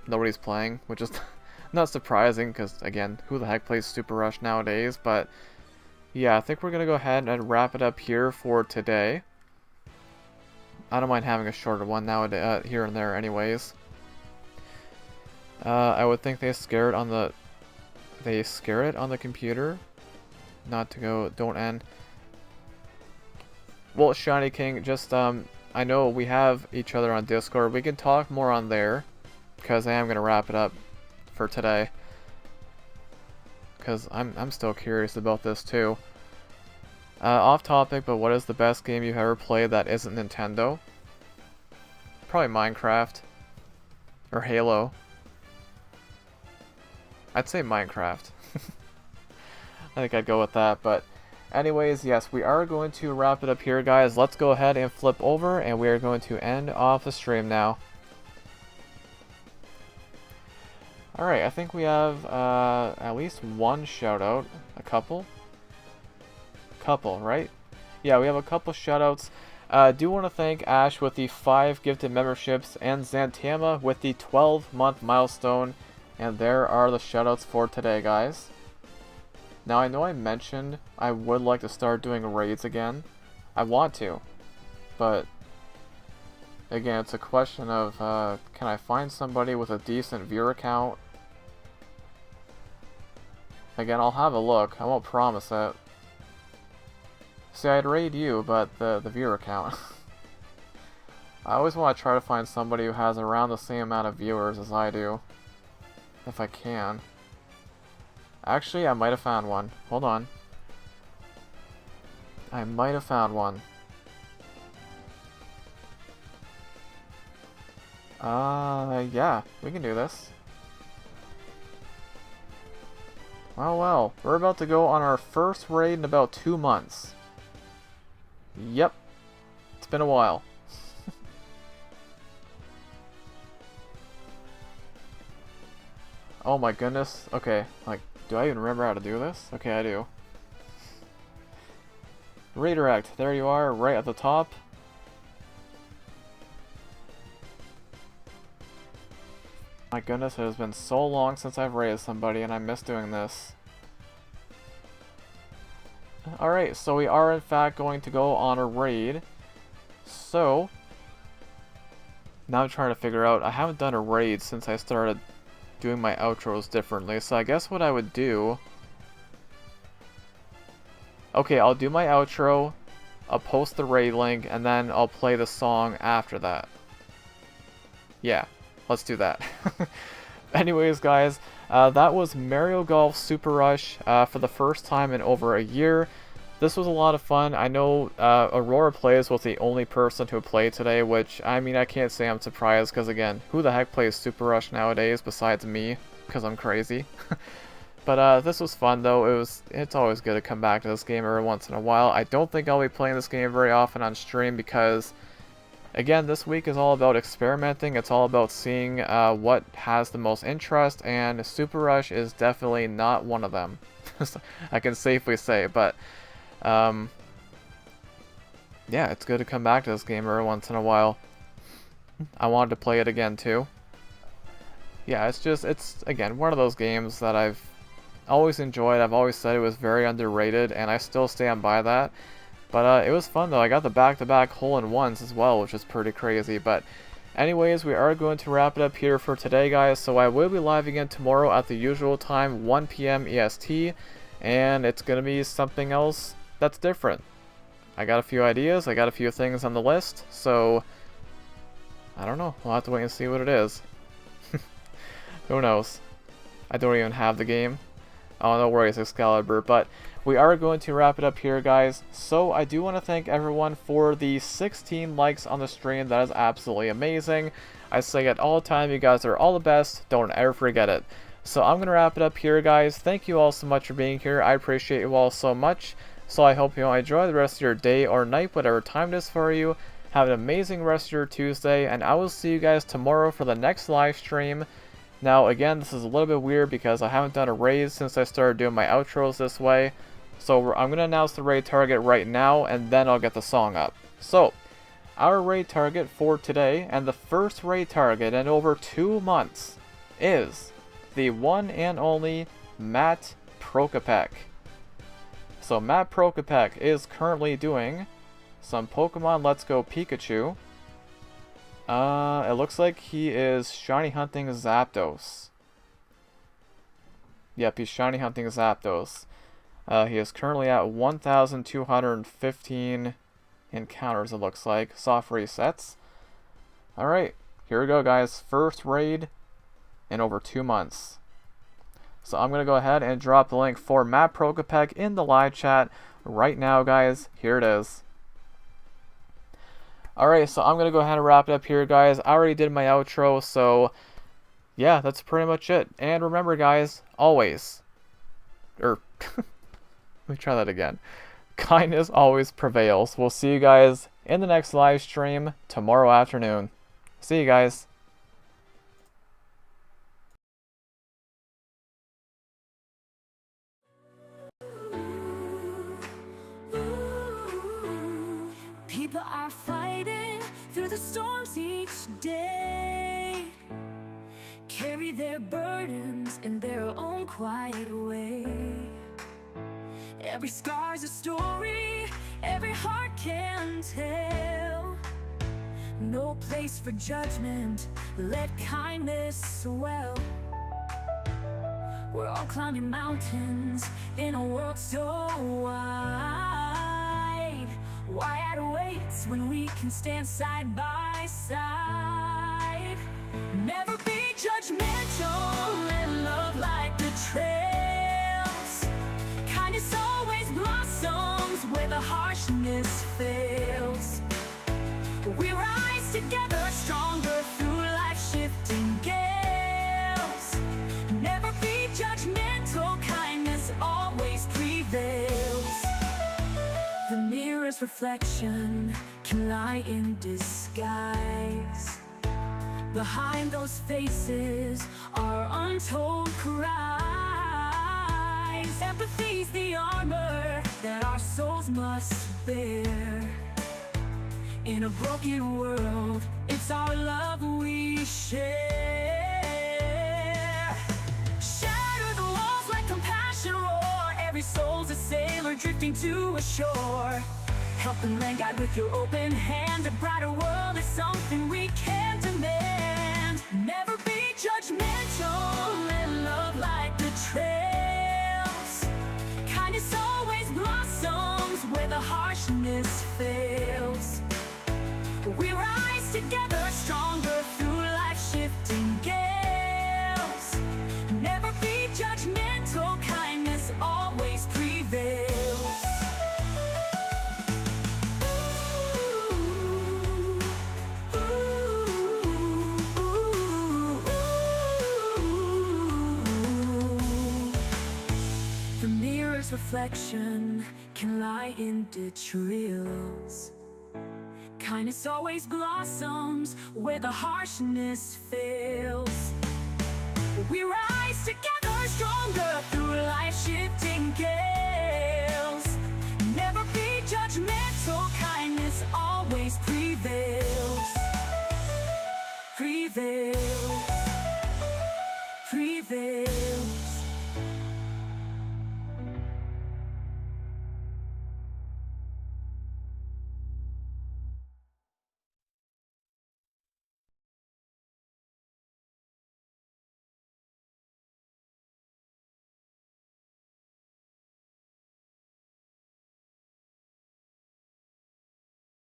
nobody's playing, which is not surprising, because again, who the heck plays Super Rush nowadays? But yeah, I think we're going to go ahead and wrap it up here for today. I don't mind having a shorter one nowadays, here and there anyways. I would think they scare it on the computer. Not to go, don't end. Well, Shiny King, just I know we have each other on Discord. We can talk more on there, because I am going to wrap it up for today. Because I'm still curious about this too. Off topic, but what is the best game you've ever played that isn't Nintendo? Probably Minecraft. Or Halo. I'd say Minecraft. I think I'd go with that, but anyways, yes, we are going to wrap it up here, guys. Let's go ahead and flip over, and we are going to end off the stream now. Alright, I think we have at least one shout out. A couple? Couple, right? Yeah, we have a couple shoutouts. Do want to thank Ash with the 5 gifted memberships and Zantama with the 12-month milestone. And there are the shoutouts for today, guys. Now, I know I mentioned I would like to start doing raids again. I want to. But again, it's a question of can I find somebody with a decent viewer count? Again, I'll have a look. I won't promise it. See, I'd raid you, but the viewer count. I always want to try to find somebody who has around the same amount of viewers as I do. If I can. Actually, I might have found one. Hold on. I might have found one. Yeah, we can do this. Well, we're about to go on our first raid in about 2 months. Yep. It's been a while. Oh my goodness. Okay, like, do I even remember how to do this? Okay, I do. Redirect. There you are, right at the top. My goodness, it has been so long since I've raided somebody, and I miss doing this. Alright, so we are in fact going to go on a raid. So, now I'm trying to figure out, I haven't done a raid since I started doing my outros differently, so I guess what I would do... Okay, I'll do my outro, I'll post the raid link, and then I'll play the song after that. Yeah, let's do that. Anyways, guys, that was Mario Golf Super Rush for the first time in over a year. This was a lot of fun. I know Aurora Plays was the only person who played today, which, I mean, I can't say I'm surprised, because again, who the heck plays Super Rush nowadays besides me? Because I'm crazy. But this was fun, though. It's always good to come back to this game every once in a while. I don't think I'll be playing this game very often on stream because, again, this week is all about experimenting. It's all about seeing what has the most interest, and Super Rush is definitely not one of them. I can safely say, but yeah, it's good to come back to this game every once in a while. I wanted to play it again, too. Yeah, it's again, one of those games that I've always enjoyed. I've always said it was very underrated, and I still stand by that. But it was fun, though. I got the back-to-back hole-in-ones as well, which is pretty crazy. But anyways, we are going to wrap it up here for today, guys. So I will be live again tomorrow at the usual time, 1 p.m. EST. And it's going to be something else that's different. I got a few ideas. I got a few things on the list. So, I don't know. We'll have to wait and see what it is. Who knows? I don't even have the game. Oh, no worries, Excalibur. But we are going to wrap it up here, guys. So I do want to thank everyone for the 16 likes on the stream. That is absolutely amazing. I say it all the time, you guys are all the best. Don't ever forget it. So I'm going to wrap it up here, guys. Thank you all so much for being here. I appreciate you all so much. So I hope you all enjoy the rest of your day or night, whatever time it is for you. Have an amazing rest of your Tuesday, and I will see you guys tomorrow for the next live stream. Now, again, this is a little bit weird because I haven't done a raid since I started doing my outros this way. So I'm going to announce the raid target right now, and then I'll get the song up. So, our raid target for today, and the first raid target in over 2 months, is the one and only Matt Prokopek. So Matt Prokopek is currently doing some Pokemon Let's Go Pikachu. It looks like he is shiny hunting Zapdos. Yep, he's shiny hunting Zapdos. He is currently at 1,215 encounters, it looks like. Soft resets. Alright, here we go, guys. First raid in over 2 months. So I'm going to go ahead and drop the link for Matt Prokopek in the live chat right now, guys. Here it is. Alright, so I'm going to go ahead and wrap it up here, guys. I already did my outro, so yeah, that's pretty much it. And remember, guys, always, let me try that again. Kindness always prevails. We'll see you guys in the next live stream tomorrow afternoon. See you guys. People are fighting through the storms each day, carry their burdens in their own quiet way. Every scar's a story, every heart can tell. No place for judgment, let kindness swell. We're all climbing mountains in a world so wide. Why add weights when we can stand side by side? Never be judgmental and love like the trails. Kindness always blossoms where the harshness fails. We rise together stronger through life's shifting gales. Never be judgmental, kindness always prevails. The mirror's reflection can lie in disguise. Behind those faces are untold cries. Empathy's the armor that our souls must despair. In a broken world, it's our love we share. Shatter the walls, let compassion roar. Every soul's a sailor drifting to a shore. Help the land guide with your open hand. A brighter world is something we can't demand. Never be judgmental, let love light the trails. Kindness always blossoms where the harshness fails. We rise together, stronger through life's shifting gales. Never be judgmental, kindness always prevails. The mirror's reflection can lie in ditch reels. Kindness always blossoms where the harshness fails. We rise together, stronger through life's shifting gales. Never be judgmental, kindness always prevails. Prevails.